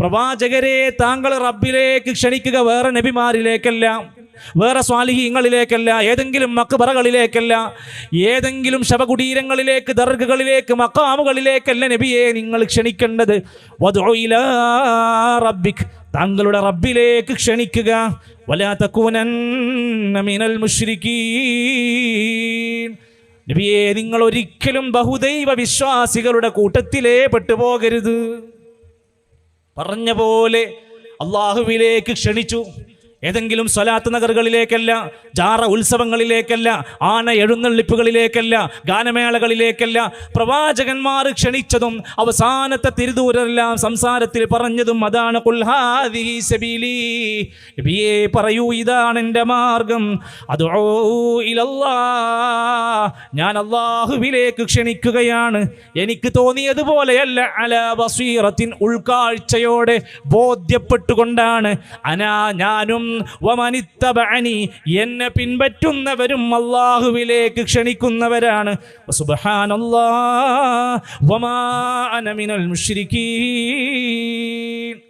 പ്രവാചകരെ, താങ്കൾ റബ്ബിലേക്ക് ക്ഷണിക്കുക, വേറെ നബിമാരിലേക്കല്ല, വേറെ സ്വാലിഹീങ്ങളിലേക്കല്ല, ഏതെങ്കിലും മക്ബറകളിലേക്കല്ല, ഏതെങ്കിലും ശവകുടീരങ്ങളിലേക്ക്, ദർഗകളിലേക്ക്, മഖാമുകളിലേക്കല്ല നബിയെ നിങ്ങൾ ക്ഷണിക്കേണ്ടത്. വദ്ഉ ഇലാ റബ്ബിക്, താങ്കളുടെ റബ്ബിലേക്ക് ക്ഷണിക്കുക. വലാ തകൂനന്ന മിനൽ മുശ്രിക്കീൻ, നബിയെ നിങ്ങൾ ഒരിക്കലും ബഹുദൈവ വിശ്വാസികളുടെ കൂട്ടത്തിലേ പെട്ടുപോകരുത്. പറഞ്ഞ പോലെ അള്ളാഹുവിലേക്ക് ക്ഷണിച്ചു. ഏതെങ്കിലും സ്വലാത്ത് നഗറുകളിലേക്കല്ല, ജാറ ഉത്സവങ്ങളിലേക്കല്ല, ആന എഴുന്നള്ളിപ്പുകളിലേക്കല്ല, ഗാനമേളകളിലേക്കല്ല. പ്രവാചകന്മാർ ക്ഷണിച്ചതും അവസാനത്തെ തിരുദൂരെല്ലാം സംസാരത്തിൽ പറഞ്ഞതും അതാണ്. ഖുൽ ഹാദിഹി സബീലി, നബിയേ പറയൂ, ഇതാണ് എൻ്റെ മാർഗം. അദ്ഉ ഇലല്ലാഹ്, ഞാൻ അല്ലാഹുവിലേക്ക് ക്ഷണിക്കുകയാണ്. എനിക്ക് തോന്നിയതുപോലെയല്ല. അലാ ബസീറത്തിൻ, ഉൾക്കാഴ്ചയോടെ ബോധ്യപ്പെട്ടുകൊണ്ടാണ്. ഞാനും വമനിത്തബഅനി, എന്നെ പിൻപറ്റുന്നവരും അല്ലാഹുവിലേക്ക് ക്ഷണിക്കുന്നവരാണ്. സുബ്ഹാനല്ലാഹ് വമാ അന മിനൽ മുശ്രിക്കീൻ.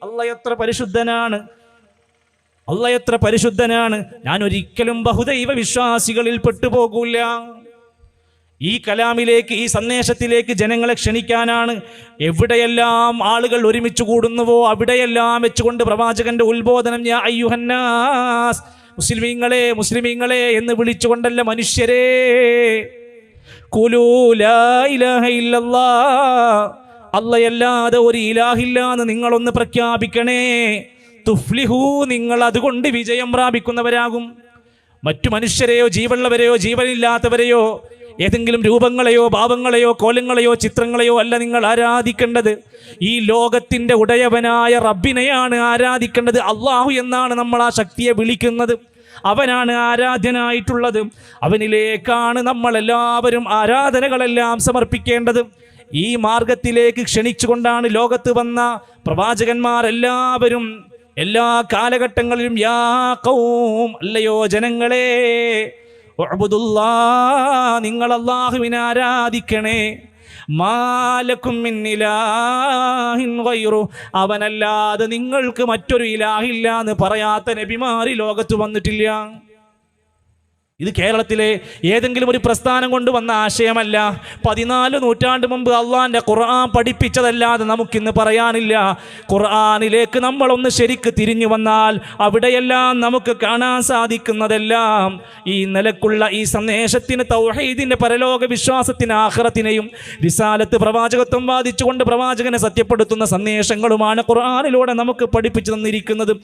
അല്ലാഹ് എത്ര പരിശുദ്ധനാണ്, അല്ലാഹ് എത്ര പരിശുദ്ധനാണ്. ഞാൻ ഒരിക്കലും ബഹുദൈവ വിശ്വാസികളിൽ പെട്ടുപോകൂല. ഈ കലാമിലേക്ക്, ഈ സന്ദേശത്തിലേക്ക് ജനങ്ങളെ ക്ഷണിക്കാനാണ്. എവിടെയെല്ലാം ആളുകൾ ഒരുമിച്ച് കൂടുന്നുവോ അവിടെയെല്ലാം വെച്ചുകൊണ്ട് പ്രവാചകന്റെ ഉത്ബോധനം, യാ അയ്യുഹന്നാസ്, മുസ്ലിമീങ്ങളെ, മുസ്ലിമീങ്ങളെ എന്ന് വിളിച്ചുകൊണ്ടല്ല, മനുഷ്യരെ, ഖുലൂ ലാ ഇലാഹ ഇല്ലല്ലാഹ്, അല്ലാഹയല്ലാതെ ഒരു ഇലാഹില്ലാന്ന് നിങ്ങളൊന്ന് പ്രഖ്യാപിക്കണേ. തുഫ്ലിഹൂ, നിങ്ങൾ അതുകൊണ്ട് വിജയം പ്രാപിക്കുന്നവരാകും. മറ്റു മനുഷ്യരെയോ ജീവനുള്ളവരെയോ ജീവനില്ലാത്തവരെയോ ഏതെങ്കിലും രൂപങ്ങളെയോ ഭാവങ്ങളെയോ കോലങ്ങളെയോ ചിത്രങ്ങളെയോ അല്ല നിങ്ങൾ ആരാധിക്കേണ്ടത്. ഈ ലോകത്തിൻ്റെ ഉടയവനായ റബ്ബിനെയാണ് ആരാധിക്കേണ്ടത്. അള്ളാഹു എന്നാണ് നമ്മൾ ആ ശക്തിയെ വിളിക്കുന്നത്. അവനാണ് ആരാധ്യനായിട്ടുള്ളത്. അവനിലേക്കാണ് നമ്മളെല്ലാവരും ആരാധനകളെല്ലാം സമർപ്പിക്കേണ്ടത്. ഈ മാർഗത്തിലേക്ക് ക്ഷണിച്ചുകൊണ്ടാണ് ലോകത്ത് വന്ന പ്രവാചകന്മാരെല്ലാവരും എല്ലാ കാലഘട്ടങ്ങളിലും യാ ഖൗം, അല്ലയോ ജനങ്ങളെ, ഉഅ്ബുദുല്ലാഹ്, നിങ്ങൾ അല്ലാഹുവിനെ ആരാധിക്കണേ. മാലക്കും മിൻ ഇലാഹിൻ ഗൈറു, അവനല്ലാതെ നിങ്ങൾക്ക് മറ്റൊരു ഇലാഹില്ല എന്ന് പറയാത്ത നബിമാർ ലോകത്ത് വന്നിട്ടില്ല. ഇത് കേരളത്തിലെ ഏതെങ്കിലും ഒരു പ്രസ്ഥാനം കൊണ്ടുവന്ന ആശയമല്ല. 14 നൂറ്റാണ്ട് മുമ്പ് അള്ളാന്റെ ഖുർആൻ പഠിപ്പിച്ചതല്ലാതെ നമുക്കിന്ന് പറയാനില്ല. ഖുർആനിലേക്ക് നമ്മളൊന്ന് ശരിക്ക് തിരിഞ്ഞു വന്നാൽ അവിടെയെല്ലാം നമുക്ക് കാണാൻ സാധിക്കുന്നതെല്ലാം ഈ നിലക്കുള്ള ഈ സന്ദേശത്തിന്, തൗഹീദിന്റെ, പരലോക വിശ്വാസത്തിന്, ആഖിറത്തിനെയും റിസാലത്ത്, പ്രവാചകത്വം വാദിച്ചുകൊണ്ട് പ്രവാചകനെ സത്യപ്പെടുത്തുന്ന സന്ദേശങ്ങളുമാണ് ഖുർആനിലൂടെ നമുക്ക് പഠിപ്പിച്ചു തന്നിരിക്കുന്നത്.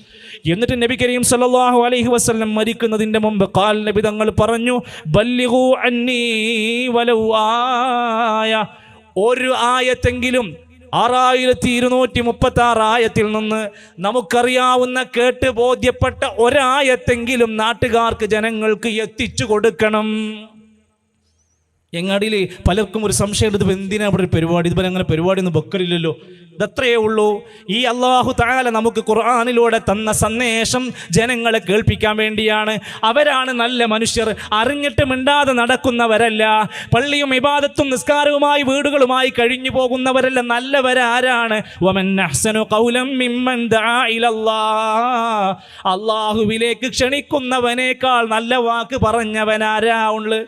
എന്നിട്ട് നബി കരീം സല്ലല്ലാഹു അലൈഹി വസല്ലം മരിക്കുന്നതിന്റെ മുമ്പ് ഖാൽ, നബി തങ്ങൾ പറഞ്ഞു, ബല്ലിഗു അന്നീ വലൗ ആയ, ഒരു ആയത്തെങ്കിലും 6236 ആയത്തിൽ നിന്ന് നമുക്കറിയാവുന്ന, കേട്ട് ബോധ്യപ്പെട്ട ഒരായത്തെങ്കിലും നാട്ടുകാർക്ക്, ജനങ്ങൾക്ക് എത്തിച്ചു കൊടുക്കണം. എങ്ങാടിയിൽ പലർക്കും ഒരു സംശയം, ഇത് എന്തിനാ അവിടെ ഒരു പരിപാടി, ഇതുപോലെ അങ്ങനെ പരിപാടി ഒന്നും വെക്കലില്ലല്ലോ. ഇതത്രയേ ഉള്ളൂ. ഈ അല്ലാഹു തആല നമുക്ക് ഖുർആനിലൂടെ തന്ന സന്ദേശം ജനങ്ങളെ കേൾപ്പിക്കാൻ വേണ്ടിയാണ്. അവരാണ് നല്ല മനുഷ്യർ. അറിഞ്ഞിട്ട് മിണ്ടാതെ നടക്കുന്നവരല്ല. പള്ളിയും ഇബാദത്തും നിസ്കാരവുമായി വീടുകളുമായി കഴിഞ്ഞു പോകുന്നവരല്ല. നല്ലവരാരാണ്? വമൻ അഹ്സനു ഖൗലൻ മിമ്മൻ ദആ ഇലല്ലാഹ്, അല്ലാഹുവിലേക്ക് ക്ഷണിക്കുന്നവനേക്കാൾ നല്ല വാക്ക് പറഞ്ഞവനാരാ ഉള്ളത്?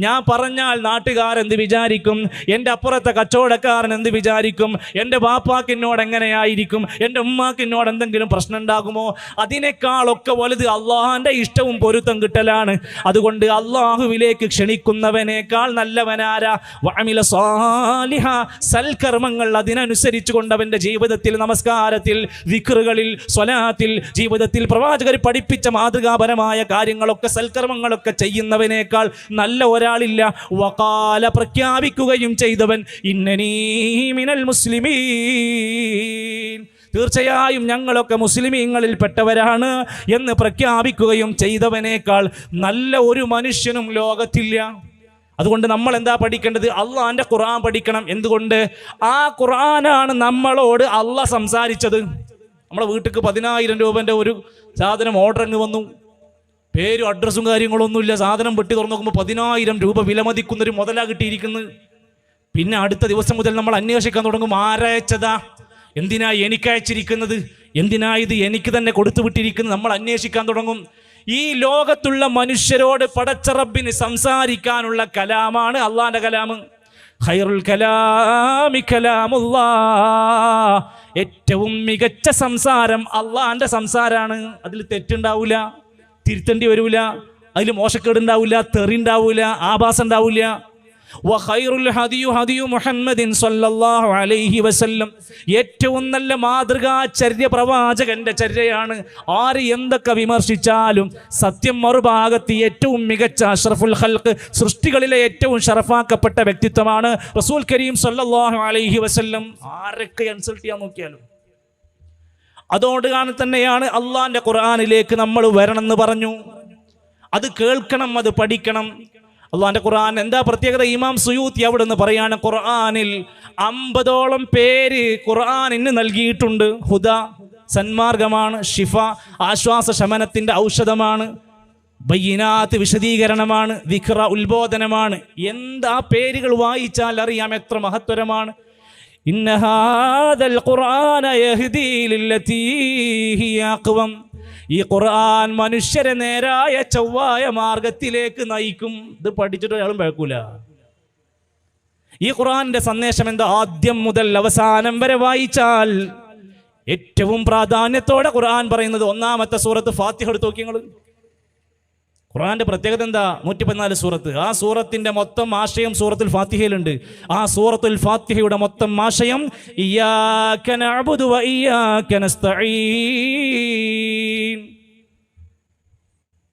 ഞാൻ പറഞ്ഞാൽ നാട്ടുകാരെന്ത് വിചാരിക്കും? എൻ്റെ അപ്പുറത്തെ കച്ചവടക്കാരൻ എന്ത് വിചാരിക്കും? എൻ്റെ ബാപ്പാക്കിനോട് എങ്ങനെയായിരിക്കും? എൻ്റെ ഉമ്മാക്കിനോട് എന്തെങ്കിലും പ്രശ്നം ഉണ്ടാകുമോ? അതിനേക്കാളൊക്കെ വലുത് അള്ളാഹുവിൻ്റെ ഇഷ്ടവും പൊരുത്തം കിട്ടലാണ്. അതുകൊണ്ട് അള്ളാഹുവിലേക്ക് ക്ഷണിക്കുന്നവനേക്കാൾ നല്ലവനാരാ? വഅമില സാലിഹ, സൽക്കർമ്മങ്ങൾ അതിനനുസരിച്ച് കൊണ്ട് അവൻ്റെ ജീവിതത്തിൽ, നമസ്കാരത്തിൽ, ദിക്റുകളിൽ, സ്വലാത്തിൽ, ജീവിതത്തിൽ പ്രവാചകർ പഠിപ്പിച്ച മാതൃകാപരമായ കാര്യങ്ങളൊക്കെ, സൽക്കർമ്മങ്ങളൊക്കെ ചെയ്യുന്നവനേക്കാൾ നല്ല ഒരാളില്ല. വഖാല, പ്രഖ്യാപിക്കുകയും ചെയ്തവൻ, ഇന്നനീ മിനൽ മുസ്ലിമീൻ, തീർച്ചയായും ഞങ്ങളൊക്കെ മുസ്ലിമീങ്ങളിൽ പെട്ടവരാണ് എന്ന് പ്രഖ്യാപിക്കുകയും ചെയ്തവനേക്കാൾ നല്ല ഒരു മനുഷ്യനും ലോകത്തില്ല. അതുകൊണ്ട് നമ്മൾ എന്താ പഠിക്കേണ്ടത്? അള്ളാന്റെ ഖുർആൻ പഠിക്കണം. എന്തുകൊണ്ട്? ആ ഖുർആനാണ് നമ്മളോട് അള്ളാഹ് സംസാരിച്ചത്. നമ്മളെ വീട്ടിലേക്ക് 10,000 രൂപൻ്റെ ഒരു സാധനം ഓർഡറിങ് വന്നു. പേരും അഡ്രസ്സും കാര്യങ്ങളൊന്നുമില്ല. സാധനം വെട്ടി തുറന്നു നോക്കുമ്പോൾ 10,000 രൂപ വിലമതിക്കുന്നൊരു മുതലാ കിട്ടിയിരിക്കുന്നത്. പിന്നെ അടുത്ത ദിവസം മുതൽ നമ്മൾ അന്വേഷിക്കാൻ തുടങ്ങും, ആരയച്ചതാ, എന്തിനാ എനിക്ക് അയച്ചിരിക്കുന്നത്, എന്തിനാ ഇത് എനിക്ക് തന്നെ കൊടുത്തു വിട്ടിരിക്കുന്നത്, നമ്മൾ അന്വേഷിക്കാൻ തുടങ്ങും. ഈ ലോകത്തുള്ള മനുഷ്യരോട് പടച്ച റബ്ബിന് സംസാരിക്കാനുള്ള കലാമാണ് അള്ളാന്റെ കലാമ്. ഖൈറുൽ കലാമി കലാമുല്ലാഹ്, ഏറ്റവും മികച്ച സംസാരം അള്ളാന്റെ സംസാരാണ്. അതിൽ തെറ്റുണ്ടാവില്ല, തിരുത്തേണ്ടി വരൂല, അതിൽ മോശക്കേടുണ്ടാവില്ല, തെറി ഉണ്ടാവില്ല, ആഭാസം ഉണ്ടാവില്ല. വഖൈറുൽ ഹദിയു ഹദിയു മുഹമ്മദിൻ സ്വല്ലല്ലാഹു അലൈഹി വസല്ലം, ഏറ്റവും നല്ല മാതൃകാചര്യ പ്രവാചകന്റെ ചര്യയാണ്. ആര് എന്തൊക്കെ വിമർശിച്ചാലും സത്യം മറുഭാഗത്ത് ഏറ്റവും മികച്ച അഷ്റഫുൽ ഖൽഖ്, സൃഷ്ടികളിലെ ഏറ്റവും ഷറഫാക്കപ്പെട്ട വ്യക്തിത്വമാണ് റസൂൽ കരീം സ്വല്ലല്ലാഹു അലൈഹി വസല്ലം. ആരൊക്കെ ഇൻസൾട്ട് ചെയ്യാൻ നോക്കിയാലും. അതോട് തന്നെയാണ് അള്ളാന്റെ ഖുർആനിലേക്ക് നമ്മൾ വരണമെന്ന് പറഞ്ഞു. അത് കേൾക്കണം, അത് പഠിക്കണം. അള്ളാന്റെ ഖുർആൻ എന്താ പ്രത്യേകത? ഇമാം സുയൂത്തി അവിടെ നിന്ന് പറയാണ്, ഖുർആനിൽ 50ഓളം പേര് ഖുർആനിന് നൽകിയിട്ടുണ്ട്. ഹുദ സന്മാർഗമാണ്, ഷിഫ ആശ്വാസ ശമനത്തിന്റെ ഔഷധമാണ്, ബയ്യിനാത്ത് വിശദീകരണമാണ്, ദിക്റ ഉത്ബോധനമാണ്. എന്താ പേരുകൾ വായിച്ചാൽ അറിയാം എത്ര മഹത്വരമാണ്. ഇന്ന ഹാദൽ ഖുർആന യഹ്ദീ ലില്ലതീ ഹിയ അഖ്വം, ഈ ഖുർആൻ മനുഷ്യരെ നേരായ ചൊവ്വായ മാർഗത്തിലേക്ക് നയിക്കും. ഇത് പഠിച്ചിട്ട് ഒരാളും കേൾക്കൂല. ഈ ഖുർആന്റെ സന്ദേശം എന്താ? ആദ്യം മുതൽ അവസാനം വരെ വായിച്ചാൽ ഏറ്റവും പ്രാധാന്യത്തോടെ ഖുർആൻ പറയുന്നത് ഒന്നാമത്തെ സൂറത്ത് ഫാത്തിഹ എടുത്ത് നോക്കി നിങ്ങൾ. ഖുർആന്റെ പ്രത്യേകത എന്താ? 114 സൂറത്ത്. ആ സൂറത്തിന്റെ മൊത്തം ആശയം സൂറത്തുൽ ഫാത്തിഹയിലുണ്ട്. ആ സൂറത്തുൽ ഫാത്തിഹയുടെ മൊത്തം ആശയം ഇയ്യാക നഅ്ബുദു വ ഇയ്യാക നസ്തഈൻ,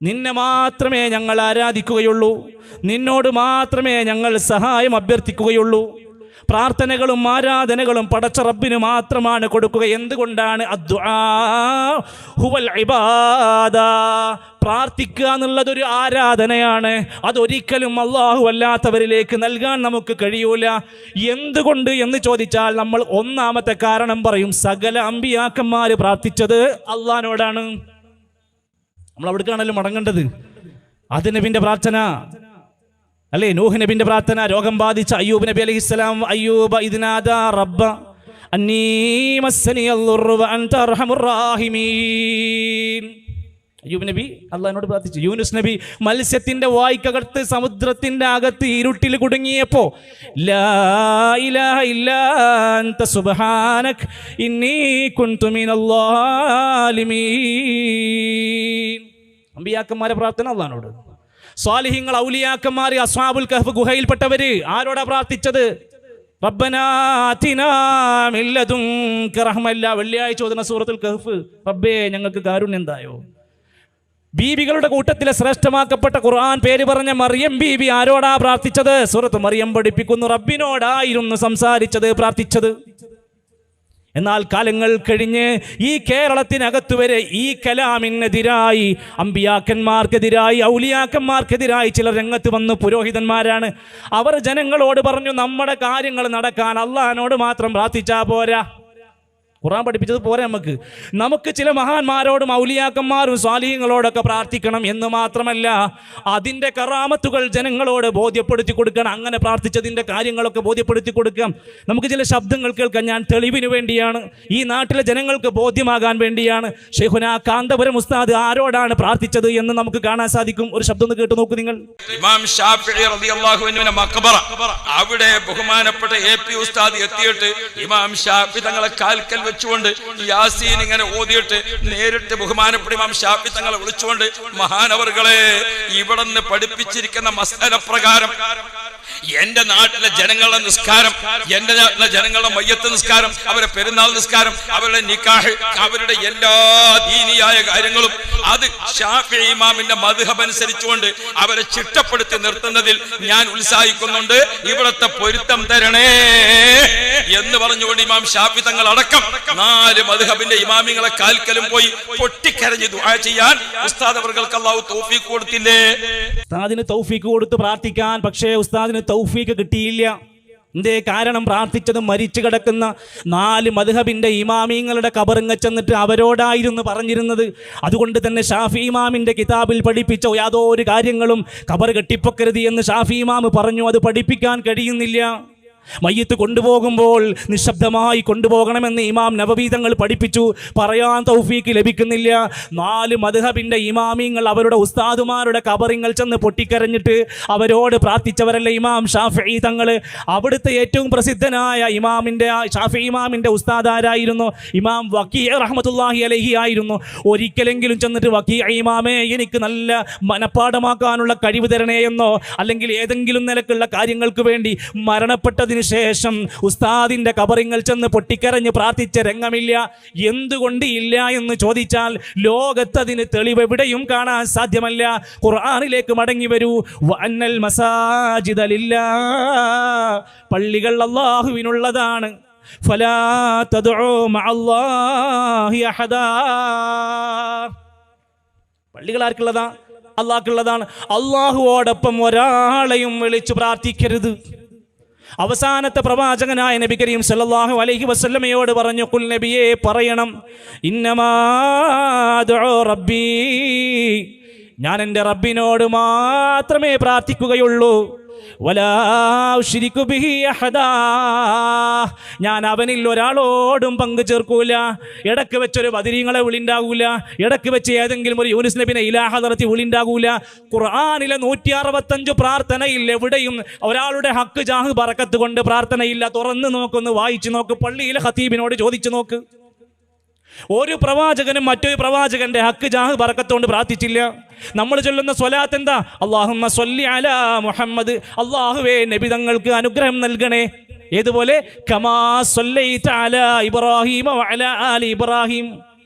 നിന്നെ മാത്രമേ ഞങ്ങൾ ആരാധിക്കുകയുള്ളൂ, നിന്നോട് മാത്രമേ ഞങ്ങൾ സഹായം അഭ്യർത്ഥിക്കുകയുള്ളൂ. പ്രാർത്ഥനകളും ആരാധനകളും പടച്ച റബ്ബിന് മാത്രമാണ് കൊടുക്കുക. എന്തുകൊണ്ടാണ്? അദ്ദുആ ഹുവൽ ഇബാദ, പ്രാർത്ഥിക്കുക എന്നുള്ളതൊരു ആരാധനയാണ്. അതൊരിക്കലും അല്ലാഹു അല്ലാത്തവരിലേക്ക് നൽകാൻ നമുക്ക് കഴിയൂല. എന്തുകൊണ്ട് എന്ന് ചോദിച്ചാൽ നമ്മൾ ഒന്നാമത്തെ കാരണം പറയും, സകല അമ്പിയാക്കന്മാര് പ്രാർത്ഥിച്ചത് അള്ളാഹിനോടാണ്. നമ്മൾ അവിടേക്കാണല്ലോ മടങ്ങേണ്ടത്. അത് നബിന്റെ പ്രാർത്ഥന അല്ലേ? നൂഹ് നബിന്റെ പ്രാർത്ഥന, രോഗം ബാധിച്ച അയ്യൂബ് നബി അലൈഹിസ്സലാം, അയ്യൂബ ഇദ്നാദാ റബ്ബ അന്നീ മസ്സനിയൽ ദുർറു വ അൻത അർഹമുർ റഹീമീൻ. അയ്യൂബ് നബി അള്ളാഹിനോട് പ്രാർത്ഥിച്ചു. യൂനുസ് നബി മത്സ്യത്തിന്റെ വായ്ക്കകത്ത്, സമുദ്രത്തിന്റെ അകത്ത് ഇരുട്ടിൽ കുടുങ്ങിയപ്പോ ലാ ഇലാഹ ഇല്ലാ അൻത സുബ്ഹാനക ഇന്നി കുൻതു മിനൽ ളാലിമീൻ. അമ്പിയാക്കന്മാരെ പ്രാർത്ഥന അള്ളാഹിനോട്. സ്വാലിഹീങ്ങൾ, ഔലിയാക്കന്മാർ, അസ്ഹാബുൽ കഹ്ഫ് ഗുഹയിൽപ്പെട്ടവര് ആരോടാ പ്രാർത്ഥിച്ചത്? റബ്ബനാ ആതിനാ മിൻ ലദുൻക റഹ്മ. വെള്ളിയാഴ്ച ഓതുന്ന സൂറത്തുൽ കഹ്ഫ്, റബ്ബേ ഞങ്ങൾക്ക് കാരുണ്യം എന്തായോ. ബീബികളുടെ കൂട്ടത്തിലെ ശ്രേഷ്ഠമാക്കപ്പെട്ട ഖുർആൻ പേര് പറഞ്ഞ മറിയം ബീബി ആരോടാ പ്രാർത്ഥിച്ചത്? സൂറത്ത് മറിയം പഠിപ്പിക്കുന്നു, റബ്ബിനോടായിരുന്നു സംസാരിച്ചത്, പ്രാർത്ഥിച്ചത്. എന്നാൽ കാലങ്ങൾ കഴിഞ്ഞ് ഈ കേരളത്തിനകത്ത് വരെ ഈ കലാമിനെതിരായി, അമ്പിയാക്കന്മാർക്കെതിരായി, ഔലിയാക്കന്മാർക്കെതിരായി ചിലർ രംഗത്ത് വന്ന് പുരോഹിതന്മാരാണ്. അവർ ജനങ്ങളോട് പറഞ്ഞു, നമ്മുടെ കാര്യങ്ങൾ നടക്കാൻ അള്ളാഹിനോട് മാത്രം പ്രാർത്ഥിച്ചാ പോരാ. ഖുർആൻ പഠിപ്പിച്ചത് പോരാ, നമുക്ക് ചില മഹാന്മാരോടും ഔലിയാക്കന്മാരും സ്വാലിഹീങ്ങളോടൊക്കെ പ്രാർത്ഥിക്കണം എന്ന് മാത്രമല്ല, അതിൻ്റെ കറാമത്തുകൾ ജനങ്ങളോട് ബോധ്യപ്പെടുത്തി കൊടുക്കണം. അങ്ങനെ പ്രാർത്ഥിച്ചതിൻ്റെ കാര്യങ്ങളൊക്കെ ബോധ്യപ്പെടുത്തി കൊടുക്കാം. നമുക്ക് ചില ശബ്ദങ്ങൾ കേൾക്കാം. ഞാൻ തെളിവിന് വേണ്ടിയാണ്, ഈ നാട്ടിലെ ജനങ്ങൾക്ക് ബോധ്യമാകാൻ വേണ്ടിയാണ്. ശൈഖുനാ കാന്തപുരം ഉസ്താദ് ആരോടാണ് പ്രാർത്ഥിച്ചത് എന്ന് നമുക്ക് കാണാൻ സാധിക്കും. ഒരു ശബ്ദം ഒന്ന് കേട്ടു നോക്കൂ നിങ്ങൾ. ഇമാം ശാഫിഈ റളിയല്ലാഹു അൻഹുവിന്റെ മഖബറ, അവിടെ ബഹുമാനപ്പെട്ട എ.പി. ഉസ്താദ് എത്തിയിട്ട് ഇമാം ശാഫി തങ്ങളെ കാൽക്കൽ വെച്ചുകൊണ്ട് യാസീൻ ഇങ്ങനെ ഓതിയിട്ട് നേരിട്ട് ബഹുമാനപ്പെട്ട ഇമാം ശാഫി തങ്ങളെ വിളിച്ചുകൊണ്ട്, മഹാനവറുകളെ, ഇവിടുന്ന് പഠിപ്പിച്ചിരിക്കുന്ന മസ്അല പ്രകാരം എന്റെ നാട്ടിലെ ജനങ്ങളുടെ നിസ്കാരം, എന്റെ നാട്ടിലെ ജനങ്ങളുടെ മയ്യത്ത് നിസ്കാരം, അവരുടെ പെരുന്നാൾ നിസ്കാരം, അവരുടെ നിക്കാഹ്, അവരുടെ എല്ലാ ദീനിയായ കാര്യങ്ങളും അത് ശാഫിഈ ഇമാമിന്റെ മദ്ഹബ് അനുസരിച്ചുകൊണ്ട് അവരെ ചിട്ടപ്പെടുത്തി നിർത്തുന്നതിൽ ഞാൻ ഉത്സാഹിക്കുന്നുണ്ട്. ഇവിടത്തെ പൊരുത്തം തരണേ എന്ന് പറഞ്ഞുകൊണ്ട് ഇമാം ശാഫി തങ്ങൾ അടക്കം 4 മദ്ഹബിന്റെ ഇമാമിങ്ങളെ കാൽക്കലും പോയി പൊട്ടിക്കരഞ്ഞ് ദുആ ചെയ്യാൻ ഉസ്താദ് അവർക്ക് അല്ലാഹു തൗഫീഖ് കൊടുത്തില്ലേ? ഉസ്താദിന് തൗഫീഖ് കൊടുത്ത് പ്രാർത്ഥിക്കാൻ, പക്ഷേ ഉസ്താദിന് തൗഫീഖ് കിട്ടിയില്ല. എന്തേ കാരണം? പ്രാർത്ഥിച്ചത് മരിച്ചു കിടക്കുന്ന 4 മദ്ഹബിന്റെ ഇമാമിങ്ങളുടെ ഖബറിങ്ങ ചെന്നിട്ട് അവരോടായിരുന്നു പറഞ്ഞിരുന്നത്. അതുകൊണ്ട് തന്നെ ഷാഫി ഇമാമിന്റെ കിതാബിൽ പഠിപ്പിച്ച യാതൊരു കാര്യങ്ങളും ഖബർ കെട്ടിപ്പൊക്കരുത് എന്ന് ഷാഫി ഇമാം പറഞ്ഞു. അത് പഠിപ്പിക്കാൻ കഴിയുന്നില്ല. മയ്യത്ത് കൊണ്ടുപോകുമ്പോൾ നിശബ്ദമായി കൊണ്ടുപോകണമെന്ന് ഇമാം നവവി തങ്ങൾ പഠിപ്പിച്ചു. പറയാൻ തൗഫീക്ക് ലഭിക്കുന്നില്ല. 4 മദ്ഹബിന്റെ ഇമാമിങ്ങൾ അവരുടെ ഉസ്താദുമാരുടെ ഖബറിങ്ങൾ ചെന്ന് പൊട്ടിക്കരഞ്ഞിട്ട് അവരോട് പ്രാർത്ഥിച്ചവരല്ല ഇമാം ഷാഫിഈ തങ്ങൾ. അവിടുത്തെ ഏറ്റവും പ്രസിദ്ധനായ ഷാഫിഈ ഇമാമിന്റെ ഉസ്താദ് ആരായിരുന്നു? ഇമാം വക്കീ റഹ്മത്തുള്ളാഹി അലൈഹി ആയിരുന്നു. ഒരിക്കലെങ്കിലും ചെന്നിട്ട് വക്കീ ഇമാമേ, എനിക്ക് നല്ല മനപ്പാഠമാക്കാനുള്ള കഴിവ് തരണേ എന്നോ അല്ലെങ്കിൽ ഏതെങ്കിലും നിലക്കുള്ള കാര്യങ്ങൾക്ക് വേണ്ടി മരണപ്പെട്ടതിന് ശേഷം ഉസ്താദിന്റെ ഖബറിങ്ങൾ ചെന്ന് പൊട്ടിക്കരഞ്ഞ് പ്രാർത്ഥിച്ച രംഗമില്ല. എന്തുകൊണ്ട് ഇല്ല എന്ന് ചോദിച്ചാൽ ലോകത്തതിന് തെളിവ് എവിടെയും കാണാൻ സാധ്യമല്ല. ഖുർആനിലേക്ക് മടങ്ങി വരൂ. വഅന്നൽ മസാജിദ ലില്ലാഹ്, പള്ളികൾ അല്ലാഹുവിനുള്ളതാണ്. ഫലാ തദ്ഉ മഅല്ലാഹി അഹദാ, പള്ളികൾ ആർക്കുള്ളതാ? അല്ലാഹുക്കുള്ളതാണ്. അല്ലാഹുവോടൊപ്പം ഒരാളെയും വിളിച്ചു പ്രാർത്ഥിക്കരുത്. അവസാനത്തെ പ്രവാചകനായ നബി കരീം സല്ലല്ലാഹു അലൈഹി വസല്ലമയോട് പറഞ്ഞു, ഖുൽ നബിയെ പറയണം, ഇന്നമാ അദ്ഉ റബ്ബി, ഞാൻ എൻ്റെ റബ്ബിനോട് മാത്രമേ പ്രാർത്ഥിക്കുകയുള്ളൂ. വലാ ഉശ്രികു ബിഹി അഹദാ, ഞാൻ അവനിൽ ഒരാളോടും പങ്കു ചേർക്കൂല. ഇടയ്ക്ക് വെച്ചൊരു ബദരീങ്ങളെ വിളിണ്ടാകൂല, ഇടയ്ക്ക് വെച്ച് ഏതെങ്കിലും ഒരു യൂനുസ് നബിനെ ഇലാഹ നടത്തി വിളിണ്ടാകൂല. ഖുർആനിലെ 165 പ്രാർത്ഥനയിൽ എവിടെയും ഒരാളുടെ ഹക്ക് ജാഹ് ബറക്കത്ത് കൊണ്ട് പ്രാർത്ഥനയില്ല. തുറന്ന് നോക്കൊന്ന് വായിച്ചു നോക്ക്, പള്ളിയിലെ ഖതീബിനോട് ചോദിച്ചു നോക്ക്. ഒരു പ്രവാചകനും മറ്റൊരു പ്രവാചകന്റെ ഹക്ക് ജാഹ് ബറക്കത്തുകൊണ്ട് പ്രാർത്ഥിച്ചില്ല. നമ്മൾ ചൊല്ലുന്ന സ്വലാത്ത് എന്താ? അല്ലാഹുമ്മ സ്വല്ലി അലാ മുഹമ്മദ്, അല്ലാഹുവേ നബി തങ്ങൾക്ക് അനുഗ്രഹം നൽകണേ. ഏതുപോലെ കമാ സ്വല്ലൈത അലാ ഇബ്രാഹീമ വഅലാ ആലി ഇബ്രാഹിം.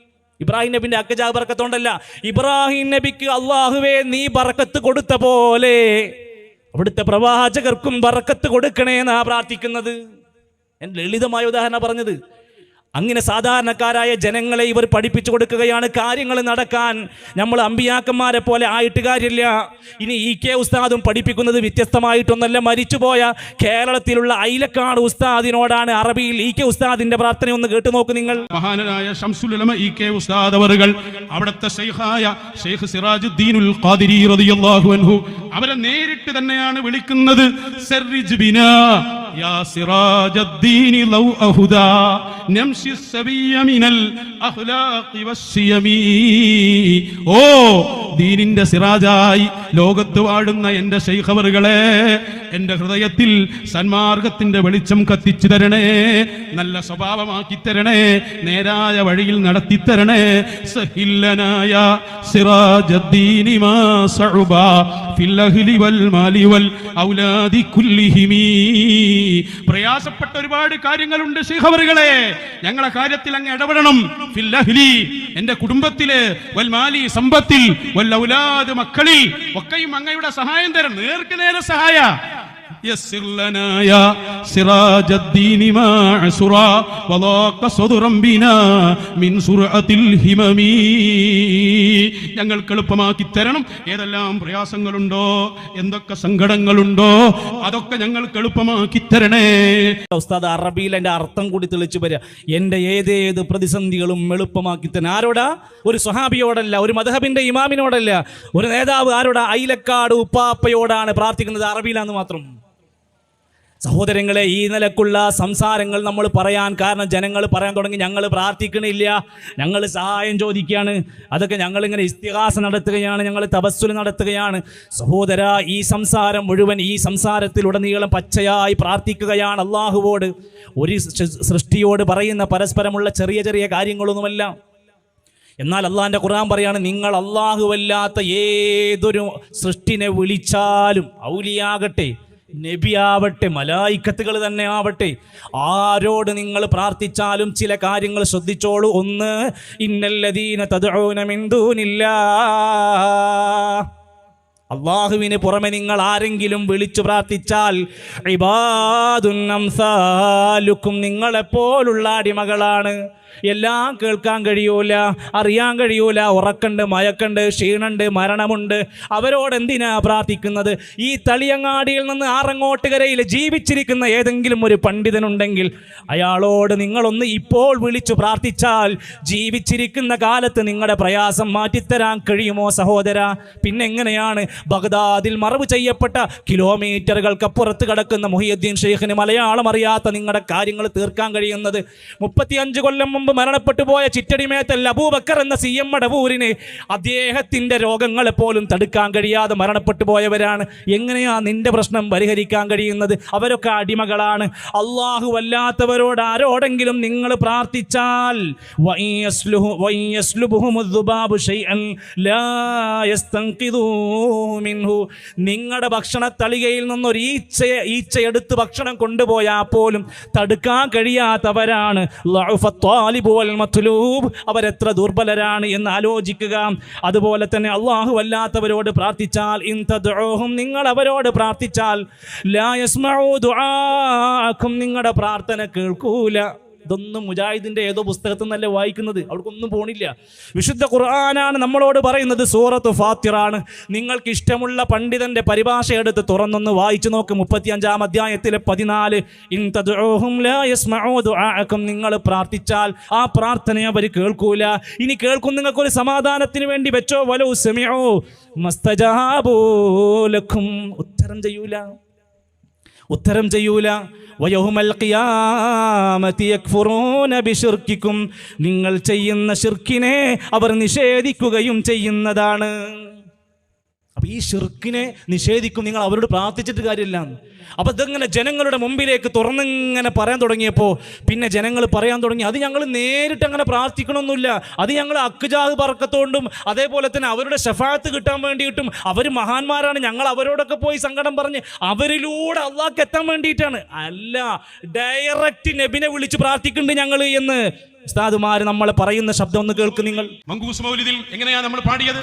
ഇബ്രാഹിം നബിന്റെ ഹക്ക് ജാഹ് ബറക്കത്തുകൊണ്ടല്ല, ഇബ്രാഹിം നബിക്ക് അല്ലാഹുവേ നീ ബറക്കത്ത് കൊടുത്ത പോലെ അവിടുത്തെ പ്രവാചകർക്കും ബറക്കത്ത് കൊടുക്കണേ എന്നാ പ്രാർത്ഥിക്കുന്നത്. ഞാൻ ലളിതമായ ഉദാഹരണം പറഞ്ഞത്. അങ്ങനെ സാധാരണക്കാരായ ജനങ്ങളെ ഇവർ പഠിപ്പിച്ചു കൊടുക്കുകയാണ് കാര്യങ്ങൾ നടക്കാൻ. നമ്മൾ അമ്പിയാക്കന്മാരെ പോലെ ആയിട്ട് കാര്യമില്ല. ഇനി ഇ കെ ഉസ്താദും പഠിപ്പിക്കുന്നത് വ്യത്യസ്തമായിട്ടൊന്നല്ല. മരിച്ചുപോയ കേരളത്തിലുള്ള ഐലക്കാട് ഉസ്താദിനോടാണ് അറബിയിൽ ഇ കെ ഉസ്താദിന്റെ പ്രാർത്ഥന ഒന്ന് കേട്ടു നോക്ക് നിങ്ങൾ. മഹാനായ ശംസുൽ ഉലമ ഇ കെ ഉസ്താദ് അവറുകൾ അവിടുത്തെ ശൈഖായ ഷെയ്ഖ് സിറാജുദ്ദീനുൽ ഖാദിരി റളിയല്ലാഹു അൻഹു അവരെ നേരിട്ട് തന്നെയാണ് വിളിക്കുന്നത്. സർരിജ് ബിനാ യാ സിറാജുദ്ദീനി ലൗ അഹുദാ നംശി സബിയ മിനൽ അഖ്ലാഖി വസ്സിയമി. ഓ ദീനിന്റെ സിറാജായി ലോകത്ത് വാഴുന്ന എൻ്റെ ശൈഖ് അവറുകളെ, എൻ്റെ ഹൃദയത്തിൽ സന്മാർഗത്തിന്റെ വെളിച്ചം കത്തിച്ചു തരണേ, നല്ല സ്വഭാവമാക്കി തരണേ, നേരായ വഴിയിൽ നടത്തിത്തരണേ. സഹില്ലനായ സിറാജദ്ദീനി മാ സഉബാ ഫിൽ അഹ്ലി വൽ മാലി വൽ ഔലാദി കുല്ലിഹിമീ. പ്രയാസപ്പെട്ട ഒരുപാട് കാര്യങ്ങളുണ്ട് ശൈഖ് അവറുകളെ, ഞങ്ങളെ കാര്യത്തിൽ അങ്ങ് ഇടപെടണം. ഫിൽ അഹ്ലി, എൻ്റെ കുടുംബത്തില്, വൽ മാലി സമ്പത്തിൽ, വൽ ഔലാദ് മക്കളിൽ ഒക്കെയും അങ്ങയുടെ സഹായം തരണം. നേർക്ക് നേരെ സഹായ. يسر لنا يا سراج الدين ما عسرا وضاق صدرا بنا من سرعة الهمم. ഞങ്ങൾക്ക് എളുപ്പമാക്കി തരണം. ഏതെല്ലാം പ്രയാസങ്ങളുണ്ടോ, എന്തൊക്കെ സങ്കടങ്ങളുണ്ടോ, അതൊക്കെ ഞങ്ങൾക്ക് എളുപ്പമാക്കി തരണേ. ഉസ്താദ് അറബിയിൽ എൻ്റെ അർത്ഥം കൂടി തെളിച്ചു വരിക. എൻ്റെ ഏതേത് പ്രതിസന്ധികളും എളുപ്പമാക്കി തന്നെ. ആരോടാ? ഒരു സ്വഹാബിയോടല്ല, ഒരു മദ്ഹബിന്റെ ഇമാമിനോടല്ല, ഒരു നേതാവ്. ആരോടാ? ഐലക്കാട് ഉപ്പാപ്പയോടാണ് പ്രാർത്ഥിക്കുന്നത്. അറബിയിലാന്ന് മാത്രം. സഹോദരങ്ങളെ, ഈ നിലക്കുള്ള സംസാരങ്ങൾ നമ്മൾ പറയാൻ കാരണം ജനങ്ങൾ പറയാൻ തുടങ്ങി ഞങ്ങൾ പ്രാർത്ഥിക്കണില്ല, ഞങ്ങൾ സഹായം ചോദിക്കുകയാണ്, അതൊക്കെ ഞങ്ങളിങ്ങനെ ഇസ്തിഗാസ നടത്തുകയാണ്, ഞങ്ങൾ തവസ്സുൽ നടത്തുകയാണ്. സഹോദര, ഈ സംസാരം മുഴുവൻ, ഈ സംസാരത്തിലുടനീളം പച്ചയായി പ്രാർത്ഥിക്കുകയാണ് അള്ളാഹുവോട്. ഒരു സൃഷ്ടിയോട് പറയുന്ന പരസ്പരമുള്ള ചെറിയ ചെറിയ കാര്യങ്ങളൊന്നുമല്ല. എന്നാൽ അള്ളാഹിൻ്റെ ഖുർആൻ പറയാണ്, നിങ്ങൾ അള്ളാഹുവല്ലാത്ത ഏതൊരു സൃഷ്ടിനെ വിളിച്ചാലും, ഔലിയാകട്ടെ, നബിയാവട്ടെ, മലായിക്കത്തുകൾ തന്നെ ആവട്ടെ, ആരോട് നിങ്ങൾ പ്രാർത്ഥിച്ചാലും ചില കാര്യങ്ങൾ ശ്രദ്ധിച്ചോളൂ. ഒന്ന്, ഇന്നല്ലദീന തദ്ഊന മിൻ ദൂനില്ലാഹ്, അള്ളാഹുവിന് പുറമെ നിങ്ങൾ ആരെങ്കിലും വിളിച്ചു പ്രാർത്ഥിച്ചാൽ, ഇബാദുൻ അംസാലുക്കും, നിങ്ങളെപ്പോലുള്ള അടിമകളാണ്. എല്ലാം കേൾക്കാൻ കഴിയൂല, അറിയാൻ കഴിയൂല. ഉറക്കണ്ട്, മയക്കണ്ട്, ക്ഷീണുണ്ട്, മരണമുണ്ട്. അവരോട് എന്തിനാ പ്രാർത്ഥിക്കുന്നത്? ഈ തളിയങ്ങാടിയിൽ നിന്ന് ആറങ്ങോട്ടുകരയിൽ ജീവിച്ചിരിക്കുന്ന ഏതെങ്കിലും ഒരു പണ്ഡിതനുണ്ടെങ്കിൽ അയാളോട് നിങ്ങളൊന്ന് ഇപ്പോൾ വിളിച്ചു പ്രാർത്ഥിച്ചാൽ ജീവിച്ചിരിക്കുന്ന കാലത്ത് നിങ്ങളുടെ പ്രയാസം മാറ്റിത്തരാൻ കഴിയുമോ സഹോദര? പിന്നെ എങ്ങനെയാണ് ബഗ്ദാദിൽ മറവ് ചെയ്യപ്പെട്ട കിലോമീറ്ററുകൾക്കപ്പുറത്ത് കിടക്കുന്ന മുഹിയുദ്ദീൻ ഷെയ്ഖിന് മലയാളം അറിയാത്ത നിങ്ങളുടെ കാര്യങ്ങൾ തീർക്കാൻ കഴിയുന്നത്? 35 കൊല്ലം മുമ്പ് മരണപ്പെട്ടു പോയ ചിറ്റടിമേത്തൽ അബൂബക്കർ എന്ന CM മടവൂരിന് അദ്ദേഹത്തിന്റെ രോഗങ്ങളെ പോലും തടുക്കാൻ കഴിയാതെ മരണപ്പെട്ടു പോയവരാണ്. എങ്ങനെയാ നിന്റെ പ്രശ്നം പരിഹരിക്കാൻ കഴിയുന്നത്? അവരൊക്കെ അടിമകളാണ്. അല്ലാഹു അല്ലാത്തവരോട് ആരോടെങ്കിലും നിങ്ങൾ പ്രാർത്ഥിച്ചാൽ നിങ്ങളുടെ ഭക്ഷണ തളികയിൽ നിന്നൊരു ഈച്ച എടുത്ത് ഭക്ഷണം കൊണ്ടുപോയാൽ പോലും തടുക്കാൻ കഴിയാത്തവരാണ്. അവരെത്ര ദുർബലരാണ് എന്ന് ആലോചിക്കുക. അതുപോലെ തന്നെ അല്ലാഹു അല്ലാത്തവരോട് പ്രാർത്ഥിച്ചാൽ നിങ്ങൾ അവരോട് പ്രാർത്ഥിച്ചാൽ ലാ യസ്മഉ ദുആഅക്കും, നിങ്ങളുടെ പ്രാർത്ഥന കേൾക്കൂല. ഇതൊന്നും മുജാഹിദിന്റെ ഏതോ പുസ്തകത്തിൽ നിന്നല്ല വായിക്കുന്നത്, അവർക്കൊന്നും പോണില്ല. വിശുദ്ധ ഖുർആനാണ് നമ്മളോട് പറയുന്നത്. സൂറത്ത് ഫാത്തിറാണ്. നിങ്ങൾക്ക് ഇഷ്ടമുള്ള പണ്ഡിതന്റെ പരിഭാഷ എടുത്ത് തുറന്നൊന്ന് വായിച്ചു നോക്ക്. 35-ാം അധ്യായത്തിലെ 14. ഇൻ തദ്ഉഹും ലാ യസ്മഉ ദുആഅക്കും, നിങ്ങൾ പ്രാർത്ഥിച്ചാൽ ആ പ്രാർത്ഥനയെ അവർ കേൾക്കൂല. ഇനി കേൾക്കും നിങ്ങൾക്കൊരു സമാധാനത്തിന് വേണ്ടി വെച്ചോ, വലൗ സമിഉ മസ്തജാബു ലക്കും, ഉത്തരം ചെയ്യൂല. വയൗമൽ ഖിയാമത്തി യക്ഫുറൂന ബിശിർക്കിക്കും, നിങ്ങൾ ചെയ്യുന്ന ശിർക്കിനെ അവർ നിഷേധിക്കുകയും ചെയ്യുന്നതാണ്. അപ്പോൾ ഈ ശിർക്കിനെ നിഷേധിക്കും. നിങ്ങൾ അവരോട് പ്രാർത്ഥിച്ചിട്ട് കാര്യമില്ല. അപ്പോൾ ഇതങ്ങനെ ജനങ്ങളുടെ മുമ്പിലേക്ക് തുറന്നിങ്ങനെ പറയാൻ തുടങ്ങിയപ്പോൾ പിന്നെ ജനങ്ങൾ പറയാൻ തുടങ്ങി, അത് ഞങ്ങൾ നേരിട്ട് അങ്ങനെ പ്രാർത്ഥിക്കണമെന്നില്ല, അത് ഞങ്ങൾ അക്ജാഹ് ബർക്കത്തോണ്ടും അതേപോലെ തന്നെ അവരുടെ ശഫാഅത്ത് കിട്ടാൻ വേണ്ടിയിട്ടും അവർ മഹാന്മാരാണ്, ഞങ്ങൾ അവരോടൊക്കെ പോയി സങ്കടം പറഞ്ഞ് അവരിലൂടെ അള്ളാഹ്ക്ക് എത്താൻ വേണ്ടിയിട്ടാണ്. അല്ല, ഡയറക്റ്റ് നബിനെ വിളിച്ച് പ്രാർത്ഥിക്കുന്നുണ്ട് ഞങ്ങൾ എന്ന് ഉസ്താദുമാർ നമ്മളെ പറയുന്ന ശബ്ദം ഒന്ന് കേൾക്ക് നിങ്ങൾ. മങ്കൂസ് മൗലിദിൽ എങ്ങനെയാ നമ്മൾ പാടിയത്?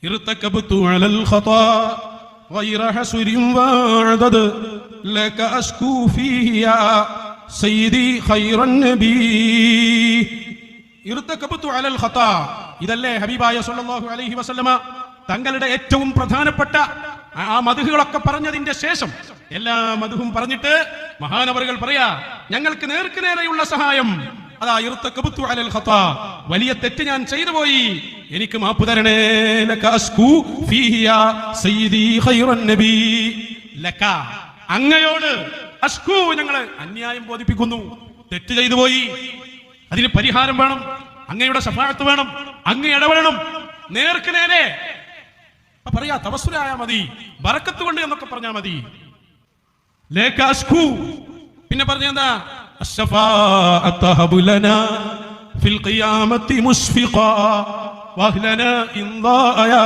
ارتكبت على الخطا غير حسر وعدد لك أشكو فيه يا سيدي خير النبي. ارتكبت على الخطا, ഇതല്ലേ ഹബീബായ സല്ലല്ലാഹു അലൈഹി വസല്ലമ തങ്ങളുടെ ഏറ്റവും പ്രധാനപ്പെട്ട ആ മദ്ഹുകളൊക്കെ പറഞ്ഞതിന്റെ ശേഷം എല്ലാ മദ്ഹും പറഞ്ഞിട്ട് മഹാനവറുകൾ പറയാ, ഞങ്ങൾക്ക് നേർക്ക് നേരെയുള്ള സഹായം. അതാ ഇർതകബതു അലൽ ഖതാ, വലിയ തെറ്റ് ഞാൻ ചെയ്തു പോയി, എനിക്ക് മാപ്പ് തരണേ. ലക അസ്കു ഫീഹി യാ സയ്യിദി ഖൈറൻ നബി. ലക, അങ്ങയോട് അസ്കു, ഞങ്ങൾ അന്യായം ബോധിപ്പിക്കുന്നു, തെറ്റ് ചെയ്തു പോയി, അതിന് പരിഹാരം വേണം, അങ്ങയുടെ ശഫാഅത്ത് വേണം, അങ്ങ് ഇടപെടണം. നേർക്ക് നേരെ പറയാ, തവസ്സുലായ മതി, ബറക്കത്ത് കൊണ്ട് എന്നൊക്കെ പറഞ്ഞാ മതി. ലക അസ്കു, പിന്നെ പറഞ്ഞെന്താ? الشفاعة هب لنا في القيامة مشفقا واهلنا إنضاء يا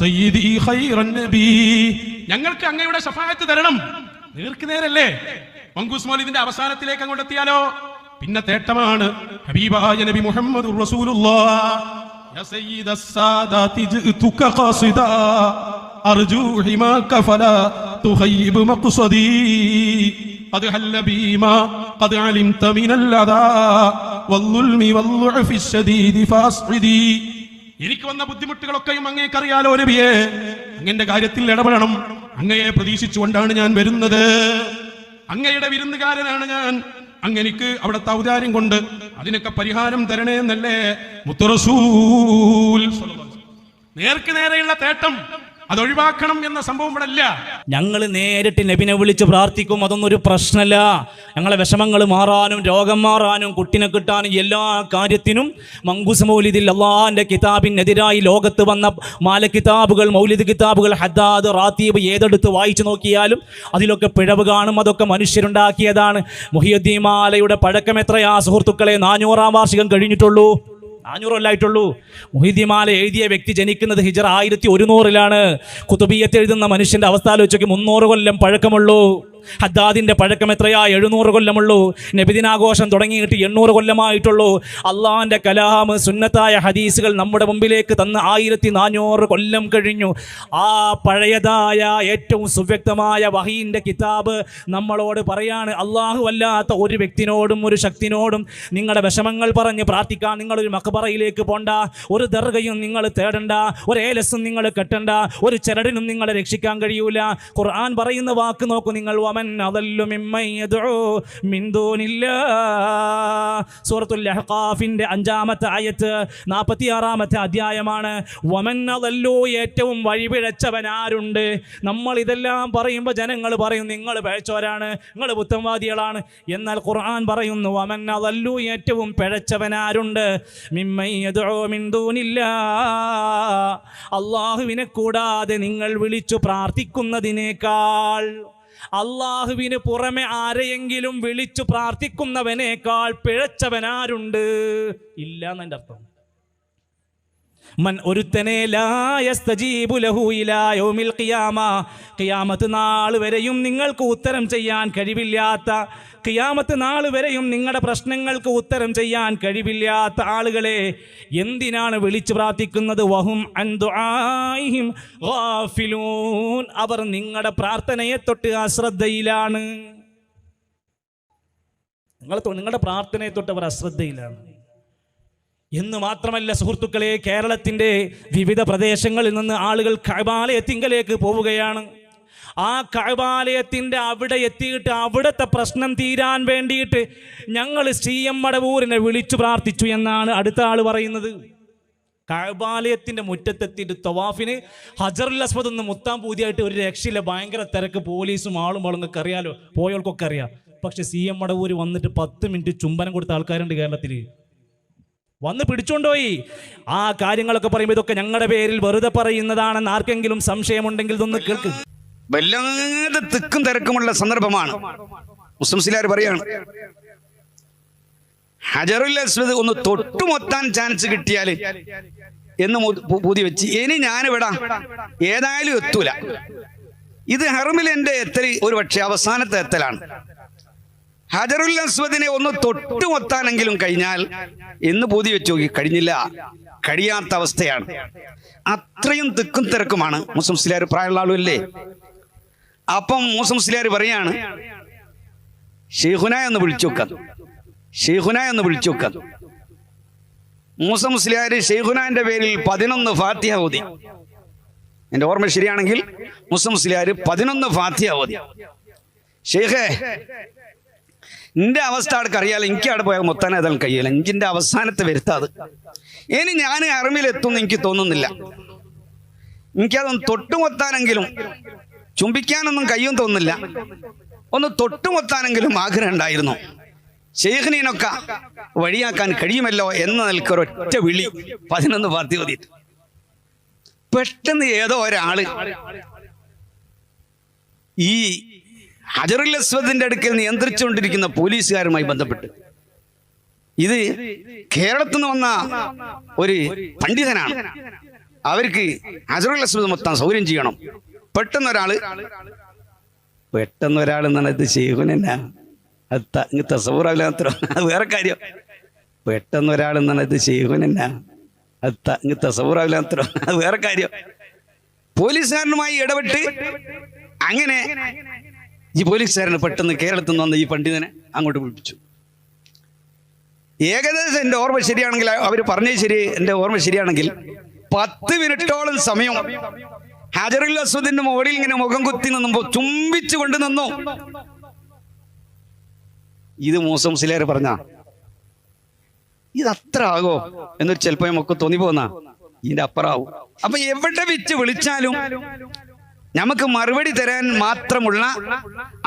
سيدي خير النبي. ഞങ്ങൾക്ക് അങ്ങയുടെ ശഫാഅത്ത് തരണം. നേർക്ക് നേരല്ലേ? മങ്കൂസ് മൗലിദിന്റെ അവസാനത്തിലേക്ക് അങ്ങോട്ട് എത്തിയാലോ പിന്നെ തേട്ടമാണ്. ഹബീബായ നബി മുഹമ്മദുർ റസൂലുള്ളാഹ്, യാ സയ്യിദസ് സാദാതി ജിതുക ഖാസിദാ അർജു ഹിമാക ഫലാ തുഖയ്യിബ് മഖ്സദി قد حل بما قد علمت من الأذى والظلم والضعف الشديد فأصعدي. എനിക്ക് വന്ന ബുദ്ധിമുട്ടുകളൊക്കെയും അങ്ങേക്കറിയാലോ നബിയേ, അങ്ങന്റെ കാര്യത്തിൽ ഇടപെടണം. അങ്ങയെ പ്രതീക്ഷിച്ചുകൊണ്ടാണ് ഞാൻ വരുന്നത്, അങ്ങയുടെ വിരുന്നുകാരനാണ് ഞാൻ. അങ്ങെനിക്ക് അവിടുത്തെ ഔദാര്യം കൊണ്ട് അതിനൊക്കെ പരിഹാരം തരണേ എന്നല്ലേ മുത്ത് റസൂൽ. നേർക്ക് നേരെയുള്ള തേട്ടം അതൊഴിവാക്കണം എന്ന സംഭവം ഇവിടെ ഇല്ല. ഞങ്ങൾ നേരിട്ട് നബിനെ വിളിച്ച് പ്രാർത്ഥിക്കും, അതൊന്നും ഒരു പ്രശ്നമല്ല. ഞങ്ങളെ വിഷമങ്ങൾ മാറാനും രോഗം മാറാനും കുട്ടിനെ കിട്ടാനും എല്ലാ കാര്യത്തിനും മങ്കൂസ് മൗലിദിൽ അള്ളാഹിന്റെ കിതാബിനെതിരായി ലോകത്ത് വന്ന മാല കിതാബുകൾ, മൗലിദ് കിതാബുകൾ, ഹദ്ദാദ്, റാത്തീബ് ഏതെടുത്ത് വായിച്ചു നോക്കിയാലും അതിലൊക്കെ പിഴവ് കാണും. അതൊക്കെ മനുഷ്യരുണ്ടാക്കിയതാണ്. മുഹിയുദ്ദീൻ മാലയുടെ പഴക്കം എത്രയാ സുഹൃത്തുക്കളെ? 400-ാം വാർഷികം കഴിഞ്ഞിട്ടുള്ളൂ, 400 കൊല്ലമായിട്ടുള്ളൂ. മുഹിയുദ്ദീൻ മാല എഴുതിയ വ്യക്തി ജനിക്കുന്നത് ഹിജറ 1100-ലാണ്. കുതുബിയ്യത്ത് എഴുതുന്ന മനുഷ്യന്റെ അവസ്ഥ ആലോചിച്ച് 300 കൊല്ലം പഴക്കമുള്ളൂ. ഹദ്ദാദിന്റെ പഴക്കം എത്രയാ? 700 കൊല്ലമുള്ളൂ. നബിദിനാഘോഷം തുടങ്ങിയിട്ട് 800 കൊല്ലമായിട്ടുള്ളൂ. അള്ളാഹിന്റെ കലാം സുന്നത്തായ ഹദീസുകൾ നമ്മുടെ മുമ്പിലേക്ക് തന്ന 1400 കൊല്ലം കഴിഞ്ഞു. ആ പഴയതായ ഏറ്റവും സുവ്യക്തമായ വഹീന്റെ കിതാബ് നമ്മളോട് പറയാണ്, അള്ളാഹു അല്ലാത്ത ഒരു വ്യക്തിനോടും ഒരു ശക്തിനോടും നിങ്ങളുടെ വിഷമങ്ങൾ പറഞ്ഞ് പ്രാർത്ഥിക്കാൻ നിങ്ങളൊരു മഖബറയിലേക്ക് പോണ്ട, ഒരു ദർഗയും നിങ്ങൾ തേടണ്ട, ഒരു ഏലസും നിങ്ങൾ കെട്ടണ്ട, ഒരു ചരടിനും നിങ്ങളെ രക്ഷിക്കാൻ കഴിയൂല. ഖുർആൻ പറയുന്ന വാക്ക് നോക്കൂ നിങ്ങൾ, വമൻ അദല്ലു മിമ്മൻ യദ്ഉ മിൻ ദൂനില്ലാഹ്. സൂറത്തുൽ അഹ്ഖാഫിന്റെ 5-ാമത്തെ ആയത്ത് 46-ാമത്തെ അധ്യായമാണ്. വമൻ അദല്ലു, ഏറ്റവും വഴിപിഴച്ചവൻ ആരുണ്ട്? നമ്മൾ ഇതെല്ലാം പറയുമ്പോൾ ജനങ്ങൾ പറയും നിങ്ങൾ പിഴച്ചവരാണ്, നിങ്ങൾ പുത്തൻവാദികളാണ്. എന്നാൽ ഖുർആൻ പറയുന്നു വമൻ അദല്ലു, ഏറ്റവും പിഴച്ചവൻ ആരുണ്ട്? മിമ്മൻ യദ്ഉ മിൻ ദൂനില്ലാഹ്, അല്ലാഹുവിനെ കൂടാതെ നിങ്ങൾ വിളിച്ചു പ്രാർത്ഥിക്കുന്നതിനേക്കാൾ, അള്ളാഹുവിന് പുറമെ ആരെയെങ്കിലും വിളിച്ചു പ്രാർത്ഥിക്കുന്നവനേക്കാൾ പിഴച്ചവനാരുണ്ട്? ഇല്ല എന്നെ അർത്ഥം. മൻ ഒരുത്തനെ ലാ യസ്തജീബു ലഹു ഇലാ യൗമിൽ ഖിയാമ, ഖിയാമത്ത് നാൾ വരെയും നിങ്ങൾക്ക് ഉത്തരം ചെയ്യാൻ കഴിവില്ലാത്ത, ഖിയാമത്ത് നാൾ വരെയും നിങ്ങളുടെ പ്രശ്നങ്ങൾക്ക് ഉത്തരം ചെയ്യാൻ കഴിവില്ലാത്ത ആളുകളെ എന്തിനാണ് വിളിച്ചു പ്രാർത്ഥിക്കുന്നത്? വഹും അൻ ദുആഇഹിം ഗാഫിലൂൻ, അവർ നിങ്ങളുടെ പ്രാർത്ഥനയെ തൊട്ട് അശ്രദ്ധയിലാണ്. നിങ്ങളുടെ പ്രാർത്ഥനയെ തൊട്ട് അവർ അശ്രദ്ധയിലാണ്. എന്ന് മാത്രമല്ല സുഹൃത്തുക്കളെ, കേരളത്തിൻ്റെ വിവിധ പ്രദേശങ്ങളിൽ നിന്ന് ആളുകൾ കഅബാലയത്തിങ്കലേക്ക് പോവുകയാണ്. ആ കഅബാലയത്തിൻ്റെ അവിടെ എത്തിയിട്ട് അവിടുത്തെ പ്രശ്നം തീരാൻ വേണ്ടിയിട്ട് ഞങ്ങൾ CM മടവൂരിനെ വിളിച്ചു പ്രാർത്ഥിച്ചു എന്നാണ് അടുത്ത ആൾ പറയുന്നത്. കഅബാലയത്തിൻ്റെ മുറ്റത്തെത്തിയിട്ട് തവാഫിന് ഹജറുൽ അസ്വദ് ഒന്ന് മുത്താൻ പൂതിയായിട്ട് ഒരു രക്ഷയില്ല, ഭയങ്കര തിരക്ക്, പോലീസും ആളും നിങ്ങൾക്ക് അറിയാലോ, പോയവർക്കൊക്കെ അറിയാം. പക്ഷെ CM മടവൂര് വന്നിട്ട് 10 മിനിറ്റ് ചുംബനം കൊടുത്ത ആൾക്കാരുണ്ട് കേരളത്തിൽ, വന്ന് പിടിച്ചോണ്ടുപോയി. ആ കാര്യങ്ങളൊക്കെ പറയുമ്പോൾ ഇതൊക്കെ ഞങ്ങളുടെ പേരിൽ വെറുതെ പറയുന്നതാണെന്ന് ആർക്കെങ്കിലും സംശയമുണ്ടെങ്കിൽ ഇതൊന്ന് കേൾക്ക്. വല്ലാതെ തിക്കും തിരക്കുമുള്ള സന്ദർഭമാണ്. മുസ്ലിംസിലാർ പറയാണ്, ഹജറുൽ അസ്വദ് ഒന്ന് തൊട്ടുമൊത്താൻ ചാൻസ് കിട്ടിയാൽ എന്ന് പൂതി വെച്ച് ഇനി ഞാനിവിടാ ഏതായാലും എത്തൂല. ഇത് ഹറമിൽ എൻ്റെ എത്തൽ ഒരു പക്ഷേ അവസാനത്തെ എത്തലാണ്. ഹജറുൽ അസ്വദിനെ ഒന്ന് തൊട്ടുമൊത്താനെങ്കിലും കഴിഞ്ഞാൽ എന്ന് പൂതി വെച്ച് നോക്കി, കഴിഞ്ഞില്ല, കഴിയാത്ത അവസ്ഥയാണ്. അത്രയും തിക്കും തിരക്കുമാണ്. മുസ്ലിംസിലാർ പ്രായമുള്ള ആളുമല്ലേ. അപ്പം മുസ്ലിംസിലാർ പറയാണ്, ഷെയ്ഖുന എന്ന് വിളിച്ചു വെക്കാം, ഷെയ്ഖുന എന്ന് വിളിച്ചു വെക്കാം. മുസ്ലിംസിലാർ ഷെയ്ഖുനാന്റെ പേരിൽ 11 ഫാത്തിഹ ഓതി. എൻ്റെ ഓർമ്മ ശരിയാണെങ്കിൽ മുസ്ലിംസിലാർ 11 ഫാത്തിഹ ഓതി. ഷെയ്ഖേ, നിന്റെ അവസ്ഥ അവിടെ അറിയാലോ, എനിക്ക് അവിടെ പോയാൽ മൊത്താൻ ഏതായാലും കഴിയില്ല, എനിക്കിൻ്റെ അവസാനത്തെ വരുത്താത്. ഇനി ഞാൻ അറമിലെത്തുമെന്ന് എനിക്ക് തോന്നുന്നില്ല. എനിക്കതൊന്ന് തൊട്ടുമൊത്താനെങ്കിലും, ചുംബിക്കാനൊന്നും കഴിയും തോന്നുന്നില്ല, ഒന്ന് തൊട്ടുമൊത്താനെങ്കിലും ആഗ്രഹം ഉണ്ടായിരുന്നു. ഷെയ്ഖിനൊക്കെ വഴിയാക്കാൻ കഴിയുമല്ലോ എന്ന നിൽക്കൊരൊറ്റ വിളി 11 ഫാത്തിഹ ഓതിയിട്ട് പെട്ടെന്ന് ഏതോ ഒരാള് ഈ ഹജറുൽ അസ്വദിന്റെ അടുക്കൽ നിയന്ത്രിച്ചുകൊണ്ടിരിക്കുന്ന പോലീസുകാരുമായി ബന്ധപ്പെട്ട്, ഇത് കേരളത്തിൽ നിന്ന് വന്ന ഒരു പണ്ഡിതനാണ്, അവർക്ക് ഹജറുൽ അസ്വദ് മൊത്തം സൗകര്യം ചെയ്യണം. പെട്ടെന്നൊരാൾ എന്നാണ് ഇത് ഷെയ്ഖുനെന്നാ ഇങ്ങനത്തെ സൗറാവില്ലാത്ര, അത് വേറെ കാര്യം. പെട്ടെന്നൊരാൾ എന്നാണ് ഇത് ഷെയ്ഖുനെന്നാ ഇങ്ങനത്തെ സൗറാവില്ലാത്ര, അത് വേറെ കാര്യം. പോലീസുകാരനുമായി ഇടപെട്ട് അങ്ങനെ ഈ പോലീസുകാരന് പെട്ടെന്ന് കേരളത്തിൽ നിന്ന് വന്ന ഈ പണ്ഡിതനെ അങ്ങോട്ട് വിളിപ്പിച്ചു. ഏകദേശം എൻ്റെ ഓർമ്മ ശരിയാണെങ്കിൽ, അവർ പറഞ്ഞത് ശരി, എൻ്റെ ഓർമ്മ ശരിയാണെങ്കിൽ 10 മിനിറ്റോളം സമയം ഹജറുൽ അസ്വദിന്റെ മുകളിൽ ഇങ്ങനെ മുഖം കുത്തി നിന്നുമ്പോ ചുംബിച്ചു കൊണ്ട് നിന്നു. ഇത് മുസ്ലിംസിലാർ പറഞ്ഞ ഇത് അത്ര ആകോ എന്നൊരു ചിലപ്പോ നമുക്ക് തോന്നിപ്പോന്ന, ഇതിന്റെ അപ്പുറാവും. അപ്പൊ എവിടെ വെച്ച് വിളിച്ചാലും നമുക്ക് മറുപടി തരാൻ മാത്രമുള്ള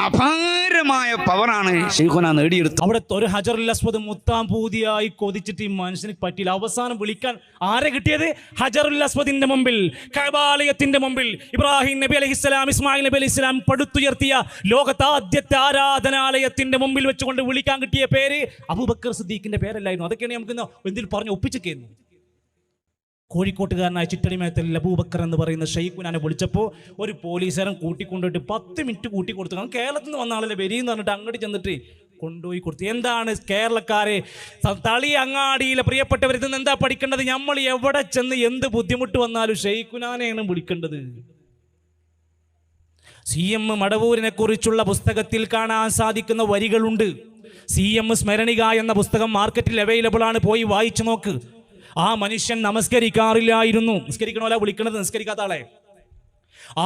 അപാരമായ പവറാണ് ഷെയ്ഖുന നേടിയെടുത്തത്. അവിടെ ഒരു ഹജറുൽ അസ്വദ് മുത്താൻ പൂതിയായി കൊതിച്ചിട്ട് ഈ മനുഷ്യന് പറ്റിയില്ല. അവസാനം വിളിക്കാൻ ആരെ കിട്ടിയത്? ഹജറുൽ അസ്വദിന്റെ മുമ്പിൽ, കഅബാലയത്തിന്റെ മുമ്പിൽ ഇബ്രാഹിം നബി അലൈഹിസ്സലാം, ഇസ്മായിൽ നബി അലൈഹിസ്സലാം പടുത്തുയർത്തിയ ലോകത്തെ ആദ്യത്തെ ആരാധനാലയത്തിന്റെ മുമ്പിൽ വെച്ചുകൊണ്ട് വിളിക്കാൻ കിട്ടിയ പേര് അബൂബക്കർ സിദ്ദീഖിന്റെ പേരല്ലായിരുന്നു. അതൊക്കെയാണ് നമുക്ക് എന്തിൽ പറഞ്ഞ് ഒപ്പിച്ചേക്കുന്നു. കോഴിക്കോട്ടുകാരനായ ചിറ്റടിമേത്തലിൽ അബൂബക്കർ എന്ന് പറയുന്ന ഷെയ്ഖുനാനെ വിളിച്ചപ്പോൾ ഒരു പോലീസുകാരൻ കൂട്ടിക്കൊണ്ടിട്ട് 10 മിനിറ്റ് കൂട്ടി കൊടുത്തു. കാരണം കേരളത്തിൽ നിന്ന് വന്ന ആളല്ലേ വരിയെന്ന് പറഞ്ഞിട്ട് അങ്ങോട്ട് ചെന്നിട്ട് കൊണ്ടുപോയി കൊടുത്തു. എന്താണ് കേരളക്കാരെ, തളി അങ്ങാടിയിലെ പ്രിയപ്പെട്ടവർ ഇതിൽ നിന്ന് എന്താ പഠിക്കേണ്ടത്? നമ്മൾ എവിടെ ചെന്ന് എന്ത് ബുദ്ധിമുട്ട് വന്നാലും ഷെയ്ഖുനാനെയാണ് വിളിക്കേണ്ടത്. CM മടവൂരിനെ കുറിച്ചുള്ള പുസ്തകത്തിൽ കാണാൻ സാധിക്കുന്ന വരികളുണ്ട്. CM സ്മരണിക എന്ന പുസ്തകം മാർക്കറ്റിൽ അവൈലബിൾ ആണ്, പോയി വായിച്ചു നോക്ക്. ആ മനുഷ്യൻ നമസ്കരിക്കാറില്ലായിരുന്നു. നിസ്കരിക്കണമല്ല വിളിക്കണത്, നിസ്കരിക്കാത്ത ആളെ.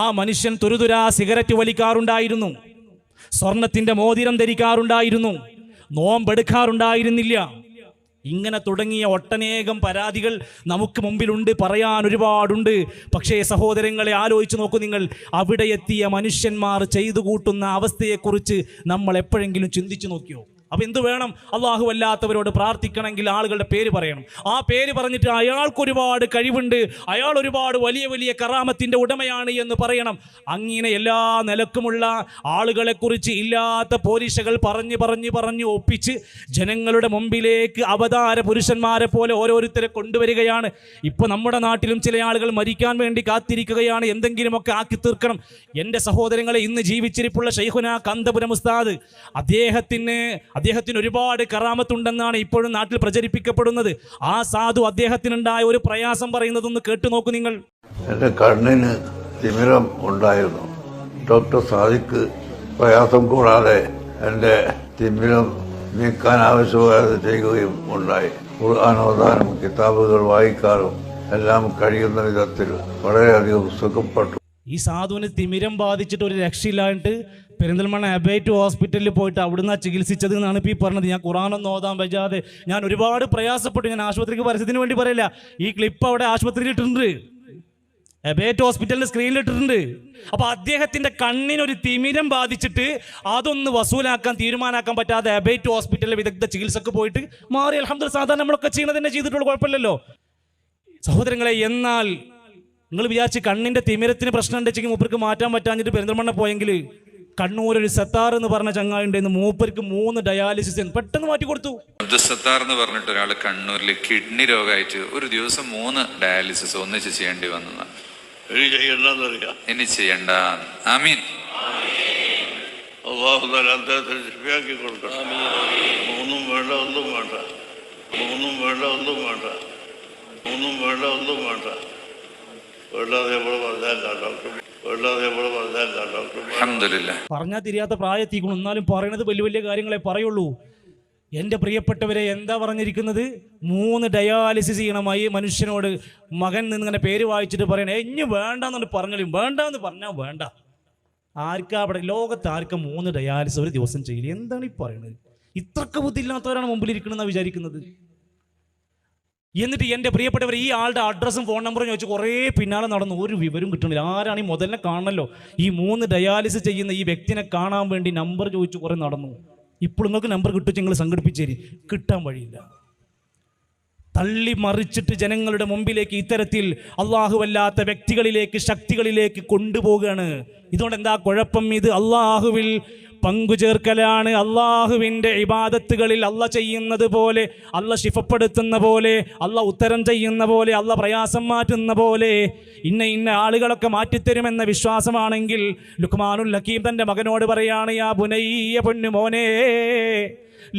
ആ മനുഷ്യൻ തുരുതുരാ സിഗരറ്റ് വലിക്കാറുണ്ടായിരുന്നു, സ്വർണത്തിന്റെ മോതിരം ധരിക്കാറുണ്ടായിരുന്നു, നോമ്പെടുക്കാറുണ്ടായിരുന്നില്ല. ഇങ്ങനെ തുടങ്ങിയ ഒട്ടനേകം പരാതികൾ നമുക്ക് മുമ്പിലുണ്ട്, പറയാൻ ഒരുപാടുണ്ട്. പക്ഷേ സഹോദരങ്ങളെ, ആലോചിച്ച് നോക്കൂ നിങ്ങൾ, അവിടെ എത്തിയ മനുഷ്യന്മാർ ചെയ്തു കൂട്ടുന്ന അവസ്ഥയെക്കുറിച്ച് നമ്മൾ എപ്പോഴെങ്കിലും ചിന്തിച്ചു നോക്കിയോ? അപ്പം എന്ത് വേണം? അള്ളാഹു അല്ലാത്തവരോട് പ്രാർത്ഥിക്കണമെങ്കിൽ ആളുകളുടെ പേര് പറയണം. ആ പേര് പറഞ്ഞിട്ട് അയാൾക്ക് ഒരുപാട് കഴിവുണ്ട്, അയാൾ ഒരുപാട് വലിയ വലിയ കറാമത്തിൻ്റെ ഉടമയാണ് എന്ന് പറയണം. അങ്ങനെ എല്ലാ നിലക്കുമുള്ള ആളുകളെക്കുറിച്ച് ഇല്ലാത്ത പോലീശകൾ പറഞ്ഞ് ഒപ്പിച്ച് ജനങ്ങളുടെ മുമ്പിലേക്ക് അവതാര പുരുഷന്മാരെ പോലെ ഓരോരുത്തരെ കൊണ്ടുവരികയാണ്. ഇപ്പോൾ നമ്മുടെ നാട്ടിലും ചില ആളുകൾ മരിക്കാൻ വേണ്ടി കാത്തിരിക്കുകയാണ്, എന്തെങ്കിലുമൊക്കെ ആക്കി തീർക്കണം. എൻ്റെ സഹോദരങ്ങളെ, ഇന്ന് ജീവിച്ചിരിപ്പുള്ള ഷെയ്ഖുന കാന്തപുരം ഉസ്താദ്, അദ്ദേഹത്തിന് ഒരുപാട് കറാമത്തുണ്ടെന്നാണ് ഇപ്പോഴും നാട്ടിൽ പ്രചരിപ്പിക്കപ്പെടുന്നത്. ആ സാധു അദ്ദേഹത്തിനുണ്ടായ ഒരു പ്രയാസം പറയുന്നതൊന്ന് കേട്ടു നോക്കൂ നിങ്ങൾ. എൻ്റെ കണ്ണിന് തിമിരം ഉണ്ടായിരുന്നു. ഡോക്ടർ സാദിഖ് പ്രയാസം കൂടാതെ എൻ്റെ തിമിരം നീക്കാൻ ആവശ്യമായത് ചെയ്യുകയും ഉണ്ടായി. ഖുർആൻ ഓതാനും കിതാബുകൾ വായിക്കാനും എല്ലാം കഴിയുന്ന വിധത്തിൽ വളരെയധികം സുഖപ്പെട്ടു. ഈ സാധുവിന് തിമിരം ബാധിച്ചിട്ട് ഒരു രക്ഷയില്ലായിട്ട് പെരിന്തൽമണ്ണ അബേറ്റ് ഹോസ്പിറ്റലിൽ പോയിട്ട് അവിടുന്ന് ചികിത്സിച്ചത് എന്നാണ് ഇപ്പോൾ ഈ പറഞ്ഞത്. ഞാൻ ഖുറാനൊന്നും ഓതാൻ പറ്റാതെ ഞാൻ ഒരുപാട് പ്രയാസപ്പെട്ടു. ഞാൻ ആശുപത്രിക്ക് പരസ്യത്തിന് വേണ്ടി പറയില്ല, ഈ ക്ലിപ്പ് അവിടെ ആശുപത്രിയിൽ ഇട്ടിട്ടുണ്ട്, അബേറ്റ് ഹോസ്പിറ്റലിൻ്റെ സ്ക്രീനിൽ ഇട്ടിട്ടുണ്ട്. അപ്പോൾ അദ്ദേഹത്തിൻ്റെ കണ്ണിനൊരു തിമിരം ബാധിച്ചിട്ട് അതൊന്ന് വസൂലാക്കാൻ തീരുമാനാക്കാൻ പറ്റാതെ അബേറ്റ് ഹോസ്പിറ്റലിലെ വിദഗ്ധ ചികിത്സക്ക് പോയിട്ട് മാറി. അൽഹംദുലില്ലാഹ്, സാധാരണ നമ്മളൊക്കെ ചെയ്യുന്നത് തന്നെ ചെയ്തിട്ടുള്ളൂ, കുഴപ്പമില്ലല്ലോ സഹോദരങ്ങളെ. എന്നാൽ നിങ്ങൾ വിചാരിച്ച് കണ്ണിൻ്റെ തിമിരത്തിന് പ്രശ്നം ഉണ്ടെങ്കിൽ മൂപ്പർക്ക് മാറ്റാൻ പറ്റാഞ്ഞിട്ട് പെരിന്തൽമണ്ണ പോയെങ്കിൽ കണ്ണൂർ ഒരു സത്താർ എന്ന് പറഞ്ഞ ചങ്ങായിണ്ടെന്ന്, മൂപ്പർക്ക് 3 ഡയാലിസിസ് പെട്ടെന്ന് മാറ്റി കൊടുത്തു. അബ്ദുസത്താർ എന്ന് പറഞ്ഞിട്ട് ഒരാൾ കണ്ണൂരിൽ കിഡ്നി രോഗമായിട്ട് ഒരു ദിവസം 3 ഡയാലിസിസ് ഒന്നിച്ച് ചെയ്യേണ്ടി വന്നതാണ്. ഇനി ചെയ്യണ്ട. ആമീൻ. അദ്ദേഹത്തെ കൊടുക്കണം. ഒന്നും വേണ്ട ഒന്നും വേണ്ട. പറഞ്ഞാൽ തിരിയാത്ത പ്രായത്തിക്കണം, എന്നാലും പറയുന്നത് വലിയ വലിയ കാര്യങ്ങളെ പറയുള്ളൂ. എൻ്റെ പ്രിയപ്പെട്ടവരെ, എന്താ പറഞ്ഞിരിക്കുന്നത്? 3 ഡയാലിസിസ് ചെയ്യണമായി മനുഷ്യനോട്. മകൻ നിന്നിങ്ങനെ പേര് വായിച്ചിട്ട് പറയണേ, ഇനി വേണ്ടെന്നു പറഞ്ഞാലും വേണ്ടെന്ന് പറഞ്ഞാൽ വേണ്ട. ആർക്കാ അവിടെ ലോകത്ത് ആർക്കാ 3 ഡയാലിസിസ് ഒരു ദിവസം ചെയ്യില്ല? എന്താണ് ഈ പറയുന്നത്? ഇത്രക്ക് ബുദ്ധിയില്ലാത്തവരാണ് മുമ്പിലിരിക്കണമെന്നാണ് വിചാരിക്കുന്നത്. എന്നിട്ട് എൻ്റെ പ്രിയപ്പെട്ടവർ, ഈ ആളുടെ അഡ്രസ്സും ഫോൺ നമ്പറും ചോദിച്ച് കുറേ പിന്നാലെ നടന്നു, ഒരു വിവരം കിട്ടണില്ല. ആരാണ് ഈ മുതലിനെ കാണണമല്ലോ, ഈ 3 ഡയാലിസിസ് ചെയ്യുന്ന ഈ വ്യക്തിനെ കാണാൻ വേണ്ടി നമ്പർ ചോദിച്ച് കുറേ നടന്നു. ഇപ്പോൾ നിങ്ങൾക്ക് നമ്പർ കിട്ടും, നിങ്ങൾ സംഘടിപ്പിച്ചേരി, കിട്ടാൻ വഴിയില്ല. തള്ളി മറിച്ചിട്ട് ജനങ്ങളുടെ മുമ്പിലേക്ക് ഇത്തരത്തിൽ അള്ളാഹുവല്ലാത്ത വ്യക്തികളിലേക്ക്, ശക്തികളിലേക്ക് കൊണ്ടുപോവുകയാണ്. ഇതുകൊണ്ട് എന്താ കുഴപ്പം? ഇത് അള്ളാഹുവിൽ പങ്കുചേർക്കലാണ്. അള്ളാഹുവിൻ്റെ ഇബാദത്തുകളിൽ അള്ള ചെയ്യുന്നത് പോലെ, അള്ള ശിഫപ്പെടുത്തുന്ന പോലെ, അള്ള ഉത്തരം ചെയ്യുന്ന പോലെ, അള്ള പ്രയാസം മാറ്റുന്ന പോലെ ഇന്ന ആളുകളൊക്കെ മാറ്റിത്തരുമെന്ന വിശ്വാസമാണെങ്കിൽ ലുഖ്മാനുൽ ഹക്കീം തൻ്റെ മകനോട് പറയാണ്, യാ ബുനയ്യ, പൊന്നു മോനെ,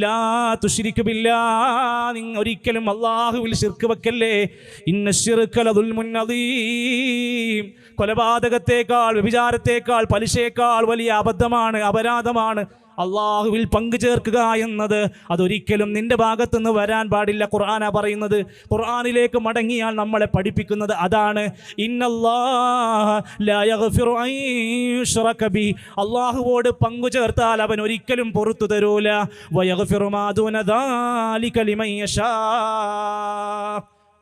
ലാ തുശ്രിക് ബില്ലാഹ്, നിങ്ങൾ ഒരിക്കലും അള്ളാഹുവിൽ ശിർക്ക് വെക്കല്ലേ. ഇന്ന ശിർക ലദുൽമുൻ അദീം, കൊലപാതകത്തേക്കാൾ, വ്യഭിചാരത്തേക്കാൾ, പലിശയേക്കാൾ വലിയ അബദ്ധമാണ്, അപരാധമാണ് അള്ളാഹുവിൽ പങ്കു ചേർക്കുക എന്നത്. അതൊരിക്കലും നിന്റെ ഭാഗത്തുനിന്ന് വരാൻ പാടില്ല. ഖുർആനാ പറയുന്നത്. ഖുർആനിലേക്ക് മടങ്ങിയാൽ നമ്മളെ പഠിപ്പിക്കുന്നത് അതാണ്. ഇന്നല്ലാഹ ലാ യഗ്ഫിറു അൻ യുശ്റക ബി, അള്ളാഹുവോട് പങ്കു ചേർത്താൽ അവൻ ഒരിക്കലും പുറത്തു തരൂല. വയഗ്ഫിറു മാ ദൂന ദാലിക ലിമൻ യശാ,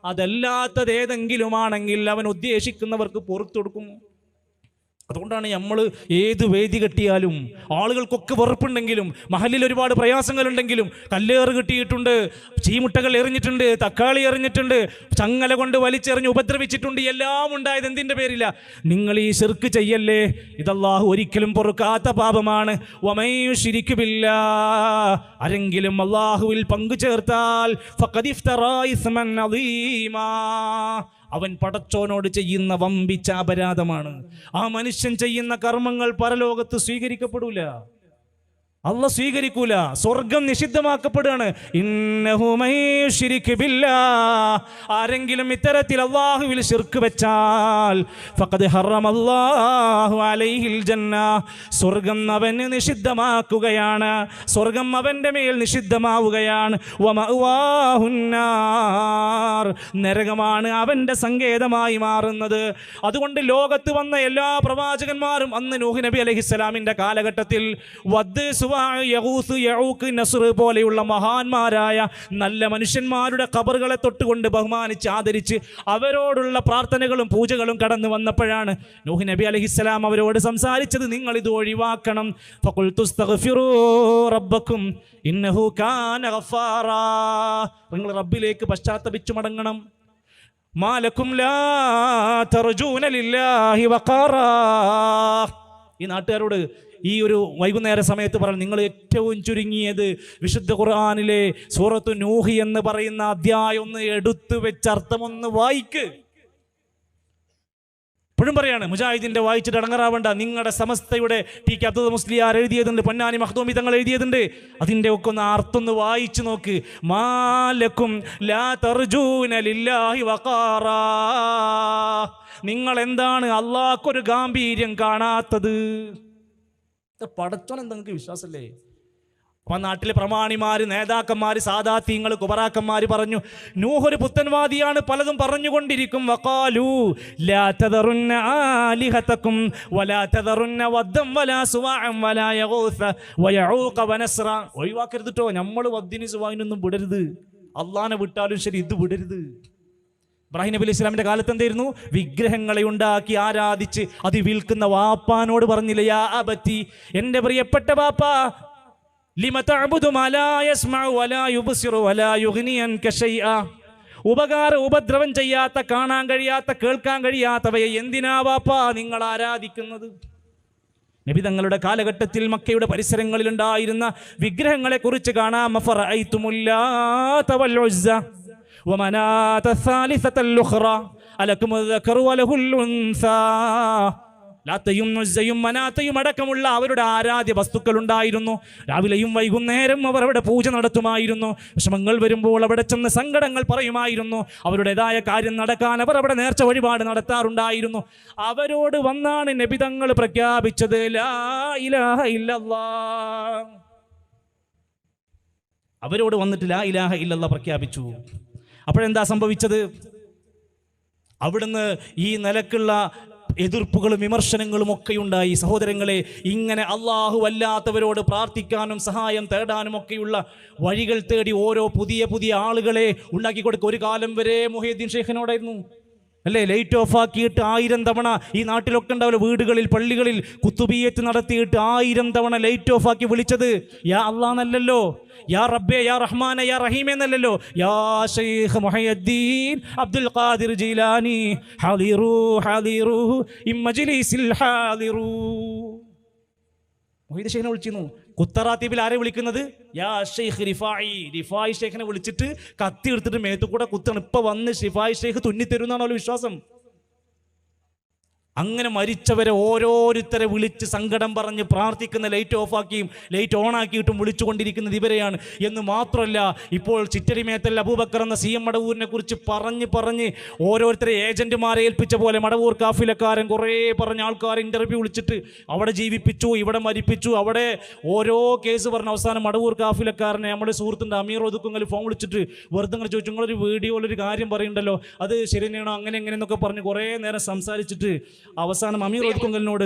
അതല്ലാത്തത് ഏതെങ്കിലുമാണെങ്കിൽ അവൻ ഉദ്ദേശിക്കുന്നവർക്ക് പുറത്തു കൊടുക്കും. അതുകൊണ്ടാണ് നമ്മൾ ഏത് വേദി കെട്ടിയാലും ആളുകൾക്കൊക്കെ വെറുപ്പുണ്ടെങ്കിലും, മഹലിൽ ഒരുപാട് പ്രയാസങ്ങളുണ്ടെങ്കിലും, കല്ലേറ് കിട്ടിയിട്ടുണ്ട്, ചീമുട്ടകൾ എറിഞ്ഞിട്ടുണ്ട്, തക്കാളി എറിഞ്ഞിട്ടുണ്ട്, ചങ്ങല കൊണ്ട് വലിച്ചെറിഞ്ഞ് ഉപദ്രവിച്ചിട്ടുണ്ട്. എല്ലാം ഉണ്ടായത് എന്തിൻ്റെ പേരില്ല? നിങ്ങൾ ഈ ശിർക്ക് ചെയ്യല്ലേ, ഇതല്ലാഹു ഒരിക്കലും പൊറുക്കാത്ത പാപമാണ്. വമൻ യുശ്രിക് ബില്ലാഹ്, ആരെങ്കിലും അള്ളാഹുവിൽ പങ്കു ചേർത്താൽ ഫഖദ് ഇഫ്തറാ ഇസ്മൻ അദീമാ, അവൻ പടച്ചോനോട് ചെയ്യുന്ന വമ്പിച്ച അപരാധമാണ്. ആ മനുഷ്യൻ ചെയ്യുന്ന കർമ്മങ്ങൾ പരലോകത്ത് സ്വീകരിക്കപ്പെടൂല, അള്ളാഹ് സ്വീകരിക്കൂല. സ്വർഗം നിഷിദ്ധമാക്കപ്പെടുകയാണ്. ഇന്നഹു മയ്യുശ്രിക് ബില്ലാഹ്, ആരെങ്കിലും ഇത്തരത്തിൽ അല്ലാഹുവിൽ ശിർക്ക് വെച്ചാൽ ഫഖദ് ഹറമല്ലാഹു അലൈഹിൽ ജന്ന, സ്വർഗം അവന് നിഷിദ്ധമാക്കുകയാണ്, സ്വർഗം അവന്റെ മേൽ നിഷിദ്ധമാവുകയാണ്. വമഅവാഹുന്നാർ, നരകമാണ് അവന്റെ സങ്കേതമായി മാറുന്നത്. അതുകൊണ്ട് ലോകത്ത് വന്ന എല്ലാ പ്രവാചകന്മാരും അന്ന് നൂഹ് നബി അലൈഹിസ്സലാമിന്റെ കാലഘട്ടത്തിൽ വദ്, യഗൂസ്, യഊഖ്, നസ്ർ പോലെയുള്ള മഹാന്മാരായ നല്ല മനുഷ്യന്മാരുടെ ഖബറുകളെ തൊട്ടുകൊണ്ട് ബഹുമാനിച്ച് ആദരിച്ച് അവരോടുള്ള പ്രാർത്ഥനകളും പൂജകളും കടന്നു വന്നപ്പോഴാണ് നൂഹ് നബി അലൈഹിസ്സലാം അവരോട് സംസാരിച്ചത്, നിങ്ങൾ ഇത് ഒഴിവാക്കണം. ഫഖുൽതുസ്തഗ്ഫിറൂ റബ്ബക്കും ഇന്നഹു കാന ഗഫാറാ, നിങ്ങൾ റബ്ബിലേക്ക് പശ്ചാത്തപിച്ചു മടങ്ങണം. മാലക്കും ലാ തർജൂന ലില്ലാഹി വഖാറാ, ഈ നാട്ടുകാരോട് ഈ ഒരു വൈകുന്നേര സമയത്ത് പറഞ്ഞു, നിങ്ങൾ ഏറ്റവും ചുരുങ്ങിയത് വിശുദ്ധ ഖുർആനിലെ സൂറത്തു നൂഹ് എന്ന് പറയുന്ന അധ്യായം ഒന്ന് എടുത്തു വെച്ച് അർത്ഥമൊന്ന് വായിക്ക്. ഇപ്പോഴും പറയാണ്, മുജാഹിദിന്റെ വായിച്ചിട്ട് അടങ്ങറാവണ്ട, നിങ്ങളുടെ സമസ്തയുടെ ടി കെ അബ്ദുൽ മുസ്ലിയാർ എഴുതിയതുണ്ട്, പൊന്നാനി മഖ്ദൂമി തങ്ങൾ എഴുതിയതുണ്ട്, അതിൻ്റെ ഒക്കെ ഒന്ന് അർത്ഥം ഒന്ന് വായിച്ചു നോക്ക്. മാലക്കും ലാ തർജൂന ലില്ലാഹി വഖാറാ, നിങ്ങൾ എന്താണ് അള്ളാഹ്ക്കൊരു ഗാംഭീര്യം കാണാത്തത്? പടച്ചോൻ എന്താ നിങ്ങൾക്ക് വിശ്വാസമല്ലേ? അപ്പൊ നാട്ടിലെ പ്രമാണിമാര്, നേതാക്കന്മാര്, സാദാത്യങ്ങൾ, കുബറാക്കന്മാര് പറഞ്ഞു, നൂഹ് ഒരു പുത്തൻവാദിയാണ്, പലതും പറഞ്ഞുകൊണ്ടിരിക്കും. വഖാലു ലാ തദറുന്ന ആലിഹതകും വലാ തദറുന്ന വദ്ദം വലാ സുവാഅൻ വലാ യഗൂസ വയഊഖ വനസ്ര. ഒഴിവാക്കരുത് ട്ടോ, നമ്മൾ വദ്ദിനി സുവാഇനൊന്നും വിടരുത്, അള്ളാനെ വിട്ടാലും ശരി ഇത് വിടരുത്. ഇബ്രാഹിം നബി അലൈഹി സ്വലാമിന്റെ കാലത്ത് എന്തായിരുന്നു? വിഗ്രഹങ്ങളെ ഉണ്ടാക്കി ആരാധിച്ച് അത് വിൽക്കുന്ന വാപ്പാനോട് പറഞ്ഞില്ല, യാ അബത്തി, എൻ്റെ പ്രിയപ്പെട്ട വാപ്പാ, ലിമ തഅബുദു മാ ലാ യസ്മഉ വലാ യുബ്സിറു വലാ യുഗ്നി അൻക ശൈഅ, ഉപദ്രവം ചെയ്യാത്ത, കാണാൻ കഴിയാത്ത, കേൾക്കാൻ കഴിയാത്തവയെ എന്തിനാ വാപ്പാ നിങ്ങൾ ആരാധിക്കുന്നത്? നബി തങ്ങളുടെ കാലഘട്ടത്തിൽ മക്കയുടെ പരിസരങ്ങളിൽ ഉണ്ടായിരുന്ന വിഗ്രഹങ്ങളെ കുറിച്ച് കാണാം. ഫറഅയ്തുമുല്ലാത വൽ ഉസ്സ വമനാത الثالثة الأخرى അലകും الذكر وله الأنثى. ലാത്തയും ഉസ്സയും മനാത്തയും അടക്കമുള്ള അവരുടെ ആരാധ്യ വസ്തുക്കൾ ഉണ്ടായിരുന്നു. രാവിലെയും വൈകുന്നേരം അവർ അവിടെ പൂജ നടത്തുമായിരുന്നു. വിഷമങ്ങൾ വരുമ്പോൾ അവിടെ ചെന്ന് സങ്കടങ്ങൾ പറയുമായിരുന്നു. അവരുടേതായ കാര്യം നടക്കാൻ അവർ അവിടെ നേർച്ച വഴിപാട് നടത്താറുണ്ടായിരുന്നു. അവരോട് വന്നാണ് നബി തങ്ങൾ പ്രഖ്യാപിച്ചത്, ലാ ഇലാഹ ഇല്ലല്ലാഹ്. അവരോട് വന്നിട്ട് ലാ ഇലാഹ ഇല്ലല്ലാഹ് പ്രഖ്യാപിച്ചു. അപ്പോഴെന്താ സംഭവിച്ചത്? അവിടുന്ന് ഈ നിലക്കുള്ള എതിർപ്പുകളും വിമർശനങ്ങളും ഒക്കെ ഉണ്ടായി. സഹോദരങ്ങളെ, ഇങ്ങനെ അള്ളാഹു അല്ലാത്തവരോട് പ്രാർത്ഥിക്കാനും സഹായം തേടാനും ഒക്കെയുള്ള വഴികൾ തേടി ഓരോ പുതിയ പുതിയ ആളുകളെ ഉണ്ടാക്കി കൊടുക്കുക. ഒരു കാലം വരെ മുഹീദ്ദീൻ ഷെയ്ഖിനോടായിരുന്നു, അല്ലേ? ലൈറ്റ് ഓഫ് ആക്കിയിട്ട് 1000 തവണ, ഈ നാട്ടിലൊക്കെ ഉണ്ടാവില്ല, വീടുകളിൽ പള്ളികളിൽ കുത്തുബിയത്ത് നടത്തിയിട്ട് 1000 തവണ ലൈറ്റ് ഓഫ് ആക്കി വിളിച്ചത് യാ അല്ലാഹ്, യാ റബ്ബേ, യാ റഹ്മാനെ, യാ റഹീമേ എന്നല്ലല്ലോ. യാ ശൈഖ് മുഹയ്യദ്ദീൻ അബ്ദുൽ ഖാദിർ ജീലാനി ഹാദിറു ഹാദിറു ഇമ്മജ്ലിസിൽ ഹാദിറു. മുഹയ്യിദ് ഷെയ്ഖിനെ വിളിച്ചിരുന്നു. കുത്തറാത്തീബിൽ ആരെ വിളിക്കുന്നത്? യാ ഷെയ്ഖ് റിഫായി ഷെയ്ഖിനെ വിളിച്ചിട്ട് കത്തി എടുത്തിട്ട് മേത്തു കൂടെ കുത്താണ്. ഇപ്പൊ വന്ന് റിഫായി ഷെയ്ഖ് തുന്നിത്തരുന്നാണ് അവരുടെ വിശ്വാസം. അങ്ങനെ മരിച്ചവരെ ഓരോരുത്തരെ വിളിച്ച് സങ്കടം പറഞ്ഞ് പ്രാർത്ഥിക്കുന്ന, ലൈറ്റ് ഓഫാക്കിയും ലൈറ്റ് ഓൺ ആക്കിയിട്ടും വിളിച്ചുകൊണ്ടിരിക്കുന്നത് ഇവരെയാണ്. എന്ന് മാത്രമല്ല, ഇപ്പോൾ ചിറ്റടിമേത്തൽ അബൂബക്കർ എന്ന CM മടവൂരിനെ കുറിച്ച് പറഞ്ഞ് ഓരോരുത്തരെ ഏജന്റുമാരെ ഏൽപ്പിച്ച പോലെ മടവൂർ കാഫിലക്കാരൻ കുറേ പറഞ്ഞ ആൾക്കാർ ഇന്റർവ്യൂ വിളിച്ചിട്ട് അവിടെ ജീവിപ്പിച്ചു, ഇവിടെ മരിപ്പിച്ചു, അവിടെ ഓരോ കേസ് പറഞ്ഞ അവസാനം മടവൂർ കാഫിലക്കാരനെ നമ്മുടെ സുഹൃത്തിൻ്റെ അമീർ ഒതുക്കുങ്ങൾ ഫോൺ വിളിച്ചിട്ട് വെറുതെ അങ്ങനെ ചോദിച്ചു, നിങ്ങളൊരു വീഡിയോയിലൊരു കാര്യം പറയുന്നുണ്ടല്ലോ, അത് ശരിയാണോ അങ്ങനെ എങ്ങനെയെന്നൊക്കെ പറഞ്ഞ് കുറേ നേരം സംസാരിച്ചിട്ട് അവസാനം അമീർ ഒതുക്കുങ്കലിനോട്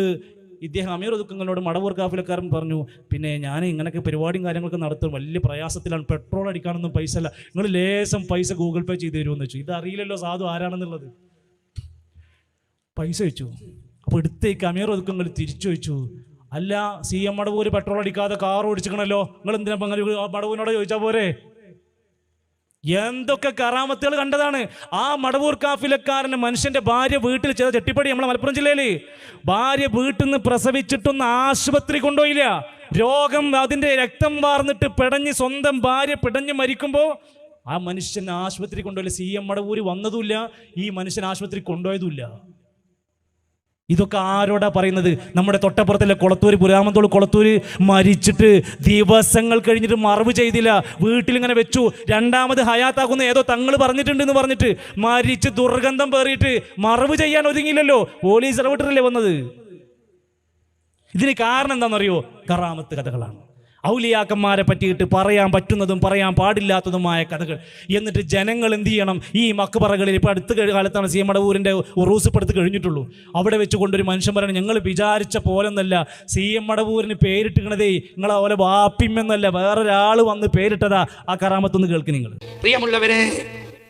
മടവൂർ കാഫിലക്കാരൻ പറഞ്ഞു, പിന്നെ ഞാൻ ഇങ്ങനെയൊക്കെ പരിപാടിയും കാര്യങ്ങളൊക്കെ നടത്തും, വലിയ പ്രയാസത്തിലാണ്, പെട്രോൾ അടിക്കാനൊന്നും പൈസ അല്ല, നിങ്ങൾ ലേശം പൈസ ഗൂഗിൾ പേ ചെയ്ത് തരുമെന്ന് വെച്ചു. ഇതറിയില്ലല്ലോ സാധു ആരാണെന്നുള്ളത്. പൈസ വെച്ചു. അപ്പോൾ എടുത്തേക്ക് അമീർ ഒതുക്കുങ്കൽ തിരിച്ചു വെച്ചു, അല്ല CM മടവൂർ പെട്രോൾ അടിക്കാതെ കാർ ഓടിച്ചിക്കണല്ലോ, നിങ്ങൾ എന്തിനാ മടവൂരിനോട് ചോദിച്ചാൽ പോരെ? എന്തൊക്കെ കറാമത്തുകൾ കണ്ടതാണ്. ആ മടവൂർ കാഫിലക്കാരന് മനുഷ്യന്റെ ഭാര്യ വീട്ടിൽ ചെയ്ത ചെട്ടിപ്പടി, നമ്മളെ മലപ്പുറം ജില്ലയിൽ ഭാര്യ വീട്ടിൽ നിന്ന് പ്രസവിച്ചിട്ടൊന്ന് ആശുപത്രി കൊണ്ടുപോയില്ല. രോഗം അതിൻ്റെ രക്തം വാർന്നിട്ട് പിടഞ്ഞ് സ്വന്തം ഭാര്യ പിടഞ്ഞ് മരിക്കുമ്പോൾ ആ മനുഷ്യൻ ആശുപത്രി കൊണ്ടുപോയില്ല. CM മടവൂര് വന്നതുമില്ല, ഈ മനുഷ്യൻ ആശുപത്രി കൊണ്ടുപോയതുമില്ല. ഇതൊക്കെ ആരോടാ പറയുന്നത്? നമ്മുടെ തൊട്ടപ്പുറത്തല്ലേ കൊളത്തൂര്, പുരാമന്തോള് കൊളത്തൂര് മരിച്ചിട്ട് ദിവസങ്ങൾ കഴിഞ്ഞിട്ട് മറവ് ചെയ്തില്ല, വീട്ടിലിങ്ങനെ വെച്ചു. രണ്ടാമത് ഹയാത്താക്കുന്ന ഏതോ തങ്ങൾ പറഞ്ഞിട്ടുണ്ടെന്ന് പറഞ്ഞിട്ട് മരിച്ച് ദുർഗന്ധം പേറിയിട്ട് മറവ് ചെയ്യാൻ ഒതുങ്ങിയില്ലല്ലോ. പോലീസ് ഇടപെട്ടിട്ടല്ലേ വന്നത്. ഇതിന് കാരണം എന്താണെന്നറിയോ? കറാമത്ത് കഥകളാണ്. ഔലിയാക്കന്മാരെ പറ്റിയിട്ട് പറയാൻ പറ്റുന്നതും പറയാൻ പാടില്ലാത്തതുമായ കഥകൾ. എന്നിട്ട് ജനങ്ങൾ എന്ത് ചെയ്യണം? ഈ മക്ബറകളിൽ ഇപ്പോൾ അടുത്ത കാലത്താണ് CM മടവൂരിൻ്റെ ഉറൂസ് എടുത്ത് കഴിഞ്ഞിട്ടുള്ളൂ. അവിടെ വെച്ചുകൊണ്ടൊരു മനുഷ്യൻ പറയണം, ഞങ്ങൾ വിചാരിച്ച പോലൊന്നല്ല CM മടവൂരിന് പേരിട്ടിക്കണതേ നിങ്ങളെ പോലെ വാപ്പിമെന്നല്ല, വേറൊരാൾ വന്ന് പേരിട്ടതാ. ആ കറാമത്തൊന്ന് കേൾക്ക് നിങ്ങൾ. പ്രിയമുള്ളവരെ,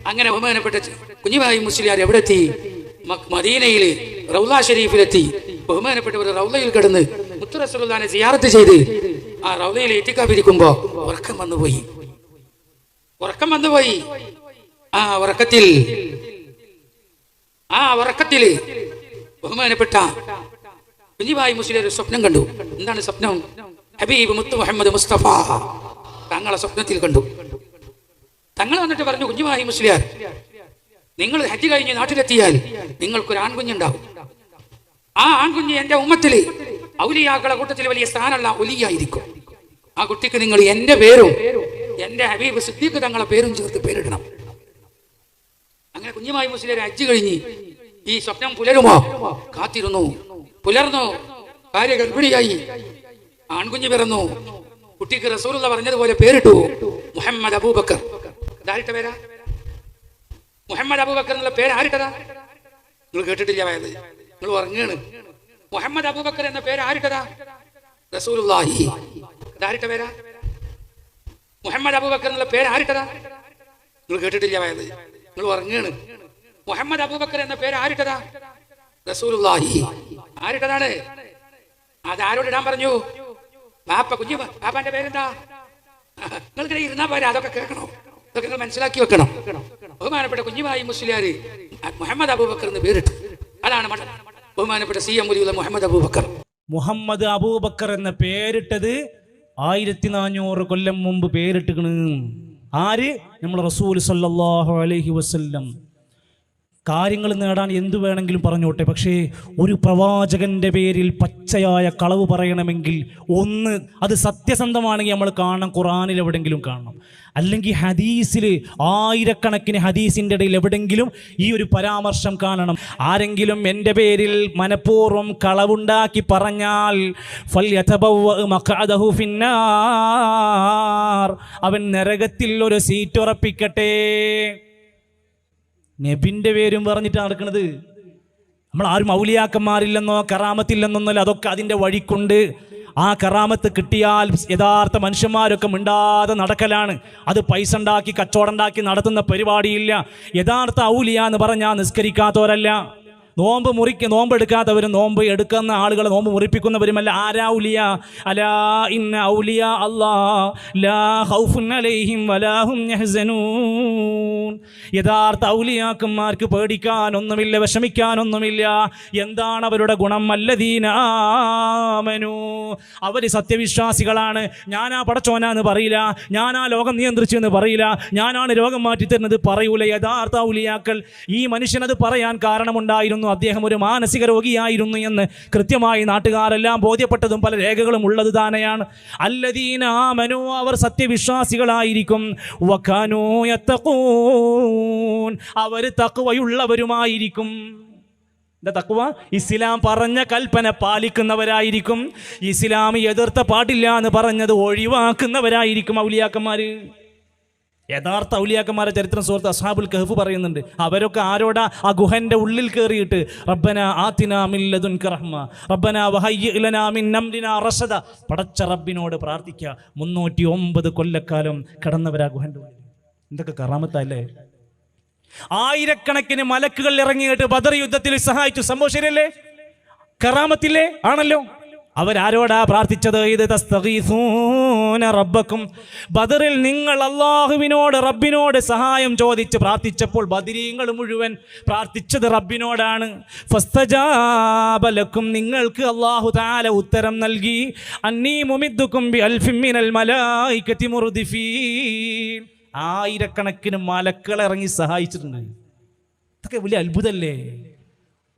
അങ്ങനെ ബഹുമാനപ്പെട്ട കുഞ്ഞിവായി മുസ്ലിയാർ എവിടെ എത്തി? മദീനയിൽ റൗള ഷരീഫിലെത്തി. ബഹുമാനപ്പെട്ടവർ റൗളയിൽ കിടന്ന് മുത്ത് റസൂലുള്ളാഹിനെ സിയാറത്ത് ചെയ്ത് ആ റൗളയിൽ ഇത്തിക്കാഫിരിക്കുമ്പോ ഉറക്കം വന്നുപോയി. ആ ഉറക്കത്തിൽ ബഹുമാനപ്പെട്ട കുഞ്ഞിവായി മുസ്ലിയാർ ഒരു സ്വപ്നം കണ്ടു. എന്താണ് സ്വപ്നം? ഹബീബ് മുത്ത് മുഹമ്മദ് മുസ്തഫ തങ്ങളെ സ്വപ്നത്തിൽ കണ്ടു. തങ്ങൾ വന്നിട്ട് പറഞ്ഞു, കുഞ്ഞിവായി മുസ്ലിയാർ, നിങ്ങൾ ഹജ്ജ് കഴിഞ്ഞ് നാട്ടിലെത്തിയാൽ നിങ്ങൾക്കൊരു ആൺകുഞ്ഞുണ്ടാവും. ആ ആൺകുഞ്ഞ് എൻ്റെ ഉമ്മത്തില് ഔലിയാക്കളെ കൂട്ടത്തിൽ വലിയ സ്ഥാനമുള്ള ഒലിയായിരിക്കും. ആ കുട്ടിക്ക് നിങ്ങൾ എൻ്റെ പേരും എൻ്റെ ഹബീബ് സിദ്ദീഖ് തങ്ങളെ പേരും ചേർത്ത് പേരിടണം. അങ്ങനെ കുഞ്ഞിവായി മുസ്ലിയാർ ഹജ്ജ് കഴിഞ്ഞ് ഈ സ്വപ്നം പുലരുമോ കാത്തിരുന്നു. പുലർന്നു, ഭാര്യ ഗർഭിണിയായി, ആൺകുഞ്ഞ് പിറന്നു. കുട്ടിക്ക് റസൂലുള്ള പറഞ്ഞതുപോലെ പേരിട്ടു, മുഹമ്മദ് അബൂബക്കർ. ഇതാരുടെ പേരാ? മുഹമ്മദ് അബൂബക്കർ എന്നുള്ള പേര് ആരിട്ടതാ? നിങ്ങൾ കേട്ടിട്ടില്ല, വയത് നിങ്ങൾ ഉറങ്ങാണ്. മുഹമ്മദ് അബൂബക്കർ എന്ന പേര് ആരിട്ടതാ? റസൂലുള്ളാഹി. ഇതാരുടെ പേരാ? മുഹമ്മദ് അബൂബക്കർ എന്നുള്ള പേര് ആരിട്ടതാ? നിങ്ങൾ കേട്ടിട്ടില്ല, വയത് നിങ്ങൾ ഉറങ്ങാണ്. മുഹമ്മദ് അബൂബക്കർ എന്ന പേര് ആരിട്ടതാ? റസൂലുള്ളാഹി. ആരിട്ടതാണ്? അത് ആരോട് ഇടാൻ പറഞ്ഞു? ബാപ്പ. ബാപ്പാന്റെ പേരെന്താ? നിങ്ങൾക്കിടെ ഇരുന്നാ പോരാ, അതൊക്കെ കേൾക്കണോ? ഇതൊക്കെ നിങ്ങൾ മനസ്സിലാക്കി വെക്കണം. ബഹുമാനപ്പെട്ട കുഞ്ഞിവായി മുസ്ലിയാർ മുഹമ്മദ് അബൂബക്കർ എന്ന് പേരിട്ടു. അതാണ് ബഹുമാനപ്പെട്ട CM വലിയുള്ള മുഹമ്മദ് അബൂബക്കർ. മുഹമ്മദ് അബൂബക്കർ എന്ന പേരിട്ടത് 1400 കൊല്ലം മുമ്പ് പേരിട്ടുകണ്. ആര്? നമ്മൾ റസൂൽ സല്ലല്ലാഹു അലൈഹി വസല്ലം. കാര്യങ്ങൾ നേടാൻ എന്തു വേണമെങ്കിലും പറഞ്ഞോട്ടെ, പക്ഷേ ഒരു പ്രവാചകന്റെ പേരിൽ പച്ചയായ കളവ് പറയണമെങ്കിൽ ഒന്ന് അത് സത്യസന്ധമാണെങ്കിൽ നമ്മൾ കാണണം, ഖുർആനിൽ എവിടെയെങ്കിലും കാണണം, അല്ലെങ്കിൽ ഹദീസിൽ ആയിരക്കണക്കിന് ഹദീസിൻ്റെ ഇടയിൽ എവിടെയെങ്കിലും ഈ ഒരു പരാമർശം കാണണം. ആരെങ്കിലും എൻ്റെ പേരിൽ മനഃപൂർവ്വം കളവുണ്ടാക്കി പറഞ്ഞാൽ അവൻ നരകത്തിൽ ഒരു സീറ്റ് ഉറപ്പിക്കട്ടെ. നബിൻ്റെ പേരും പറഞ്ഞിട്ട് നടക്കുന്നത്. നമ്മൾ ആരും ഔലിയാക്കന്മാരില്ലെന്നോ കറാമത്തില്ലെന്നൊന്നല്ല, അതൊക്കെ അതിൻ്റെ വഴിക്കുണ്ട്. ആ കറാമത്ത് കിട്ടിയാൽ യഥാർത്ഥ മനുഷ്യന്മാരൊക്കെ മിണ്ടാതെ നടക്കലാണ്. അത് പൈസ ഉണ്ടാക്കി കച്ചവടം ഉണ്ടാക്കി നടത്തുന്ന പരിപാടിയില്ല. യഥാർത്ഥ ഔലിയ എന്ന് പറഞ്ഞാൽ നിസ്കരിക്കാത്തവരല്ല, നോമ്പ് എടുക്കാത്തവരും നോമ്പ് എടുക്കുന്ന ആളുകളെ നോമ്പ് മുറിപ്പിക്കുന്നവരുമല്ല. ആരാ ഔലിയ? അലാ ഇന്ന ഔലിയ അല്ലാഹ് ലാ ഖൗഫുൻ അലൈഹിം വലാ ഹും യഹ്സനൂൻ. യഥാർത്ഥ ഔലിയാക്കന്മാർക്ക് പേടിക്കാനൊന്നുമില്ല, വിഷമിക്കാനൊന്നുമില്ല. എന്താണ് അവരുടെ ഗുണം? അല്ലദീന ആമനൂ, അവർ സത്യവിശ്വാസികളാണ്. ഞാനാ പടച്ചോനാന്ന് പറയില്ല, ഞാനാ ലോകം നിയന്ത്രിച്ചെന്ന് പറയില്ല, ഞാനാണ് രോഗം മാറ്റിത്തരുന്നത് പറയൂല. യഥാർത്ഥ ഔലിയാക്കൾ. ഈ മനുഷ്യനത് പറയാൻ കാരണമുണ്ടായിരുന്നു, അദ്ദേഹം ഒരു മാനസിക രോഗിയായിരുന്നു എന്ന് കൃത്യമായി നാട്ടുകാരെല്ലാം ബോധ്യപ്പെട്ടതും പല രേഖകളും ഉള്ളത് തന്നെയാണ്. അല്ലദീന ആമനൂ, അവർ സത്യവിശ്വാസികളായിരിക്കും. വകാനൂ യത്തഖൂൻ, അവർ തഖ്വയുള്ളവരുമായിരിക്കും. തഖ്വ ഇസ്ലാം പറഞ്ഞ കൽപ്പന പാലിക്കുന്നവരായിരിക്കും. ഇസ്ലാം എതിർത്ത പാടില്ല എന്ന് പറഞ്ഞത് ഒഴിവാക്കുന്നവരായിരിക്കും ഔലിയാക്കന്മാര്. യഥാർത്ഥ ഔലിയാക്കന്മാരെ ചരിത്രം സുഹൃത്ത് അസ്ഹാബുൽ കഹ്ഫ് പറയുന്നുണ്ട്. അവരൊക്കെ ആരോടാ? ആ ഗുഹന്റെ ഉള്ളിൽ കയറിയിട്ട് റബ്ബന ആതിനാ മിൻ ലദുൻക റഹ്മ റബ്ബന വഹയ്യി ലനാ മിൻ അംരിനാ റശദ, പടച്ച റബ്ബിനോട് പ്രാർത്ഥിക്കുക. 309 കൊല്ലക്കാലം കിടന്നവരാ ഗുഹന്റെ ഉള്ളിൽ. എന്തൊക്കെ കറാമത്തല്ലേ! ആയിരക്കണക്കിന് മലക്കുകൾ ഇറങ്ങിയിട്ട് ബദർ യുദ്ധത്തിൽ സഹായിച്ചു. സംഭവം ശരിയല്ലേ? കറാമത്തില്ലേ? ആണല്ലോ. അവരാരോടാ പ്രാർത്ഥിച്ചത്? ഇത് തസ്തഗീസൂന റബ്ബക്കും, ബദറിൽ നിങ്ങൾ അള്ളാഹുവിനോട് റബ്ബിനോട് സഹായം ചോദിച്ച് പ്രാർത്ഥിച്ചപ്പോൾ ബദരീങ്ങൾ മുഴുവൻ പ്രാർത്ഥിച്ചത് റബ്ബിനോടാണ്. ഫസ്തജാബ ലക്കും, നിങ്ങൾക്ക് അള്ളാഹു തആല ഉത്തരം നൽകി. അന്നീ മുമിദ്ദുക്കും ബി അൽഫിൻ മിനൽ മലായികതി മുർദിഫീൻ. ആയിരക്കണക്കിന് മലക്കൾ ഇറങ്ങി സഹായിച്ചിട്ടുണ്ട്. ഇതൊക്കെ വലിയ അത്ഭുതമല്ലേ?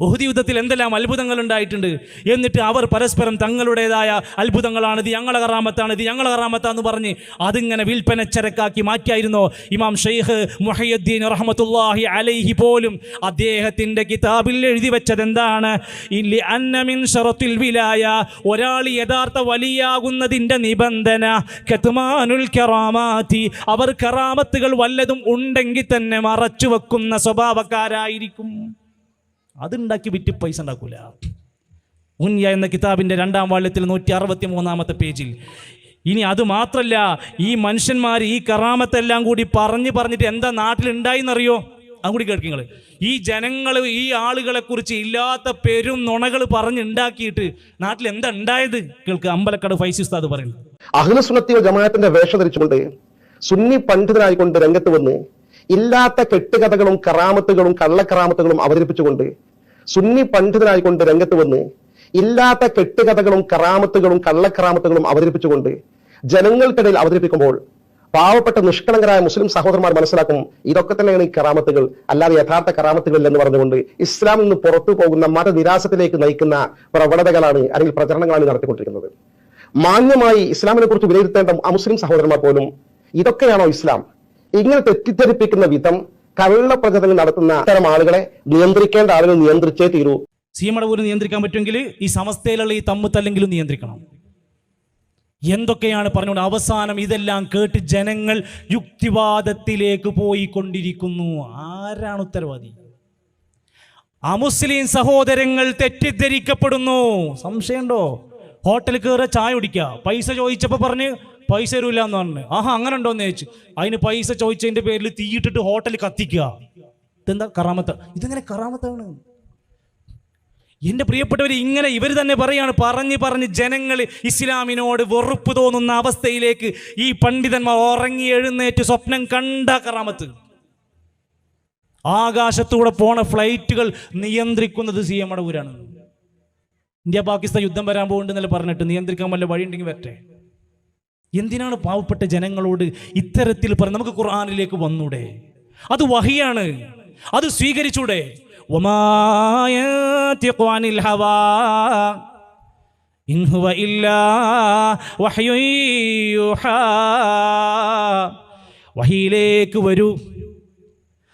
ഉഹുദ് യുദ്ധത്തിൽ എന്തെല്ലാം അത്ഭുതങ്ങൾ ഉണ്ടായിട്ടുണ്ട്. എന്നിട്ട് അവർ പരസ്പരം തങ്ങളുടേതായ അത്ഭുതങ്ങളാണ്, ഇത് ഞങ്ങളെ കറാമത്താണ്, ഇത് ഞങ്ങളെ കറാമത്താന്ന് പറഞ്ഞ് അതിങ്ങനെ വിൽപ്പന ചരക്കാക്കി മാറ്റിയായിരുന്നോ? ഇമാം ഷെയ്ഖ് മുഹയ്യദ്ദീൻ റഹ്മത്തുള്ളാഹി അലൈഹി പോലും അദ്ദേഹത്തിൻ്റെ കിതാബിൽ എഴുതി വെച്ചത് എന്താണ്? അന്ന മിൻ ശറത്തിൽ വിലായ, ഒരാൾ യഥാർത്ഥ വലിയാകുന്നതിൻ്റെ നിബന്ധന കത്മാനുൽ കറാമാതി, അവർ കറാമത്തുകൾ വല്ലതും ഉണ്ടെങ്കിൽ തന്നെ മറച്ചു വെക്കുന്ന സ്വഭാവക്കാരായിരിക്കും. അതുണ്ടാക്കി വിറ്റ് പൈസ ഉണ്ടാക്കൂല. ഉൻയ എന്ന കിതാബിൻ്റെ 2ാം വാള്യത്തിൽ 163-ാമത്തെ പേജിൽ. ഇനി അത് മാത്രല്ല, ഈ മനുഷ്യന്മാർ ഈ കറാമത്തെല്ലാം കൂടി പറഞ്ഞിട്ട് എന്താ നാട്ടിലുണ്ടായിന്നറിയോ? അതും കൂടി കേൾക്കുക. ഈ ജനങ്ങൾ ഈ ആളുകളെ കുറിച്ച് ഇല്ലാത്ത പെരും നുണകൾ പറഞ്ഞുണ്ടാക്കിയിട്ട് നാട്ടിൽ എന്താ ഉണ്ടായത് കേൾക്ക്. അമ്പലക്കാട് ഫൈസി ഉസ്താദ് പറയുന്നു, അഹ്ലു സുന്നത്തി വൽ ജമാഅത്തിന്റെ വേഷം ധരിച്ചുകൊണ്ട് സുന്നി പണ്ഡിതനായിക്കൊണ്ട് രംഗത്ത് വന്ന് ഇല്ലാത്ത കെട്ടുകഥകളും കറാമത്തുകളും കള്ളക്കറാമത്തുകളും അവതരിപ്പിച്ചുകൊണ്ട് സുന്നി പണ്ഡിതനായിക്കൊണ്ട് രംഗത്ത് വന്ന് ഇല്ലാത്ത കെട്ടുകഥകളും കറാമത്തുകളും കള്ളക്കറാമത്തുകളും അവതരിപ്പിച്ചുകൊണ്ട് ജനങ്ങൾക്കിടയിൽ അവതരിപ്പിക്കുമ്പോൾ പാവപ്പെട്ട നിഷ്കളങ്കരായ മുസ്ലിം സഹോദരന്മാർ മനസ്സിലാക്കും, ഇതൊക്കെ തന്നെയാണ് ഈ കറാമത്തുകൾ, അല്ലാതെ യഥാർത്ഥ കറാമത്തുകൾ എന്ന് പറഞ്ഞുകൊണ്ട് ഇസ്ലാമിൽ നിന്ന് പുറത്തു പോകുന്ന മതനിരാസത്തിലേക്ക് നയിക്കുന്ന പ്രവണതകളാണ് അല്ലെങ്കിൽ പ്രചരണങ്ങളാണ് നടത്തിക്കൊണ്ടിരിക്കുന്നത്. മാന്യമായി ഇസ്ലാമിനെ കുറിച്ച് വിലയിരുത്തേണ്ട അമുസ്ലിം സഹോദരന്മാർ പോലും ഇതൊക്കെയാണോ ഇസ്ലാം? ഇങ്ങനെ തെറ്റിദ്ധരിപ്പിക്കുന്ന വിധം കള്ളപ്രചരണം നടത്തുന്ന ഇത്തരം ആളുകളെ നിയന്ത്രിക്കേണ്ട ആളുകൾ നിയന്ത്രിച്ചേ തീരൂ. സീമടവൂര് നിയന്ത്രിക്കാൻ പറ്റുമെങ്കിൽ ഈ സമസ്തയിലുള്ള ഈ തമ്മിത്തല്ലെങ്കിലും നിയന്ത്രിക്കണം. എന്തൊക്കെയാണ് പറഞ്ഞുകൊണ്ട് അവസാനം ഇതെല്ലാം കേട്ട് ജനങ്ങൾ യുക്തിവാദത്തിലേക്ക് പോയിക്കൊണ്ടിരിക്കുന്നു. ആരാണ് ഉത്തരവാദി? അമുസ്ലിം സഹോദരങ്ങൾ തെറ്റിദ്ധരിക്കപ്പെടുന്നു. സംശയമുണ്ടോ? ഹോട്ടലിൽ കയറുക, ചായ കുടിക്കുക, പൈസ ചോദിച്ചപ്പോൾ പറഞ്ഞ് പൈസ തരൂല്ല എന്ന് പറഞ്ഞു. ആഹാ, അങ്ങനെ ഉണ്ടോന്ന് ചോദിച്ചു. അതിന് പൈസ ചോദിച്ചതിന്റെ പേരിൽ തീയിട്ടിട്ട് ഹോട്ടലിൽ കത്തിക്കുക. ഇതെന്താ കറാമത്ത്? ഇതെങ്ങനെ കറാമത്താണ്? എൻ്റെ പ്രിയപ്പെട്ടവർ, ഇങ്ങനെ ഇവർ തന്നെ പറയാണ്, പറഞ്ഞ് ജനങ്ങൾ ഇസ്ലാമിനോട് വെറുപ്പ് തോന്നുന്ന അവസ്ഥയിലേക്ക് ഈ പണ്ഡിതന്മാർ ഉറങ്ങി എഴുന്നേറ്റ് സ്വപ്നം കണ്ട കറാമത്ത്. ആകാശത്തൂടെ പോണ ഫ്ലൈറ്റുകൾ നിയന്ത്രിക്കുന്നത് CM മടവൂരാണ്. ഇന്ത്യ പാകിസ്ഥാൻ യുദ്ധം വരാൻ പോകുന്നുണ്ടെന്നല്ല പറഞ്ഞിട്ട് നിയന്ത്രിക്കാൻ വല്ല വഴിയുണ്ടെങ്കിൽ വരട്ടെ. എന്തിനാണ് പാവപ്പെട്ട ജനങ്ങളോട് ഇത്തരത്തിൽ പറഞ്ഞ്? നമുക്ക് ഖുർആനിലേക്ക് വന്നൂടെ? അത് വഹിയാണ്, അത് സ്വീകരിച്ചൂടെ?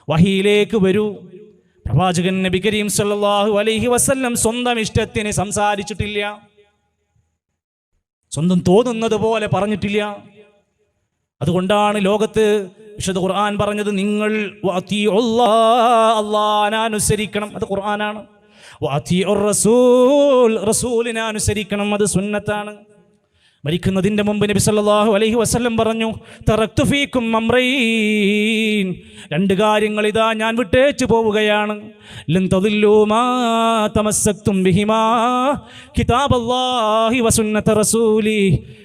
വഹിയിലേക്ക് വരൂ. പ്രവാചകൻ നബി കരീം സല്ലല്ലാഹു അലൈഹി വസല്ലം സ്വന്തം ഇഷ്ടത്തിന് സംസാരിച്ചിട്ടില്ല, സ്വന്തം തോന്നുന്നത് പോലെ പറഞ്ഞിട്ടില്ല. അതുകൊണ്ടാണ് ലോകത്ത് വിശുദ്ധ ഖുർആൻ പറഞ്ഞത്, നിങ്ങൾ അല്ലാഹനെ അനുസരിക്കണം, അത് ഖുർആനാണ്. റസൂലിനെ അനുസരിക്കണം, അത് സുന്നത്താണ്. മരിക്കുന്നതിൻ്റെ മുമ്പ് നബി സല്ലല്ലാഹു അലൈഹി വസല്ലം പറഞ്ഞു, തറക്തു ഫീക്കും അംറൈൻ, 2 കാര്യങ്ങൾ ഇതാ ഞാൻ വിട്ടേച്ചു പോവുകയാണ്. ലൻ തദില്ലൂ മാ തമസ്സക്തും ബിഹിമാ കിതാബല്ലാഹി വസുന്നത റസൂലി,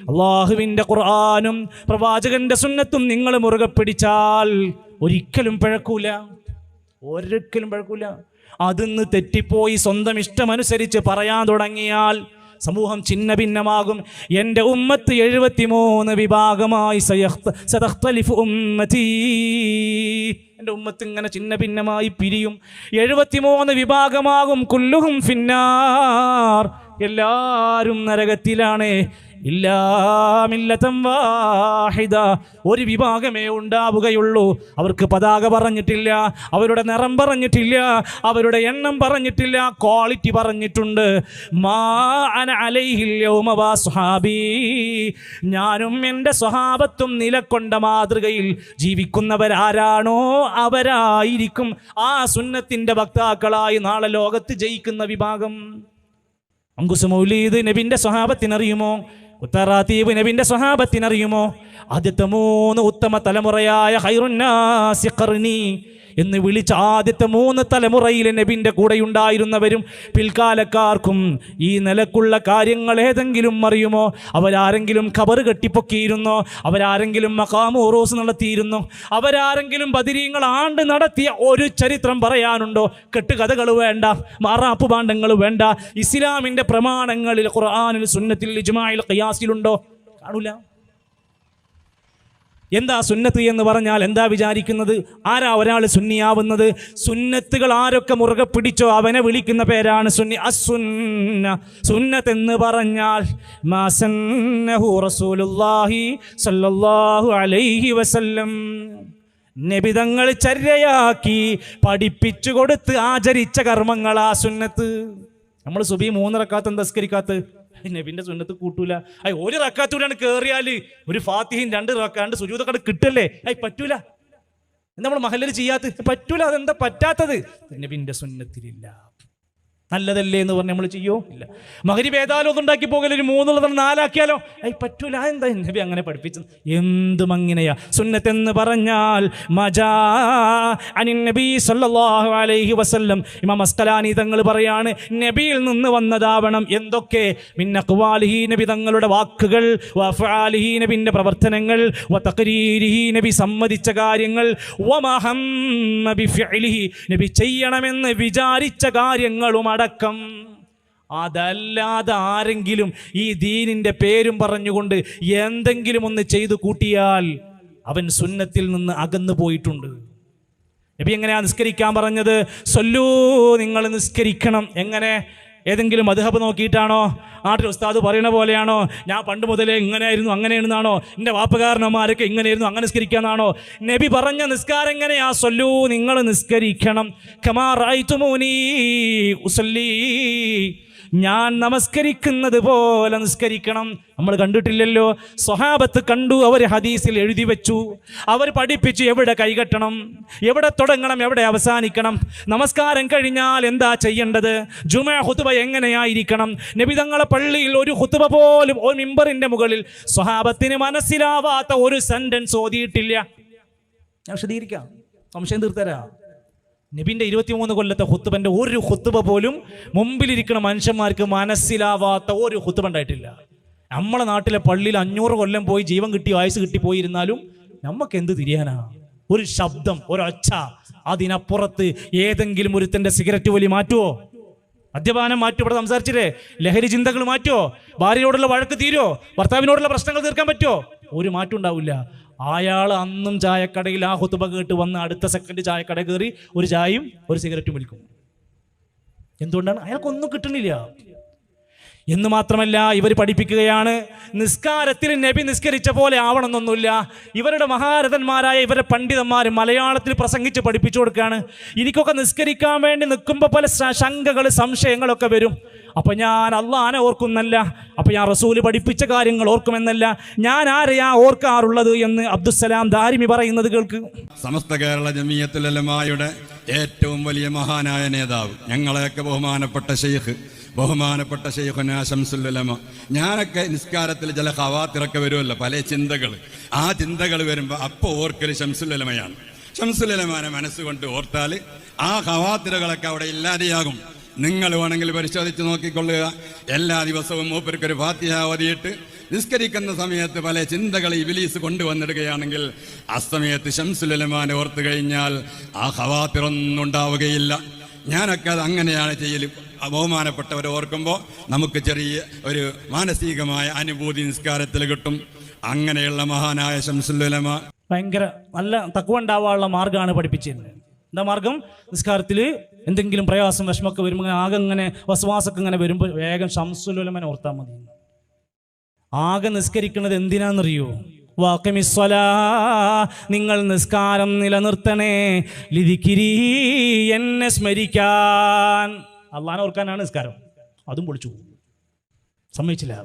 അല്ലാഹുവിൻ്റെ ഖുർആനും പ്രവാചകന്റെ സുന്നത്തും നിങ്ങൾ മുറുകെ പിടിച്ചാൽ ഒരിക്കലും പിഴക്കൂല. അതിന്ന് തെറ്റിപ്പോയി സ്വന്തം ഇഷ്ടമനുസരിച്ച് പറയാൻ തുടങ്ങിയാൽ സമൂഹം ഛിന്ന ഭിന്നമാകും. എൻ്റെ ഉമ്മത്ത് 73 വിഭാഗമായി സതഖ്തലിഫു ഉമ്മതി, എൻ്റെ ഉമ്മത്ത് ഇങ്ങനെ ഛിന്ന ഭിന്നമായി പിരിയും. 73 വിഭാഗമാകും. കുല്ലുഹും ഫിന്നാർ, എല്ലാവരും നരകത്തിലാണ്. ഇല്ലാ മില്ലതൻ വാഹിദ, ഒരു വിഭാഗമേ ഉണ്ടാവുകയുള്ളൂ. അവർക്ക് പതാക പറഞ്ഞിട്ടില്ല, അവരുടെ നിറം പറഞ്ഞിട്ടില്ല, അവരുടെ എണ്ണം പറഞ്ഞിട്ടില്ല, ക്വാളിറ്റി പറഞ്ഞിട്ടുണ്ട്. മാ അന അലൈഹിൽ യൗമ വസ്ഹാബി, ഞാനും എൻ്റെ സ്വഹാബത്തും നിലക്കൊണ്ട മാതൃകയിൽ ജീവിക്കുന്നവരാരാണോ അവരായിരിക്കും ആ സുന്നത്തിൻ്റെ വക്താക്കളായി നാളെ ലോകത്ത് ജയിക്കുന്ന വിഭാഗം. അങ്കുസ് മൗലീദ് നബിൻ്റെ സ്വഹാബത്തിനറിയുമോ? ഉത്തറാത്തീബ് നബിൻ്റെ സ്വഹാബത്തിനറിയുമോ? ആദ്യത്തെ 3 ഉത്തമ തലമുറയായ ഖൈറുന്നാസി ഖർനി എന്ന് വിളിച്ച ആദ്യത്തെ 3 തലമുറയിൽ നബിൻ്റെ കൂടെയുണ്ടായിരുന്നവരും പിൽക്കാലക്കാർക്കും ഈ നിലക്കുള്ള കാര്യങ്ങൾ ഏതെങ്കിലും അറിയുമോ? അവരാരെങ്കിലും ഖബർ കെട്ടിപ്പൊക്കിയിരുന്നോ? അവരാരെങ്കിലും മഖാമു ഉറൂസ് നടത്തിയിരുന്നോ? അവരാരെങ്കിലും ബദരീങ്ങൾ ആണ്ട് നടത്തിയ ഒരു ചരിത്രം പറയാനുണ്ടോ? കെട്ടുകഥകൾ വേണ്ട, മാറാപ്പ് ഭാണ്ഡങ്ങൾ വേണ്ട. ഇസ്ലാമിൻ്റെ പ്രമാണങ്ങളിൽ ഖുർആനിൽ സുന്നത്തിൽ ഇജ്മാഇൽ ഖിയാസിലുണ്ടോ? കാണൂല. എന്താ സുന്നത്ത് എന്ന് പറഞ്ഞാൽ എന്താ വിചാരിക്കുന്നത്? ആരാ ഒരാൾ സുന്നിയാവുന്നത്? സുന്നത്തുകൾ ആരൊക്കെ മുറുകെ പിടിച്ചോ അവനെ വിളിക്കുന്ന പേരാണ് സുന്നി. അസുന്ന സുന്നത്ത് എന്ന് പറഞ്ഞാൽ മാ സന്നഹു റസൂലുള്ളാഹി സ്വല്ലല്ലാഹു അലൈഹി വസല്ലം, നബി തങ്ങൾ ചര്യയാക്കി പഠിപ്പിച്ചു കൊടുത്ത് ആചരിച്ച കർമ്മങ്ങളാ സുന്നത്ത്. നമ്മൾ സുബഹി 3 റക്അത്ത് തസ്കരിക്കാത്ത നബിന്റെ സുന്നത്ത് കൂട്ടൂല. ഒരു റക്അത്തൂടാണ് കയറിയാല് ഒരു ഫാത്തിഹയും 2 റക്അത്ത് സുജൂദൊക്കെ കിട്ടല്ലേ? പറ്റൂല. നമ്മൾ മഹല്ലിൽ ചെയ്യാത്ത പറ്റൂല. അതെന്താ പറ്റാത്തത്? നബിന്റെ സുന്നത്തിലില്ല. നല്ലതല്ലേ എന്ന് പറഞ്ഞ് നമ്മൾ ചെയ്യോ? ഇല്ല. മഗ്രിബ് ഏതായാലും ഒന്നുണ്ടാക്കി പോകല, ഒരു 3 4 ആക്കിയാലോ? പറ്റൂല. എന്താ നബി അങ്ങനെ പഠിപ്പിച്ചത്? എന്തും അങ്ങനെയാ. സുന്നത്ത് എന്ന് പറഞ്ഞാൽ മജാ അനിൻ നബി സല്ലല്ലാഹു അലൈഹി വസല്ലം. ഇമാം അസ്കലാനി തങ്ങൾ പറയാണ്, നബിയിൽ നിന്ന് വന്നതാവണം. എന്തൊക്കെ? മിൻ അഖ്വാലിഹി, നബി തങ്ങളുടെ വാക്കുകൾ, വ അഫ്ആലിഹി, നബിന്റെ പ്രവർത്തനങ്ങൾ, വ തഖരീരിഹി, നബി സമ്മതിച്ച കാര്യങ്ങൾ, വ മഹമ്മ ബിഫിഅലിഹി, നബി ചെയ്യണമെന്ന് വിചാരിച്ച കാര്യങ്ങളും അടക്കം. അതല്ലാതെ ആരെങ്കിലും ഈ ദീനിന്റെ പേരും പറഞ്ഞുകൊണ്ട് എന്തെങ്കിലും ഒന്ന് ചെയ്തു കൂട്ടിയാൽ അവൻ സുന്നത്തിൽ നിന്ന് അകന്നു പോയിട്ടുണ്ട്. നബി എങ്ങനെയാ നിസ്കരിക്കാൻ പറഞ്ഞത്? സൊല്ലൂ, നിങ്ങൾ നിസ്കരിക്കണം. എങ്ങനെ? ഏതെങ്കിലും മദ്ഹബ് നോക്കിയിട്ടാണോ? നാട്ടിൽ ഉസ്താദ് പറയുന്ന പോലെയാണോ? ഞാൻ പണ്ട് മുതലേ ഇങ്ങനെയായിരുന്നു അങ്ങനെയാണെന്നാണോ? എൻ്റെ വാപ്പകാരന്മാരൊക്കെ ഇങ്ങനെയായിരുന്നു അങ്ങനെ നിസ്കരിക്കാന്നാണോ? നബി പറഞ്ഞ നിസ്കാരം എങ്ങനെയാ? സൊല്ലൂ, നിങ്ങൾ നിസ്കരിക്കണം. കമാ റഅയ്തുമൂനി ഉസല്ലി, ഞാൻ നമസ്കരിക്കുന്നത് പോലെ നിസ്കരിക്കണം. നമ്മൾ കണ്ടിട്ടില്ലല്ലോ? സ്വഹാബത്ത് കണ്ടു, അവർ ഹദീസിൽ എഴുതി വെച്ചു, അവർ പഠിപ്പിച്ചു എവിടെ കൈകെട്ടണം, എവിടെ തുടങ്ങണം, എവിടെ അവസാനിക്കണം. നമസ്കാരം കഴിഞ്ഞാൽ എന്താ ചെയ്യേണ്ടത്? ജുമുഅ ഖുതുബ എങ്ങനെയായിരിക്കണം? നബി തങ്ങളെ പള്ളിയിൽ ഒരു ഖുതുബ പോലും ഒരു മിമ്പറിന്റെ മുകളിൽ സ്വഹാബത്തിന് മനസ്സിലാവാത്ത ഒരു സെന്റൻസ് ഓതിയിട്ടില്ല. ഞാൻ വിശദീകരിക്കാം, സംശയം തീർത്തരാ. നബിന്റെ 23 കൊല്ലത്തെ ഖുതുബന്റെ ഒരു ഖുതുബ പോലും മുമ്പിലിരിക്കുന്ന മനുഷ്യന്മാർക്ക് മനസ്സിലാവാത്ത ഒരു ഖുതുബ ഉണ്ടായിട്ടില്ല. നമ്മളെ നാട്ടിലെ പള്ളിയിൽ 500 കൊല്ലം പോയി ജീവൻ കിട്ടി ആയുസ് കിട്ടി പോയിരുന്നാലും നമുക്ക് എന്ത് തിരിയാനാ? ഒരു ശബ്ദം, ഒരൊച്ച, അതിനപ്പുറത്ത് ഏതെങ്കിലും ഒരുത്തന്റെ സിഗരറ്റ് വലി മാറ്റുമോ? മദ്യപാനം മാറ്റുമോ? ഇവിടെ സംസാരിച്ചില്ലേ? ലഹരി ചിന്തകൾ മാറ്റുമോ? ഭാര്യയോടുള്ള വഴക്ക് തീരുമോ? ഭർത്താവിനോടുള്ള പ്രശ്നങ്ങൾ തീർക്കാൻ പറ്റുമോ? ഒരു മാറ്റം ഉണ്ടാവില്ല. അയാൾ അന്നും ചായക്കടയിൽ ആ ഖുതുബ കേട്ട് വന്ന് അടുത്ത സെക്കൻഡ് ചായക്കട കയറി ഒരു ചായയും ഒരു സിഗരറ്റും വലിക്കും. എന്തുകൊണ്ടാണ്? അയാൾക്കൊന്നും കിട്ടണില്ല. എന്ന് മാത്രമല്ല, ഇവർ പഠിപ്പിക്കുകയാണ് നിസ്കാരത്തിൽ നബി നിസ്കരിച്ച പോലെ ആവണമെന്നൊന്നുമില്ല. ഇവരുടെ മഹാരഥന്മാരായ ഇവരുടെ പണ്ഡിതന്മാർ മലയാളത്തിൽ പ്രസംഗിച്ച് പഠിപ്പിച്ചു കൊടുക്കുകയാണ്. എനിക്കൊക്കെ നിസ്കരിക്കാൻ വേണ്ടി നിൽക്കുമ്പോൾ പല ശങ്കകൾ സംശയങ്ങളൊക്കെ വരും. അപ്പം ഞാൻ അള്ളാനെ ഓർക്കുന്നല്ല, അപ്പം ഞാൻ റസൂല് പഠിപ്പിച്ച കാര്യങ്ങൾ ഓർക്കുമെന്നല്ല, ഞാൻ ആരെയാ ഓർക്കാറുള്ളത് എന്ന് അബ്ദുസ്സലാം ദാരിമി പറയുന്നത് കേൾക്ക്. സമസ്ത കേരള ജമിയത്തുൽ ഉലമായുടെ ഏറ്റവും വലിയ മഹാനായ നേതാവ്, ഞങ്ങളെയൊക്കെ ബഹുമാനപ്പെട്ട ഷെയ്ഖ്, ബഹുമാനപ്പെട്ട ഷെയ്ഖുനാ ശംസുൽ ഉലമ. ഞാനൊക്കെ നിസ്കാരത്തിൽ ചില ഖവാത്തിറൊക്കെ വരുമല്ലോ, പല ചിന്തകൾ. ആ ചിന്തകൾ വരുമ്പോൾ അപ്പോൾ ഓർക്കൽ ശംസുൽ ഉലമയാണ്. ശംസുൽ ഉലമാനെ മനസ്സുകൊണ്ട് ഓർത്താൽ ആ ഖവാത്തിറുകളൊക്കെ അവിടെ ഇല്ലാതെയാകും. നിങ്ങൾ വേണമെങ്കിൽ പരിശോധിച്ച് നോക്കിക്കൊള്ളുക. എല്ലാ ദിവസവും മൂപ്പർക്കൊരു ഫാത്തിഹ ഓതിയിട്ട് നിസ്കരിക്കുന്ന സമയത്ത് പല ചിന്തകൾ ഇബ്ലീസ് കൊണ്ടുവന്നിടുകയാണെങ്കിൽ ആ സമയത്ത് ശംസുൽ ഉലമാനെ ഓർത്തു കഴിഞ്ഞാൽ ആ ഖവാത്തിറൊന്നും ഉണ്ടാവുകയില്ല. ഞാനൊക്കെ അത് അങ്ങനെയാണ് ചെയ്യൽ. ബഹുമാനപ്പെട്ടവരെ ഓർക്കുമ്പോൾ നമുക്ക് ചെറിയ ഒരു മാനസികമായ അനുഭൂതി നിസ്കാരത്തിൽ കിട്ടും. അങ്ങനെയുള്ള മഹാനായ ശംസുൽ ഉലമ ഭയങ്കര നല്ല തഖ്വ ഉണ്ടാവാനുള്ള മാർഗ്ഗമാണ് പഠിപ്പിച്ചിരുന്നത്. എന്താ മാർഗം? നിസ്കാരത്തിൽ എന്തെങ്കിലും പ്രയാസം വിഷമൊക്കെ വരുമ്പോൾ ആകെ ഇങ്ങനെ വസ്വാസൊക്കെ ഇങ്ങനെ വരുമ്പോൾ വേഗം ശംസുൽ ഉലമനെ ഓർത്താൽ മതി. ആകെ നിസ്കരിക്കുന്നത് എന്തിനാണെന്നറിയോ? വാഖിമിസ്സലാ, നിങ്ങൾ നിസ്കാരം നിലനിർത്തണേ, ലിദിക്രി, എന്നെ സ്മരിക്കാൻ. അള്ളാനെ ഓർക്കാനാണ് നിസ്കാരം. അതും പൊളിച്ചു, സമ്മതിച്ചില്ല.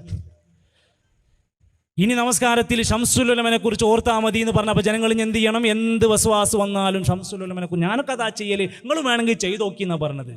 ഇനി നമസ്കാരത്തിൽ ശംസുൽ ഉലമനെ കുറിച്ച് ഓർത്താൽ മതി എന്ന് പറഞ്ഞപ്പോൾ ജനങ്ങൾ എന്ത് ചെയ്യണം? എന്ത് വസ്വാസ് വന്നാലും ശംസുൽ ഉലമനെ കുറിച്ച് ഞാനൊക്കെ അതാ ചെയ്യല്, നിങ്ങൾ വേണമെങ്കിൽ ചെയ്തു നോക്കി എന്നാ പറഞ്ഞത്.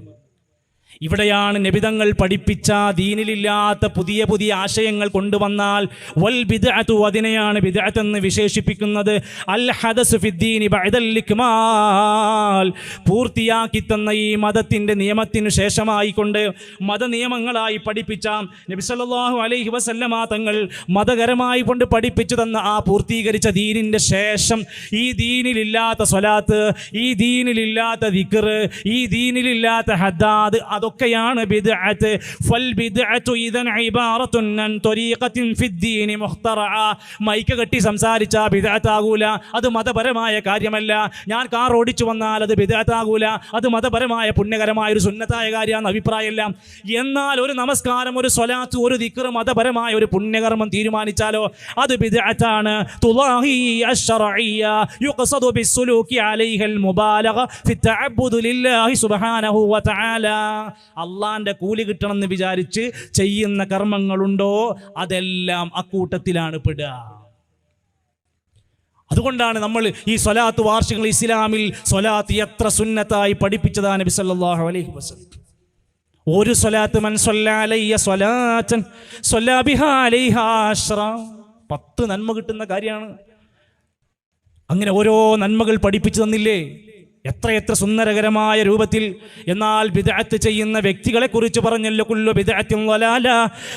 ഇവിടെയാണ് നബിതങ്ങൾ പഠിപ്പിച്ച ദീനിലില്ലാത്ത പുതിയ പുതിയ ആശയങ്ങൾ കൊണ്ടുവന്നാൽ വൽ ബിദ്അതു, അതിനെയാണ് ബിദ്അത്ത് എന്ന് വിശേഷിപ്പിക്കുന്നത്. അൽ ഹദസ് ഫിദ്ദീനി ബഅദൽ ഇക്മാൽ, പൂർത്തിയാക്കി തന്ന ഈ മതത്തിൻ്റെ നിയമത്തിനു ശേഷമായിക്കൊണ്ട് മതനിയമങ്ങളായി പഠിപ്പിച്ച നബി സല്ലല്ലാഹു അലൈഹി വസല്ലമ തങ്ങൾ മതകരമായി കൊണ്ട് പഠിപ്പിച്ചു തന്ന ആ പൂർത്തീകരിച്ച ദീനിൻ്റെ ശേഷം ഈ ദീനിലില്ലാത്ത സ്വലാത്ത്, ഈ ദീനിലില്ലാത്ത ദിക്ർ, ഈ ദീനിലില്ലാത്ത ഹദ്ദാദ്, അതൊക്കെയാണ് ബിദ്അത്ത്. ഫൽ ബിദ്അത്തു ഇദൻ ഇബാറത്തുൻ അൻ ത്വരീഖത്തിൻ ഫിദ്ദീനി മുഖ്തറഅ. മൈക്ക് കെട്ടി സംസാരിച്ച ബിദ്അത്താകൂല, അത് മതപരമായ കാര്യമല്ല. ഞാൻ കാർ ഓടിച്ചു വന്നാൽ അത് ബിദ്അത്താകൂല, അത് മതപരമായ പുണ്യകരമായ ഒരു സുന്നത്തായ കാര്യമാണ് അഭിപ്രായമല്ല. എന്നാൽ ഒരു നമസ്കാരം, ഒരു സ്വലാത്ത്, ഒരു ദിക്ർ, മതപരമായ ഒരു പുണ്യകർമ്മം തീരുമാനിച്ചാലോ അത് ബിദ്അത്താണ്. തുളാഹി അശ്ശറഇയ്യ യുഖ്സദു ബിസ്സുലൂകി അലൈഹൽ മുബാലഗ ഫി തഅബ്ബുദി ലില്ലാഹി സുബ്ഹാനഹു വ തആല. അള്ളാന്റെ കൂലി കിട്ടണമെന്ന് വിചാരിച്ച് ചെയ്യുന്ന കർമ്മങ്ങളുണ്ടോ അതെല്ലാം അക്കൂട്ടത്തിലാണ് പെടുക. അതുകൊണ്ടാണ് നമ്മൾ ഈ സ്വലാത്ത് വാർഷികങ്ങൾ ഇസ്ലാമിൽ സ്വലാത്ത് എത്ര സുന്നത്തായി പഠിപ്പിച്ചതാണ് നബി സല്ലല്ലാഹു അലൈഹി വസല്ലം. ഒരു സ്വലാത്ത് മൻ സ്വല്ല അലയ്യ സ്വലാത്തൻ സ്വല്ല ബിഹാ അലൈഹാ അശ്റ, 10 നന്മ കിട്ടുന്ന കാര്യമാണ്. അങ്ങനെ ഓരോ നന്മകൾ പഠിപ്പിച്ചു തന്നില്ലേ, എത്രയെത്ര സുന്ദരകരമായ രൂപത്തിൽ. എന്നാൽ ബിദ്അത്ത് ചെയ്യുന്ന വ്യക്തികളെ കുറിച്ച് പറഞ്ഞല്ലോ, കുല്ലു ബിദ്അത്തിൻ ളലാല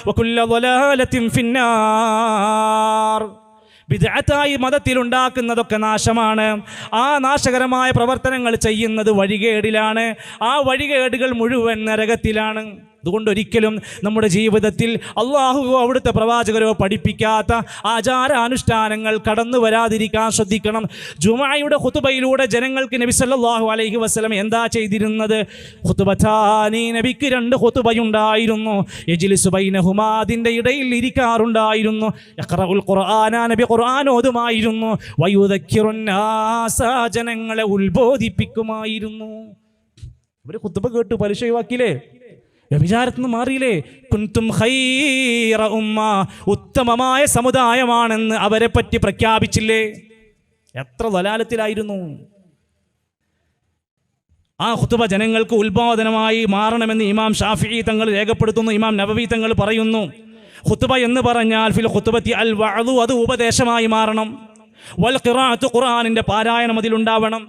വകുല്ലു ളലാലത്തിൻ ഫിന്നാർ. ബിദ്അത്തായി മതത്തിൽ ഉണ്ടാക്കുന്നതൊക്കെ നാശമാണ്. ആ നാശകരമായ പ്രവർത്തനങ്ങൾ ചെയ്യുന്നത് വഴികേടിലാണ്. ആ വഴികേടുകൾ മുഴുവൻ നരകത്തിലാണ്. അതുകൊണ്ട് ഒരിക്കലും നമ്മുടെ ജീവിതത്തിൽ അള്ളാഹുവോ അവിടുത്തെ പ്രവാചകരോ പഠിപ്പിക്കാത്ത ആചാരാനുഷ്ഠാനങ്ങൾ കടന്നു വരാതിരിക്കാൻ ശ്രദ്ധിക്കണം. ജുമുഅയുടെ ഖുതുബയിലൂടെ ജനങ്ങൾക്ക് നബി സല്ലല്ലാഹു അലൈഹി വസല്ലം എന്താ ചെയ്തിരുന്നത്? ഖുതുബതാനി, നബിക്ക് 2 ഖുതുബയുണ്ടായിരുന്നു. യജ്ലിസു ബൈനഹുമാ, അതിൻ്റെ ഇടയിൽ ഇരിക്കാറുണ്ടായിരുന്നു. യഖറഉൽ ഖുർആന, നബി ഖുർആൻ ഓതുമായിരുന്നു. വയുദക്കിറുൻ നാസ, ജനങ്ങളെ ഉത്ബോധിപ്പിക്കുമായിരുന്നു. ഇവര് ഖുതുബ കേട്ട് പലിശ ഒഴിവാക്കിയില്ലേ, വ്യഭിചാരത്തിൽ നിന്ന് മാറിയില്ലേ? കുൻതും ഖൈറ ഉമ്മ, ഉത്തമമായ സമുദായമാണെന്ന് അവരെ പറ്റി പ്രഖ്യാപിച്ചില്ലേ? എത്ര ദലാലത്തിലായിരുന്നു. ആ ഖുതുബ ജനങ്ങൾക്ക് ഉത്ബോധനമായി മാറണമെന്ന് ഇമാം ഷാഫിഈ തങ്ങൾ രേഖപ്പെടുത്തുന്നു. ഇമാം നവവി തങ്ങൾ പറയുന്നു, ഖുതുബ എന്ന് പറഞ്ഞാൽ ഫിൽ ഖുതുബത്തി അൽ വഅദു, അത് ഉപദേശമായി മാറണം. വൽ ഖിറാഅത്തു, ഖുർആനിന്റെ പാരായണം അതിലുണ്ടാവണം.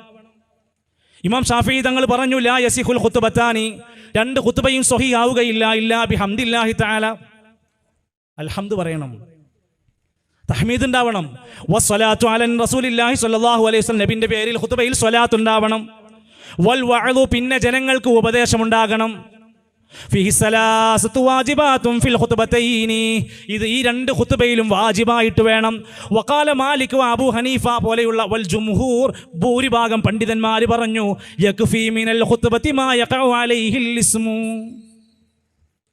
ഇമാം ഷാഫിഈ തങ്ങൾ പറഞ്ഞു, ലാ യസിഹുൽ ഖുതുബത്താനി, 2 ഖുതുബയും സ്വഹീഹ് ആവുകയില്ല ഇല്ലാ ബിഹംദില്ലാഹി തആല, അൽഹംദ് പറയണം, തഹ്മീദ് ഉണ്ടാവണം. വസ്സലാത്തു അലൻ റസൂലില്ലാഹി സ്വല്ലല്ലാഹു അലൈഹി വസല്ലം, നബിന്റെ പേരിൽ ഖുതുബയിൽ സ്വലാത്ത് ഉണ്ടാവണം. വൽ വഅദു, പിന്നെ ജനങ്ങൾക്ക് ഉപദേശം ഉണ്ടാകണം. ഫിഹി സലാസത്തു വാജിബാത്തുൻ ഫിൽ ഖുതുബതൈനി, ഇത് ഈ 2 ഖുതുബയിലും വാജിബായിട്ട് വേണം. വഖാല മാലിക് വ അബൂ ഹനീഫ പോലെയുള്ള വൽ ജുംഹൂർ, ഭൂരിഭാഗം പണ്ഡിതന്മാർ പറഞ്ഞു, യക്ഫി മിനൽ ഖുതുബതി മാ യഖഉ അലൈഹിൽ ഇസ്മു.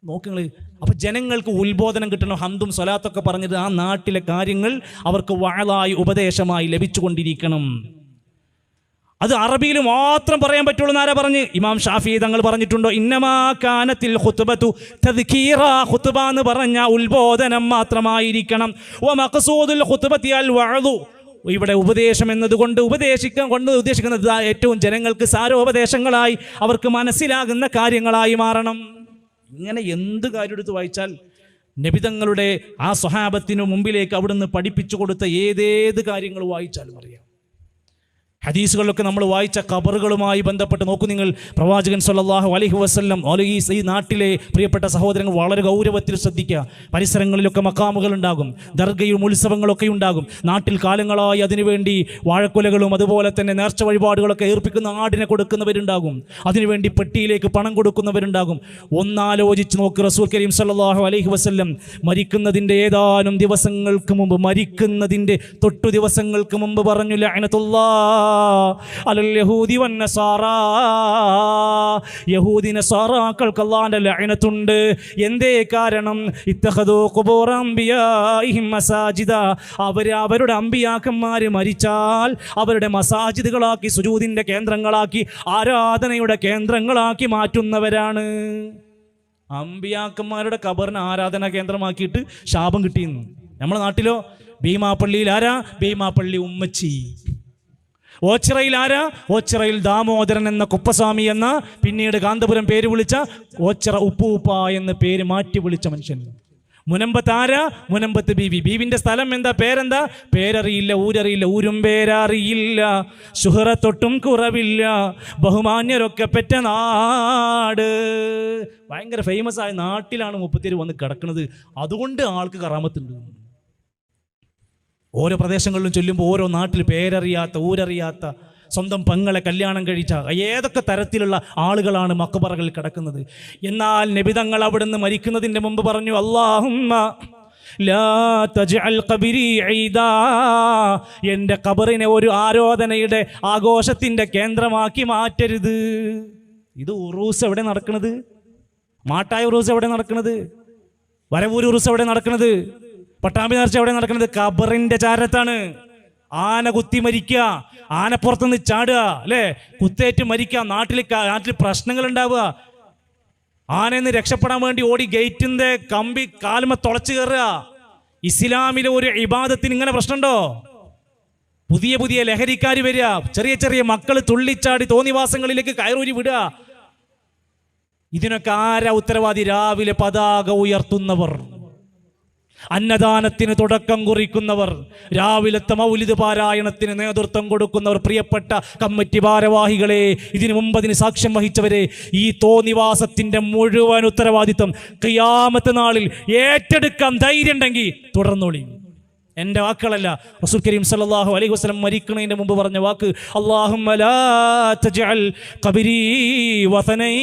നോക്കുങ്ങൾ, അപ്പൊ ജനങ്ങൾക്ക് ഉത്ബോധനം കിട്ടണം. ഹംദും സ്വലാത്തൊക്കെ പറഞ്ഞത് ആ നാട്ടിലെ കാര്യങ്ങൾ അവർക്ക് വഅലായി ഉപദേശമായി ലഭിച്ചുകൊണ്ടിരിക്കണം. അത് അറബിയിൽ മാത്രം പറയാൻ പറ്റുള്ളൂ എന്നാരാ പറഞ്ഞ്? ഇമാം ഷാഫി തങ്ങൾ പറഞ്ഞിട്ടുണ്ടോ? ഇന്നമാ കാനത്തിൽ ഖുതുബതു തദ്കീറ, ഖുതുബ എന്ന് പറഞ്ഞ ഉത്ബോധനം മാത്രമായിരിക്കണം. വ മഖ്സൂദുൽ ഖുതുബതി അൽ വഅദു, ഇവിടെ ഉപദേശം എന്നതുകൊണ്ട് ഉദ്ദേശിക്കുന്നത് ഏറ്റവും ജനങ്ങൾക്ക് സാരോപദേശങ്ങളായി അവർക്ക് മനസ്സിലാകുന്ന കാര്യങ്ങളായി മാറണം. ഇങ്ങനെ എന്ത് കാര്യം എടുത്ത് വായിച്ചാൽ നബിതങ്ങളുടെ ആ സ്വഹാബത്തിനു മുമ്പിലേക്ക് അവിടുന്ന് പഠിപ്പിച്ചു കൊടുത്ത ഏതേത് കാര്യങ്ങൾ വായിച്ചാലും അറിയാം. ഹദീസുകളിലൊക്കെ നമ്മൾ വായിച്ച ഖബറുകളുമായി ബന്ധപ്പെട്ട് നോക്കൂ നിങ്ങൾ. പ്രവാചകൻ സല്ലല്ലാഹു അലൈഹി വസല്ലം ഈ നാട്ടിലെ പ്രിയപ്പെട്ട സഹോദരങ്ങൾ വളരെ ഗൗരവത്തിൽ ശ്രദ്ധിക്കുക. പരിസരങ്ങളിലൊക്കെ മക്കാമുകൾ ഉണ്ടാകും, ദർഗയും ഉത്സവങ്ങളൊക്കെ ഉണ്ടാകും. നാട്ടിൽ കാലങ്ങളായി അതിനുവേണ്ടി വാഴക്കുലകളും അതുപോലെ തന്നെ നേർച്ച വഴിപാടുകളൊക്കെ ഏർപ്പിക്കുന്ന ആടിനെ കൊടുക്കുന്നവരുണ്ടാകും. അതിനുവേണ്ടി പെട്ടിയിലേക്ക് പണം കൊടുക്കുന്നവരുണ്ടാകും. ഒന്നാലോചിച്ച് നോക്ക്, റസൂൽ കരീം സല്ലല്ലാഹു അലൈഹി വസല്ലം മരിക്കുന്നതിൻ്റെ ഏതാനും ദിവസങ്ങൾക്ക് മുമ്പ്, മരിക്കുന്നതിൻ്റെ തൊട്ടു ദിവസങ്ങൾക്ക് മുമ്പ് പറഞ്ഞു, ലഅനത്തുല്ലാഹ് അലൽ യഹൂദി വന്നസാറാ, യഹൂദി നസാറാക്കൾക്ക് അല്ലാഹുവിന്റെ ലഅനത്തുണ്ട്. എന്തേ കാരണം? ഇത്തഖദൂ ഖുബൂറ അംബിയാഇഹിം മസാജിദ, അവരുടെ അമ്പിയാക്കന്മാർ മരിച്ചാൽ അവരുടെ മസാജിദുകളാക്കി, സുജൂദിന്റെ കേന്ദ്രങ്ങളാക്കി, ആരാധനയുടെ കേന്ദ്രങ്ങളാക്കി മാറ്റുന്നവരാണ്. അമ്പിയാക്കന്മാരുടെ ഖബറിനെ ആരാധനാ കേന്ദ്രമാക്കിയിട്ട് ശാപം കിട്ടിയെന്ന്. നമ്മുടെ നാട്ടിലോ ഭീമാപ്പള്ളിയിൽ ആരാ? ഭീമാപ്പള്ളി ഉമ്മച്ചി. ഓച്ചിറയിൽ ആരാ? ഓച്ചിറയിൽ ദാമോദരൻ എന്ന കുപ്പസ്വാമി എന്ന, പിന്നീട് കാന്തപുരം പേര് വിളിച്ച ഓച്ചിറ ഉപ്പൂപ്പ എന്ന പേര് മാറ്റി വിളിച്ച മനുഷ്യൻ. മുനമ്പത്ത് ആരാ? മുനമ്പത്ത് ബീവി. ബീവിന്റെ സ്ഥലം എന്താ? പേരെന്താ? പേരറിയില്ല, ഊരറിയില്ല, ഊരും പേരറിയില്ല, ശുഹറത്തൊട്ടും കുറവില്ല, ബഹുമാന്യരൊക്കെ പെറ്റ നാട്. ഭയങ്കര ഫേമസ് ആയ നാട്ടിലാണ് മുപ്പത്തിയേര് വന്ന് കിടക്കുന്നത്. അതുകൊണ്ട് ആൾക്ക് കറാമത്തുണ്ട്. ഓരോ പ്രദേശങ്ങളിലും ചൊല്ലുമ്പോൾ ഓരോ നാട്ടിൽ പേരറിയാത്ത, ഊരറിയാത്ത സ്വന്തം പെങ്ങളെ കല്യാണം കഴിച്ച ഏതൊക്കെ തരത്തിലുള്ള ആളുകളാണ് മക്ബറകളിൽ കിടക്കുന്നത്. എന്നാൽ നബി തങ്ങൾ അവിടുന്ന് മരിക്കുന്നതിൻ്റെ മുമ്പ് പറഞ്ഞു, അല്ലാഹുമ്മ ലാ തജ്അൽ ഖബരി ഈദാ, എൻ്റെ ഖബറിനെ ഒരു ആരാധനയുടെ ആഘോഷത്തിൻ്റെ കേന്ദ്രമാക്കി മാറ്റരുത്. ഇത് ഉറൂസ് എവിടെ നടക്കുന്നത്? മാട്ടായ ഉറൂസ് എവിടെ നടക്കുന്നത്? വരവൂർ ഉറൂസ് എവിടെ നടക്കുന്നത്? പട്ടാമ്പി നേർച്ച എവിടെ നടക്കുന്നത്? ഖബറിന്റെ ചാരത്താണ്. ആന കുത്തി മരിക്കുക, ആനപ്പുറത്തുനിന്ന് ചാടുക, അല്ലേ, കുത്തേറ്റ് മരിക്കുക, നാട്ടിൽ പ്രശ്നങ്ങൾ ഉണ്ടാവുക, ആനയെന്ന് രക്ഷപ്പെടാൻ വേണ്ടി ഓടി ഗേറ്റിന്റെ കമ്പി കാലുമ തുളച്ചു കയറുക. ഇസ്ലാമിലെ ഒരു ഇബാദത്തിന് ഇങ്ങനെ പ്രശ്നമുണ്ടോ? പുതിയ പുതിയ ലഹരിക്കാർ വരിക, ചെറിയ ചെറിയ മക്കൾ തുള്ളിച്ചാടി തോന്നിവാസങ്ങളിലേക്ക് കയറൂരി വിടുക. ഇതിനൊക്കെ ആരാ ഉത്തരവാദി? രാവിലെ പതാക ഉയർത്തുന്നവർ, അന്നദാനത്തിന് തുടക്കം കുറിക്കുന്നവർ, രാവിലത്തെ മൗലിദ് പാരായണത്തിന് നേതൃത്വം കൊടുക്കുന്നവർ, പ്രിയപ്പെട്ട കമ്മിറ്റി ഭാരവാഹികളെ, ഇതിനു മുമ്പ് അതിന് സാക്ഷ്യം വഹിച്ചവരെ, ഈ തോന്നിവാസത്തിന്റെ മുഴുവൻ ഉത്തരവാദിത്വം ഖിയാമത്ത് നാളിൽ ഏറ്റെടുക്കാൻ ധൈര്യം ഉണ്ടെങ്കിൽ തുടർന്നോളി. എൻ്റെ വാക്കുകളല്ല, റസൂൽ കരീം സല്ലല്ലാഹു അലൈഹി വസല്ലം മരിക്കുന്നതിന് മുമ്പ് പറഞ്ഞ വാക്ക്, അല്ലാഹുമ്മ ലാ തജ്അൽ ഖബരി വസനൻ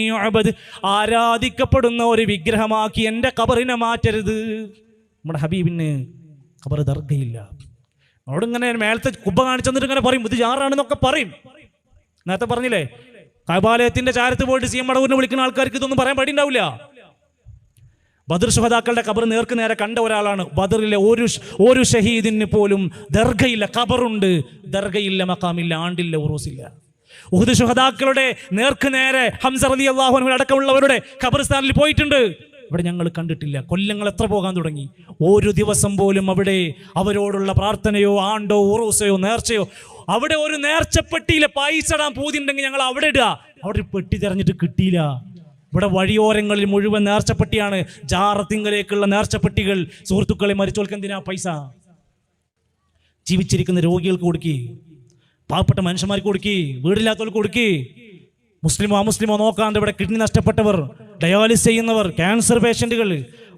യുഅബദ്, ആരാധിക്കപ്പെടുന്ന ഒരു വിഗ്രഹമാക്കി എൻ്റെ ഖബറിനെ മാറ്റരുത്. നമ്മുടെ ഹബീബിന് ഖബർ ദർഗയില്ല. അവിടെ ഇങ്ങനെ മേലത്തെ കുബ്ബ കാണിച്ചു തന്നിട്ട് ഇങ്ങനെ പറയും ഇത് ജാറാണെന്നൊക്കെ പറയും. നേരത്തെ പറഞ്ഞില്ലേ, കഅബാലയത്തിന്റെ ചാരത്ത് പോയിട്ട് സി എം മടവൂരിനെ വിളിക്കുന്ന ആൾക്കാർക്ക് ഇതൊന്നും പറയാൻ പാടിണ്ടാവില്ല. ബദർ ശുഹദാക്കളുടെ ഖബർ നേർക്ക് നേരെ കണ്ട ഒരാളാണ്. ബദറിലെ ഒരു ഷഹീദിന് പോലും ദർഗയില്ല, ഖബറുണ്ട്, ദർഗയില്ല, മഖാമില്ല, ആണ്ടില്ല, ഉറൂസില്ല. ഉഹദ് ശുഹദാക്കളുടെ നേർക്ക് നേരെ ഹംസ റളിയല്ലാഹു അൻഹു അടക്കമുള്ളവരുടെ ഖബർസ്ഥാനിൽ പോയിട്ടുണ്ട്. ഇവിടെ ഞങ്ങൾ കണ്ടിട്ടില്ല. കൊല്ലങ്ങൾ എത്ര പോകാൻ തുടങ്ങി. ഒരു ദിവസം പോലും അവിടെ അവരോടുള്ള പ്രാർത്ഥനയോ ആണ്ടോ ഉറൂസയോ നേർച്ചയോ, അവിടെ ഒരു നേർച്ചപ്പെട്ടിയിലെ പൈസ ഇടാൻ പൂതിയുണ്ടെങ്കിൽ ഞങ്ങൾ അവിടെ ഇടുക. അവിടെ ഒരു പെട്ടി തിരഞ്ഞിട്ട് കിട്ടിയില്ല. ഇവിടെ വഴിയോരങ്ങളിൽ മുഴുവൻ നേർച്ചപ്പെട്ടിയാണ്, ജാറത്തിങ്കലേക്കുള്ള നേർച്ചപ്പെട്ടികൾ. സുഹൃത്തുക്കളെ, മരിച്ചോൾക്ക് എന്തിനാ പൈസ? ജീവിച്ചിരിക്കുന്ന രോഗികൾക്ക് കൊടുക്കി, പാവപ്പെട്ട മനുഷ്യന്മാർക്ക് കൊടുക്കി, വീടില്ലാത്തവർക്ക് കൊടുക്കി. മുസ്ലിമോ അമുസ്ലിമോ നോക്കാണ്ട് ഇവിടെ കിഡ്നി നഷ്ടപ്പെട്ടവർ, ഡയാലിസിസ് ചെയ്യുന്നവർ, ക്യാൻസർ പേഷ്യൻറ്റുകൾ,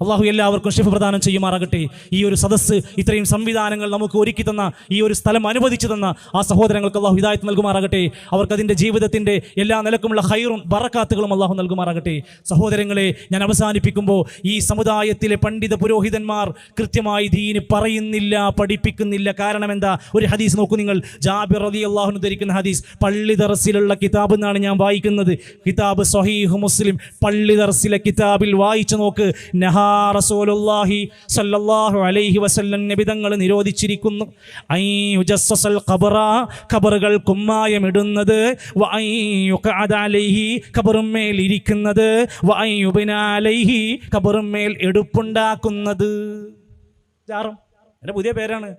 അള്ളാഹു എല്ലാവർക്കും ശിഫ പ്രദാനം ചെയ്യുമാറാകട്ടെ. ഈ ഒരു സദസ്സ്, ഇത്രയും സംവിധാനങ്ങൾ നമുക്ക് ഒരുക്കി തന്ന, ഈ ഒരു സ്ഥലം അനുവദിച്ചു തന്ന ആ സഹോദരങ്ങൾക്ക് അള്ളാഹു ഹിദായത്ത് നൽകുമാറാകട്ടെ. അവർക്ക് അതിൻ്റെ ജീവിതത്തിൻ്റെ എല്ലാ നിലക്കുമുള്ള ഖൈറും ബറക്കാത്തുകളും അള്ളാഹു നൽകുമാറാകട്ടെ. സഹോദരങ്ങളെ, ഞാൻ അവസാനിപ്പിക്കുമ്പോൾ, ഈ സമുദായത്തിലെ പണ്ഡിത പുരോഹിതന്മാർ കൃത്യമായി ദീന് പറയുന്നില്ല, പഠിപ്പിക്കുന്നില്ല. കാരണം എന്താ? ഒരു ഹദീസ് നോക്കൂ നിങ്ങൾ. ജാബിർ റളിയല്ലാഹു അൻഹു ധരിക്കുന്ന ഹദീസ്, പള്ളി ദർസിലുള്ള കിതാബ് എന്നാണ് ഞാൻ വായിക്കുന്നത്. കിതാബ് സ്വഹീഹ് മുസ്ലിം, പള്ളി ദർസിലെ കിതാബിൽ വായിച്ചു നോക്ക്. നഹാ റസൂലുള്ളാഹി സ്വല്ലല്ലാഹു അലൈഹി വസല്ലം, നബി തങ്ങൾ നിരോധിച്ചിരിക്കുന്നു, ഐ യുജസ്സൽ ഖബറ, ഖബറുകൾ കുമ്മായമിടുന്നത്, വ ഐ യുഖഅദ അലൈഹി, ഖബറുമേൽ ഇരിക്കുന്നത്, വ ഐ യുബ്ന അലൈഹി, ഖബറുമേൽ എടുപ്പുണ്ടാക്കുന്നത്. ജാറം എൻ്റെ പുതിയ പേരാണ്.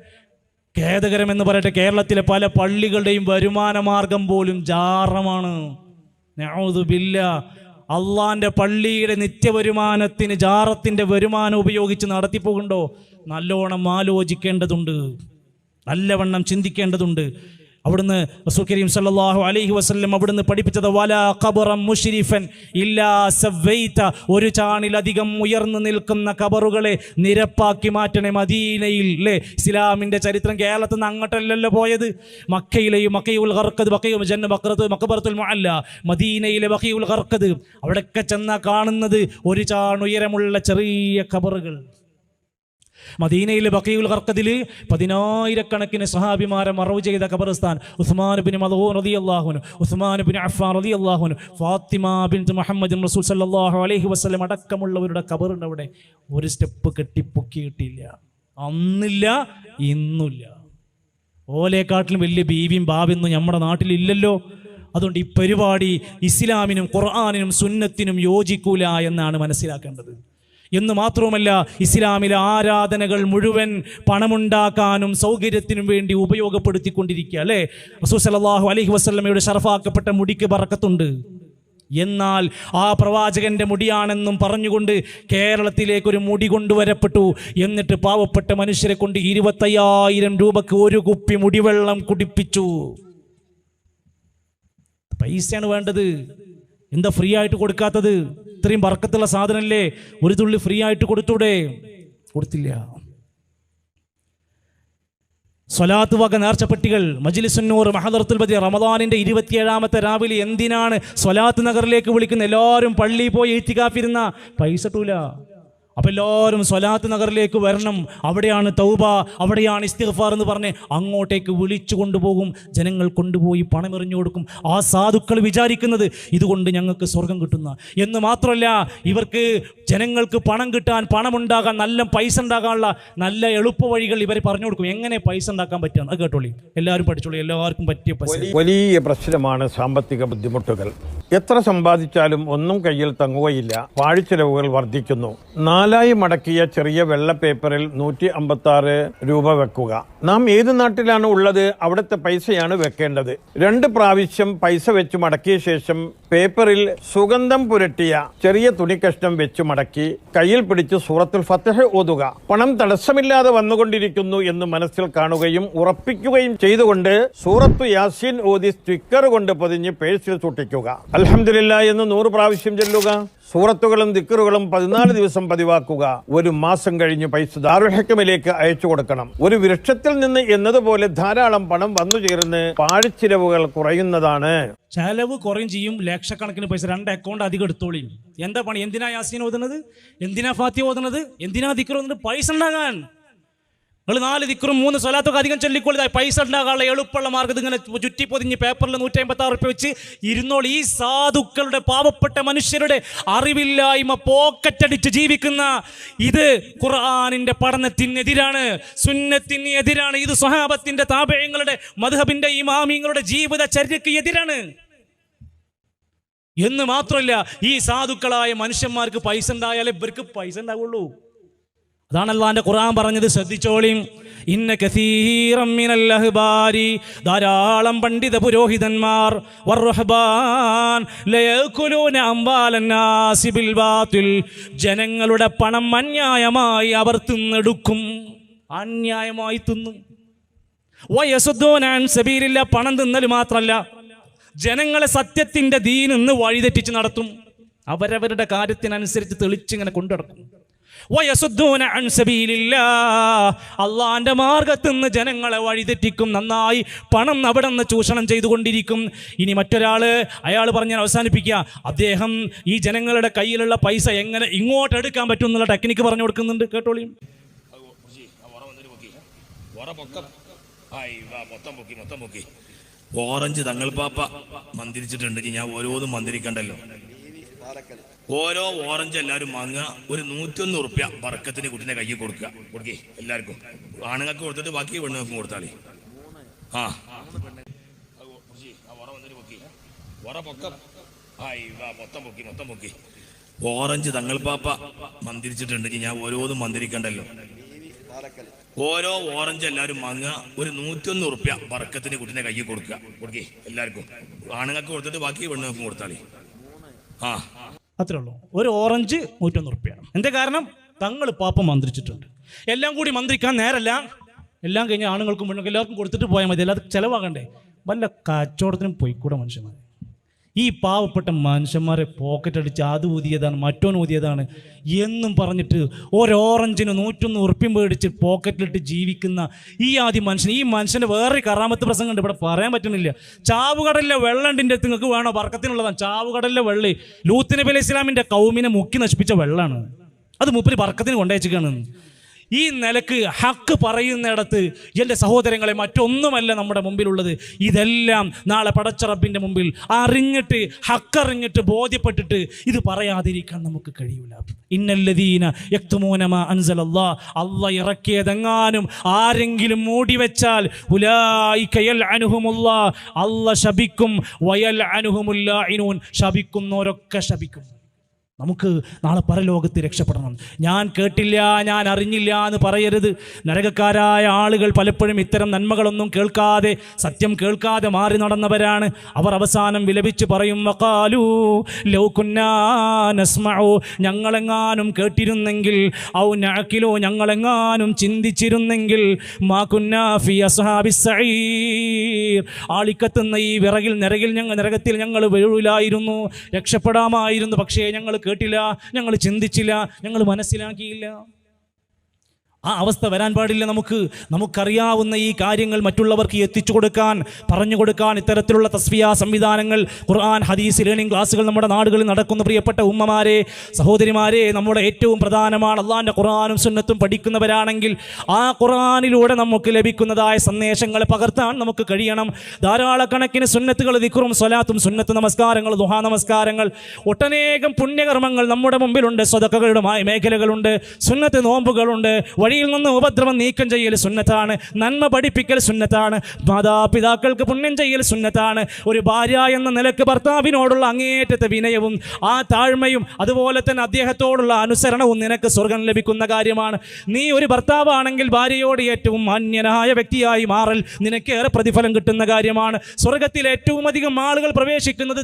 ഖേദകരം എന്ന് പറയട്ടെ, കേരളത്തിലെ പല പള്ളികളുടെയും വരുമാന മാർഗം പോലും ജാറമാണ്. നഊദു ബില്ലാഹ്. അള്ളാന്റെ പള്ളിയുടെ നിത്യവരുമാനത്തിന് ജാറത്തിന്റെ വരുമാനം ഉപയോഗിച്ച് നടത്തിപ്പോകുന്നുണ്ടോ? നല്ലോണം ആലോചിക്കേണ്ടതുണ്ട്, നല്ലവണ്ണം ചിന്തിക്കേണ്ടതുണ്ട്. അവിടുന്ന് റസൂൽ കരീം സല്ലല്ലാഹു അലൈഹി വസല്ലം അവിടുന്ന് പഠിപ്പിച്ചത്, വലാ ഖബറൻ മുശ്രിഫൻ ഇല്ലാ സവൈത, ഒരു ചാണിലധികം ഉയർന്നു നിൽക്കുന്ന ഖബറുകളെ നിരപ്പാക്കി മാറ്റണേ. മദീനയിൽ അല്ലേ, ഇസ്ലാമിന്റെ ചരിത്രം കേരളത്തിൽ നിന്ന് അങ്ങോട്ടല്ലല്ലോ പോയത്. മക്കയിലെയും മക്കയുൽ ഖർഖദ്, മഖബറത്തുൽ മുഅല്ല, മദീനയിലെ ബഖീഉൽ ഖർഖദ്, അവിടെയൊക്കെ ചെന്നാൽ കാണുന്നത് ഒരു ചാണുയരമുള്ള ചെറിയ ഖബറുകൾ. മദീനയിലെ ബഖീഉൽ ഖർഖദിൽ 10,000 സ്വഹാബിമാരെ മറവ് ചെയ്ത ഖബർസ്ഥാൻ. ഉസ്മാൻ ഇബ്നു മദ്ഊൻ റളിയല്ലാഹു അൻഹു, ഉസ്മാൻ ഇബ്നു അഫ്ഫാൻ റളിയല്ലാഹു അൻഹു, ഫാത്തിമ ബിൻത് മുഹമ്മദ് റസൂൽ സല്ലല്ലാഹു അലൈഹി വസല്ലം അടക്കമുള്ളവരുടെ ഖബറുണ്ട് അവിടെ. ഒരു സ്റ്റെപ്പ് കെട്ടിപ്പൊക്കിയിട്ടില്ല. അന്നില്ല, ഇന്നില്ല. ഓലേക്കാട്ടിലും വലിയ ബീവിയും ബാബിയൊന്നും നമ്മുടെ നാട്ടിലില്ലല്ലോ. അതുകൊണ്ട് ഈ പരിപാടി ഇസ്ലാമിനും ഖുർആനിനും സുന്നത്തിനും യോജിക്കൂല എന്നാണ് മനസ്സിലാക്കേണ്ടത്. എന്ന് മാത്രവുമല്ല, ഇസ്ലാമിലെ ആരാധനകൾ മുഴുവൻ പണമുണ്ടാക്കാനും സൗകര്യത്തിനും വേണ്ടി ഉപയോഗപ്പെടുത്തിക്കൊണ്ടിരിക്കുക, അല്ലേ? റസൂൽ സല്ലല്ലാഹു അലൈഹി വസല്ലമയുടെ ശറഫാക്കപ്പെട്ട മുടിക്ക് ബറക്കത്തുണ്ട്. എന്നാൽ ആ പ്രവാചകന്റെ മുടിയാണെന്നും പറഞ്ഞുകൊണ്ട് കേരളത്തിലേക്കൊരു മുടി കൊണ്ടുവരപ്പെട്ടു. എന്നിട്ട് പാവപ്പെട്ട മനുഷ്യരെ കൊണ്ട് 25,000 രൂപക്ക് ഒരു കുപ്പി മുടിവെള്ളം കുടിപ്പിച്ചു. പൈസയാണ് വേണ്ടത്, എന്താ ഫ്രീ ആയിട്ട് കൊടുക്കാത്തത്? ഇത്രയും ബർക്കത്തുള്ള സാധനമല്ലേ, ഒരു തുള്ളി ഫ്രീ ആയിട്ട് കൊടുത്തൂടെ? കൊടുത്തില്ല. സ്വലാത്ത് വക നേർച്ചപ്പെട്ടികൾ മജ്ലിസുന്നൂർ മഹദറത്തുൽ ബദീർ റമദാനിന്റെ 27ാമത്തെ രാവിലെ എന്തിനാണ് സ്വലാത്ത് നഗറിലേക്ക് വിളിക്കുന്ന? എല്ലാവരും പള്ളിയിൽ പോയി ഇത്തികാഫിരുന്ന പൈസ കിട്ടൂല. അപ്പം എല്ലാവരും സ്വലാത്ത് നഗറിലേക്ക് വരണം. അവിടെയാണ് തൗബ, അവിടെയാണ് ഇസ്തിഗ്ഫാർ എന്ന് പറഞ്ഞ് അങ്ങോട്ടേക്ക് വിളിച്ചു കൊണ്ടുപോകും. ജനങ്ങൾ കൊണ്ടുപോയി പണമെറിഞ്ഞു കൊടുക്കും. ആ സാധുക്കൾ വിചാരിക്കുന്നത് ഇതുകൊണ്ട് ഞങ്ങൾക്ക് സ്വർഗം കിട്ടുന്ന എന്ന് മാത്രമല്ല, ഇവർക്ക് ജനങ്ങൾക്ക് പണം കിട്ടാൻ, പണമുണ്ടാകാൻ, നല്ല പൈസ ഉണ്ടാകാനുള്ള നല്ല എളുപ്പ വഴികൾ ഇവർ പറഞ്ഞു കൊടുക്കും. എങ്ങനെ പൈസ ഉണ്ടാക്കാൻ പറ്റുക അത് കേട്ടോളി, എല്ലാവരും പഠിച്ചോളി, എല്ലാവർക്കും പറ്റിയ പൈസ. വലിയ പ്രശ്നമാണ് സാമ്പത്തിക ബുദ്ധിമുട്ടുകൾ. എത്ര സമ്പാദിച്ചാലും ഒന്നും കയ്യിൽ തങ്ങുകയില്ല. പാഴ്ചെലവുകൾ വർദ്ധിക്കുന്നു. 4 മടക്കിയ ചെറിയ വെള്ള പേപ്പറിൽ 156 രൂപ വെക്കുക. നാം ഏത് നാട്ടിലാണ് ഉള്ളത് അവിടുത്തെ പൈസയാണ് വെക്കേണ്ടത്. 2 പ്രാവശ്യം പൈസ വെച്ച് മടക്കിയ ശേഷം പേപ്പറിൽ സുഗന്ധം പുരട്ടിയ ചെറിയ തുണിക്കഷ്ണം വെച്ച് മടക്കി കയ്യിൽ പിടിച്ച് സൂറത്തുൽ ഫത്ഹ് ഓതുക. പണം തടസ്സമില്ലാതെ വന്നുകൊണ്ടിരിക്കുന്നു എന്ന് മനസ്സിൽ കാണുകയും ഉറപ്പിക്കുകയും ചെയ്തുകൊണ്ട് സൂറത്തു യാസീൻ ഓതി സ്റ്റിക്കർ കൊണ്ട് പൊതിഞ്ഞ് പേഴ്സിൽ സൂക്ഷിക്കുക. അൽഹംദുലില്ലാഹ് എന്ന് 100 പ്രാവശ്യം ചൊല്ലുക. സൂറത്തുകളും ദിക്റുകളും 14 ദിവസം പതിവാക്കുക. 1 മാസം കഴിഞ്ഞ് പൈസ ദാറുൽ ഹക്മിലേക്ക് അയച്ചു കൊടുക്കണം. ഒരു വൃക്ഷത്തിൽ നിന്ന് എന്നതുപോലെ ധാരാളം പണം വന്നു ചേർന്ന് പാഴ്ചിലവുകൾ കുറയുന്നതാണ്. ചെലവ് കുറയും ചെയ്യും. ലക്ഷക്കണക്കിന് പൈസ 2 അക്കൗണ്ട് അധികം എടുത്തോളിയും. എന്താ പണി? എന്തിനാ യാസീൻ ഓതുന്നത്? എന്തിനാ ഫാത്തിഹ ഓതുന്നത്? എന്തിനാ ദിക്ർ ഓതുന്നത്? പൈസ ഉണ്ടാകാൻ. നിങ്ങൾ 4 ദിക്റും 3 സ്വലാത്തൊക്കെ അധികം ചൊല്ലിക്കൊള്ളുതായി പൈസ ഉണ്ടാകാനുള്ള എളുപ്പമുള്ള മാർഗ്ഗം ഇങ്ങനെ ചുറ്റി പൊതിഞ്ഞ് പേപ്പറിൽ 156 റുപ്യ വെച്ച് ഇരുന്നോൾ. ഈ സാധുക്കളുടെ, പാവപ്പെട്ട മനുഷ്യരുടെ അറിവില്ലായ്മ പോക്കറ്റടിച്ച് ജീവിക്കുന്ന ഇത് ഖുർആനിന്റെ പഠനത്തിനെതിരാണ്, സുന്നത്തിന് എതിരാണ്. ഇത് സ്വഹാബത്തിന്റെ, താബഈങ്ങളുടെ, മദ്ഹബിന്റെ ഇമാമിങ്ങളുടെ ജീവിതചര്യക്ക് എതിരാണ്. എന്ന് മാത്രമല്ല, ഈ സാധുക്കളായ മനുഷ്യന്മാർക്ക് പൈസ ഉണ്ടായാലേ ഇവർക്ക് പൈസ ഉണ്ടാവുള്ളൂ. അതാണ് അല്ലാഹുവിന്റെ ഖുർആൻ പറഞ്ഞത്, ശ്രദ്ധിച്ചോളിയും. ഇന്ന കസീറം മിനൽ അഹ്ബാരി, ധാരാളം പണ്ഡിത പുരോഹിതന്മാർ, വറുഹ്ബാൻ ലയകുലൂന അംവാലൻ നാസി ബിൽ ബാതിൽ, ജനങ്ങളുടെ പണം അന്യായമായി അവർ തിന്നെടുക്കും, അന്യായമായി തിന്നും. വയസുദ്ദൂന അൻ സബീലില്ലാഹ്, പണം തിന്നൽ മാത്രമല്ല ജനങ്ങളെ സത്യത്തിന്റെ ദീനിൽ നിന്ന് വഴിതെറ്റിച്ച് നടത്തും. അവരവരുടെ കാര്യത്തിനനുസരിച്ച് തെളിച്ചിങ്ങനെ കൊണ്ടുനടക്കും. വയസുദ്ദൂന അൻ സബീലില്ലാഹ്, അള്ളാന്റെ മാർഗത്തിൽ നിന്ന് ജനങ്ങളെ വഴിതെറ്റിക്കും. നന്നായി പണം അവിടെ നിന്ന് ചൂഷണം ചെയ്തുകൊണ്ടിരിക്കും. ഇനി മറ്റൊരാള്, അയാൾ പറഞ്ഞ് അവസാനിപ്പിക്കുക, അദ്ദേഹം ഈ ജനങ്ങളുടെ കയ്യിലുള്ള പൈസ എങ്ങനെ ഇങ്ങോട്ട് എടുക്കാൻ പറ്റും എന്നുള്ള ടെക്നിക്ക് പറഞ്ഞു കൊടുക്കുന്നുണ്ട്. കേട്ടോളിയും. ഓറഞ്ച് തങ്ങൾ പാപ്പ മന്ത്രിച്ചിട്ടുണ്ട്. ഞാൻ ഓരോന്നും മന്ത്രിക്കണ്ടല്ലോ. ഓരോ ഓറഞ്ച് എല്ലാവരും വാങ്ങുക. ഒരു 101 റുപ്യ ബർക്കത്തിന് കുട്ടിന്റെ കയ്യിൽ കൊടുക്കേ എല്ലാവർക്കും. ആണുങ്ങൾക്ക് കൊടുത്തിട്ട് ബാക്കി പെണ്ണുങ്ങൾക്കും കൊടുത്താളി. മൊത്തം പൊക്കി. ഓറഞ്ച് തങ്ങൾ പാപ്പ മന്ത്രിച്ചിട്ടുണ്ട്. ഞാൻ ഓരോന്നും മന്ത്രിക്കണ്ടല്ലോ. ഓരോ ഓറഞ്ച് എല്ലാവരും വാങ്ങുക. ഒരു 101 റുപ്യ ബർക്കത്തിന് കുട്ടിന്റെ കയ്യിൽ കൊടുക്കേ എല്ലാവർക്കും. ആണുങ്ങൾക്ക് കൊടുത്തിട്ട് ബാക്കി പെണ്ണുങ്ങൾക്കും കൊടുത്താളി. അത്രേ ഉള്ളൂ. ഒരു ഓറഞ്ച് 101 റുപ്യാണ്. എന്താ കാരണം? തങ്ങൾ പാപ്പ മന്ത്രിച്ചിട്ടുണ്ട്. എല്ലാം കൂടി മന്ത്രിക്കാൻ നേരല്ല. എല്ലാം കഴിഞ്ഞ് ആണുങ്ങൾക്കും പെണ്ണുങ്ങൾക്കും എല്ലാവർക്കും കൊടുത്തിട്ട് പോയാൽ മതി. അല്ലാതെ ചിലവാകണ്ടേ? വല്ല കച്ചവടത്തിനും പോയിക്കൂടെ മനുഷ്യന്മാർ? ഈ പാവപ്പെട്ട മനുഷ്യന്മാരെ പോക്കറ്റ് അടിച്ച് അത് ഊതിയതാണ്, മറ്റോൻ ഊതിയതാണ് എന്നും പറഞ്ഞിട്ട് ഓരോറഞ്ചിന് 101 ഉറുപ്പ്യം മേടിച്ച് പോക്കറ്റിലിട്ട് ജീവിക്കുന്ന ഈ മനുഷ്യൻ, ഈ മനുഷ്യൻ്റെ വേറെ കറാമത്ത് പ്രസംഗം ഉണ്ട്, ഇവിടെ പറയാൻ പറ്റുന്നില്ല. ചാവുകടലിലെ വെള്ളണ്ടിൻ്റെ അടുത്ത് നിങ്ങൾക്ക് വേണോ? ബർക്കത്തിനുള്ളതാണ്. ചാവുകടലിലെ വെള്ളി ലൂത്ത് നബി അലൈഹി ഇസ്ലാമിൻ്റെ കൗമിനെ മുക്കി നശിപ്പിച്ച വെള്ളമാണ്. അത് മൂപ്പര് ബർക്കത്തിന് കൊണ്ടുവച്ചിക്കാണ്. ഈ നിലക്ക് ഹക്ക് പറയുന്നിടത്ത് എൻ്റെ സഹോദരങ്ങളെ, മറ്റൊന്നുമല്ല നമ്മുടെ മുമ്പിലുള്ളത്. ഇതെല്ലാം നാളെ പടച്ച റബ്ബിൻ്റെ മുമ്പിൽ അറിഞ്ഞിട്ട്, ഹക്കറിഞ്ഞിട്ട്, ബോധ്യപ്പെട്ടിട്ട് ഇത് പറയാതിരിക്കാൻ നമുക്ക് കഴിയില്ല. ഇന്നല്ലദീന യക്തുമൂന മാ അൻസലല്ലാഹ്, അല്ലാഹ് ഇറക്കിയതെങ്ങാനും ആരെങ്കിലും മൂടി വെച്ചാൽ ഉലൈക യൽഅനുഹുമുല്ലാഹ്, അല്ലാഹ് ശപിക്കും. വയൽഅനുഹുമുൽ ലാഇനൂൻ, ശപിക്കുന്നവരൊക്കെ ശപിക്കും. നമുക്ക് നാളെ പരലോകത്ത് രക്ഷപ്പെടണം. ഞാൻ കേട്ടില്ല, ഞാൻ അറിഞ്ഞില്ല എന്ന് പറയരുത്. നരകക്കാരായ ആളുകൾ പലപ്പോഴും ഇത്തരം നന്മകളൊന്നും കേൾക്കാതെ, സത്യം കേൾക്കാതെ മാറി നടന്നവരാണ്. അവർ അവസാനം വിലപിച്ച് പറയും, വഖാലൂ ലൗ കുന്നാ നസ്മഉ, ഞങ്ങളെങ്ങാനും കേട്ടിരുന്നെങ്കിൽ, ഔ നഅഖിലു, ഞങ്ങളെങ്ങാനും ചിന്തിച്ചിരുന്നെങ്കിൽ, മാ കുന്നാ ഫീ അസ്ഹാബിസ് സഈർ, ആളിക്കത്തുന്ന ഈ നരകത്തിൽ ഞങ്ങൾ വീഴില്ലായിരുന്നു, രക്ഷപ്പെടാമായിരുന്നു. പക്ഷേ ഞങ്ങൾ കേട്ടില്ല, ഞങ്ങൾ ചിന്തിച്ചില്ല, ഞങ്ങൾ മനസ്സിലാക്കിയില്ല. ആ അവസ്ഥ വരാൻ പാടില്ല. നമുക്കറിയാവുന്ന ഈ കാര്യങ്ങൾ മറ്റുള്ളവർക്ക് എത്തിച്ചു കൊടുക്കാൻ, പറഞ്ഞു കൊടുക്കാൻ ഇത്തരത്തിലുള്ള തസ്ഫിയ സംവിധാനങ്ങൾ, ഖുർആൻ ഹദീസ് ലേണിംഗ് ക്ലാസ്സുകൾ നമ്മുടെ നാടുകളിൽ നടക്കുന്ന പ്രിയപ്പെട്ട ഉമ്മമാരെ, സഹോദരിമാരെ, നമ്മുടെ ഏറ്റവും പ്രധാനമാണ് അള്ളാഹിൻ്റെ ഖുർആനും സുന്നത്തും പഠിക്കുന്നവരാണെങ്കിൽ ആ ഖുർആനിലൂടെ നമുക്ക് ലഭിക്കുന്നതായ സന്ദേശങ്ങൾ പകർത്താൻ നമുക്ക് കഴിയണം. ധാരാളക്കണക്കിന് സുന്നത്തുകൾ, ദിക്റും സ്വലാത്തും, സുന്നത്ത് നമസ്കാരങ്ങൾ, ദുഹാ നമസ്കാരങ്ങൾ, ഒട്ടനേകം പുണ്യകർമ്മങ്ങൾ നമ്മുടെ മുമ്പിലുണ്ട്. സ്വതക്കകളുടെ മേഖലകളുണ്ട്, സുന്നത്ത് നോമ്പുകളുണ്ട്, വഴിയിൽ നിന്ന് ഉപദ്രവം നീക്കം ചെയ്യൽ സുന്നത്താണ്, നന്മ പഠിപ്പിക്കൽ സുന്നത്താണ്, മാതാപിതാക്കൾക്ക് പുണ്യം ചെയ്യൽ സുന്നത്താണ്. ഒരു ഭാര്യ എന്ന നിലക്ക് ഭർത്താവിനോടുള്ള അങ്ങേയറ്റത്തെ വിനയവും ആ താഴ്മയും അതുപോലെ തന്നെ അദ്ദേഹത്തോടുള്ള അനുസരണവും നിനക്ക് സ്വർഗം ലഭിക്കുന്ന കാര്യമാണ്. നീ ഒരു ഭർത്താവാണെങ്കിൽ ഭാര്യയോട് ഏറ്റവും മാന്യനായ വ്യക്തിയായി മാറൽ നിനക്ക് ഏറെ പ്രതിഫലം കിട്ടുന്ന കാര്യമാണ്. സ്വർഗത്തിൽ ഏറ്റവും അധികം ആളുകൾ പ്രവേശിക്കുന്നത്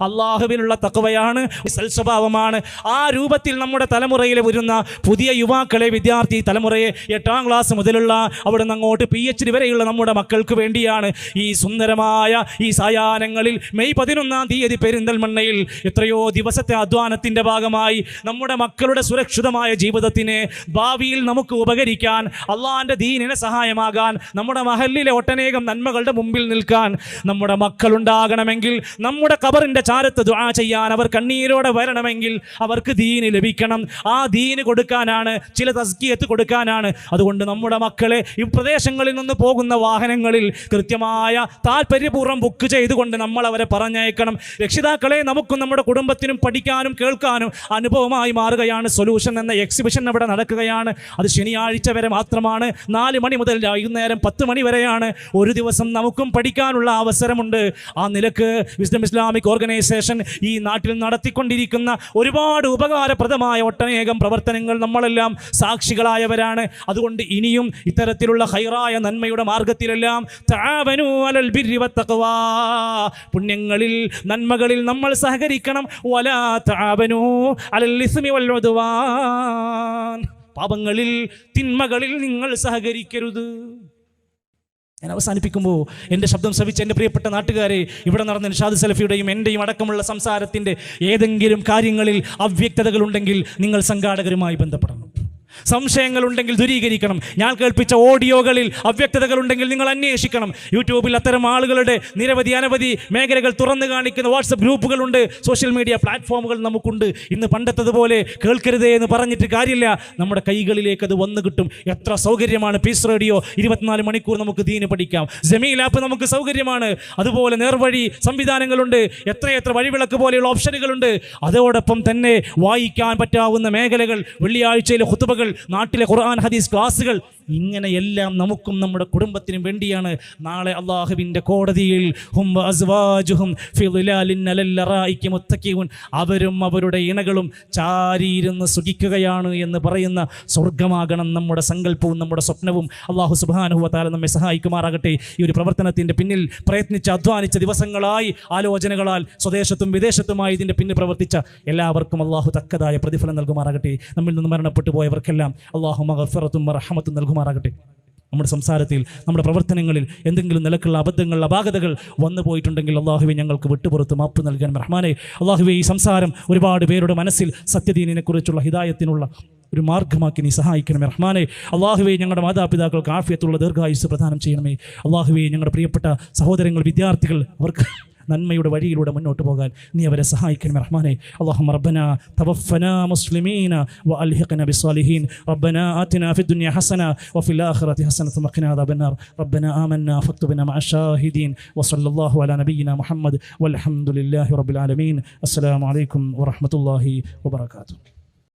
അള്ളാഹുവിനുള്ള തഖ്വയാണ്, സൽസ്വഭാവമാണ്. ആ രൂപത്തിൽ നമ്മുടെ തലമുറയിൽ വരുന്ന പുതിയ യുവാക്കളെ, വിദ്യാർത്ഥി തലമുറയെ 8ാം ക്ലാസ് മുതലുള്ള അവിടെ നിന്ന് അങ്ങോട്ട് PhD വരെയുള്ള നമ്മുടെ മക്കൾക്ക് വേണ്ടിയാണ് ഈ സുന്ദരമായ ഈ സായാഹ്നങ്ങളിൽ മെയ് 11-ാം തീയതി പെരിന്തൽമണ്ണയിൽ എത്രയോ ദിവസത്തെ അധ്വാനത്തിൻ്റെ ഭാഗമായി നമ്മുടെ മക്കളുടെ സുരക്ഷിതമായ ജീവിതത്തിന് ഭാവിയിൽ നമുക്ക് ഉപകരിക്കാൻ, അള്ളാഹിൻ്റെ ദീനിനെ സഹായമാകാൻ, നമ്മുടെ മഹല്ലിലെ ഒട്ടനേകം നന്മകളുടെ മുമ്പിൽ നിൽക്കാൻ നമ്മുടെ മക്കളുണ്ടാകണമെങ്കിൽ, നമ്മുടെ ഖബറിൻ്റെ ചാരത്ത് ദുആ ചെയ്യാൻ അവർ കണ്ണീരോടെ വരണമെങ്കിൽ അവർക്ക് ദീന് ലഭിക്കണം. ആ ദീന് കൊടുക്കാനാണ്, ചില തസ്കിയത്ത് കൊടുക്കാനാണ്. അതുകൊണ്ട് നമ്മുടെ മക്കളെ ഈ പ്രദേശങ്ങളിൽ നിന്ന് പോകുന്ന വാഹനങ്ങളിൽ കൃത്യമായ താല്പര്യപൂർവ്വം ബുക്ക് ചെയ്തുകൊണ്ട് നമ്മൾ അവരെ പറഞ്ഞയക്കണം. രക്ഷിതാക്കളെ നമുക്കും നമ്മുടെ കുടുംബത്തിനും പഠിക്കാനും കേൾക്കാനും അനുഭവമായി മാറുകയാണ്. സൊല്യൂഷൻ എന്ന എക്സിബിഷൻ അവിടെ നടക്കുകയാണ്. അത് ശനിയാഴ്ച വരെ മാത്രമാണ്. 4 മണി മുതൽ വൈകുന്നേരം 10 മണി വരെയാണ്. ഒരു ദിവസം നമുക്കും പഠിക്കാനുള്ള അവസരമുണ്ട്. ആ നിലക്ക് വിസ്ഡം ഇസ്ലാമിക് ഓർഗനൈസേഷൻ ഈ നാട്ടിൽ നടത്തിക്കൊണ്ടിരിക്കുന്ന ഒരുപാട് ഉപകാരപ്രദമായ ഒട്ടനേകം പ്രവർത്തനങ്ങൾ നമ്മളെല്ലാം സാക്ഷികളായവരാണ്. അതുകൊണ്ട് ഇനിയും ഇത്തരത്തിലുള്ള ഖൈറായ നന്മയുടെ മാർഗത്തിലെല്ലാം തആവനൂ അലൽ ബിർരി വത്തഖ്വാ, പുണ്യങ്ങളിൽ നന്മകളിൽ നമ്മൾ സഹകരിക്കണം. വലാ തആവനൂ അലൽ ഇസ്മി വൽ ഉദ്വാൻ, പാപങ്ങളിൽ തിന്മകളിൽ നിങ്ങൾ സഹകരിക്കരുത്. ഞാൻ അവസാനിപ്പിക്കുമ്പോൾ എൻ്റെ ശബ്ദം ശ്രവിച്ച എൻ്റെ പ്രിയപ്പെട്ട നാട്ടുകാരെ, ഇവിടെ നടന്ന നിഷാദ് സലഫിയുടെയും എൻ്റെയും അടക്കമുള്ള സംസാരത്തിൻ്റെ ഏതെങ്കിലും കാര്യങ്ങളിൽ അവ്യക്തതകളുണ്ടെങ്കിൽ നിങ്ങൾ സംഘാടകരുമായി ബന്ധപ്പെടണം. സംശയങ്ങളുണ്ടെങ്കിൽ ദൂരീകരിക്കണം. ഞാൻ കേൾപ്പിച്ച ഓഡിയോകളിൽ അവ്യക്തതകളുണ്ടെങ്കിൽ നിങ്ങൾ അന്വേഷിക്കണം. യൂട്യൂബിൽ അത്തരം ആളുകളുടെ അനവധി മേഖലകൾ തുറന്നു കാണിക്കുന്ന വാട്സപ്പ് ഗ്രൂപ്പുകളുണ്ട്, സോഷ്യൽ മീഡിയ പ്ലാറ്റ്ഫോമുകൾ നമുക്കുണ്ട്. ഇന്ന് പണ്ടത്തതുപോലെ കേൾക്കരുതേ എന്ന് പറഞ്ഞിട്ട് കാര്യമില്ല. നമ്മുടെ കൈകളിലേക്ക് അത് വന്നു കിട്ടും. എത്ര സൗകര്യമാണ് പീസ് റേഡിയോ, 24 മണിക്കൂർ നമുക്ക് ദീന് പഠിക്കാം. ജമീൽ ആപ്പ് നമുക്ക് സൗകര്യമാണ്. അതുപോലെ നേർവഴി സംവിധാനങ്ങളുണ്ട്, എത്രയെത്ര വഴിവിളക്ക് പോലെയുള്ള ഓപ്ഷനുകളുണ്ട്. അതോടൊപ്പം തന്നെ വായിക്കാൻ പറ്റാവുന്ന മേഖലകൾ, വെള്ളിയാഴ്ചയിലെ ഖുതുബകൾ, നാട്ടിലെ ഖുർആൻ ഹദീസ് ക്ലാസുകൾ, ഇങ്ങനെയെല്ലാം നമുക്കും നമ്മുടെ കുടുംബത്തിനും വേണ്ടിയാണ്. നാളെ അള്ളാഹുവിൻ്റെ കോടതിയിൽ ഹും അസ്വാജുഹും ഫി ളിലാലിൻ അലൽ ലറായികി മുത്തഖിഊൻ, അവരും അവരുടെ ഇണകളും ചാരിയിരുന്ന് സുഖിക്കുകയാണ് എന്ന് പറയുന്ന സ്വർഗമാകണം നമ്മുടെ സങ്കല്പവും നമ്മുടെ സ്വപ്നവും. അള്ളാഹു സുബ്ഹാനഹു വ തആല നമ്മെ സഹായിക്കുമാറാകട്ടെ. ഈ ഒരു പ്രവർത്തനത്തിൻ്റെ പിന്നിൽ പ്രയത്നിച്ച് അധ്വാനിച്ച ദിവസങ്ങളായി ആലോചനകളാൽ സ്വദേശത്തും വിദേശത്തുമായി ഇതിൻ്റെ പിന്നിൽ പ്രവർത്തിച്ച എല്ലാവർക്കും അള്ളാഹു തക്കതായ പ്രതിഫലം നൽകുമാറാകട്ടെ. നമ്മിൽ നിന്ന് മരണപ്പെട്ടു പോയവർക്കെല്ലാം അള്ളാഹു മഗ്ഫിറത്തും റഹ്മത്തും നൽകുമാറാകട്ടെ. നമ്മുടെ സംസാരത്തിൽ, നമ്മുടെ പ്രവർത്തനങ്ങളിൽ എന്തെങ്കിലും നിലക്കുള്ള അബദ്ധങ്ങൾ, അപാകതകൾ വന്നു പോയിട്ടുണ്ടെങ്കിൽ അള്ളാഹുവെ ഞങ്ങൾക്ക് വിട്ടുപുറത്ത് മാപ്പ് നൽകാൻ റഹ്മാനെ. അള്ളാഹുവെ ഈ സംസാരം ഒരുപാട് പേരുടെ മനസ്സിൽ സത്യദീനിനെക്കുറിച്ചുള്ള ഹിദായത്തിനുള്ള ഒരു മാർഗമാക്കി നീ സഹായിക്കണമേ റഹ്മാനെ. അള്ളാഹുവെ ഞങ്ങളുടെ മാതാപിതാക്കൾക്ക് ആഫിയത്തുള്ള ദീർഘായുസ് പ്രദാനം ചെയ്യണമേ. അള്ളാഹുവെ ഞങ്ങളുടെ പ്രിയപ്പെട്ട സഹോദരങ്ങൾ, വിദ്യാർത്ഥികൾ, അവർക്ക് നന്മയുടെ വഴിയിലൂടെ മുന്നോട്ട് പോകാൻ നീ അവരെ സഹായിക്കണമേ റഹ്മാനെ. അല്ലാഹുമ്മ റബ്ബനാ തവഫനാ മുസ്ലിമീന വഅൽഹിഖ്നാ ബിസ്സാലിഹീൻ. റബ്ബനാ ആതിനാ ഫിദ്ദുനിയ ഹസന വഫിൽ ആഖിറതി ഹസനത വഖിനാ അദാബന്നാർ. റബ്ബനാ ആമന്നാ ഫക്തുബ്നാ മഅശ്ശാഹിദീൻ. വസല്ലല്ലാഹു അലാ നബിയിനാ മുഹമ്മദ് വൽഹംദുലില്ലാഹി റബ്ബിൽ ആലമീൻ. അസ്സലാമു അലൈക്കും വറഹ്മത്തുള്ളാഹി വബറകാതുഹു.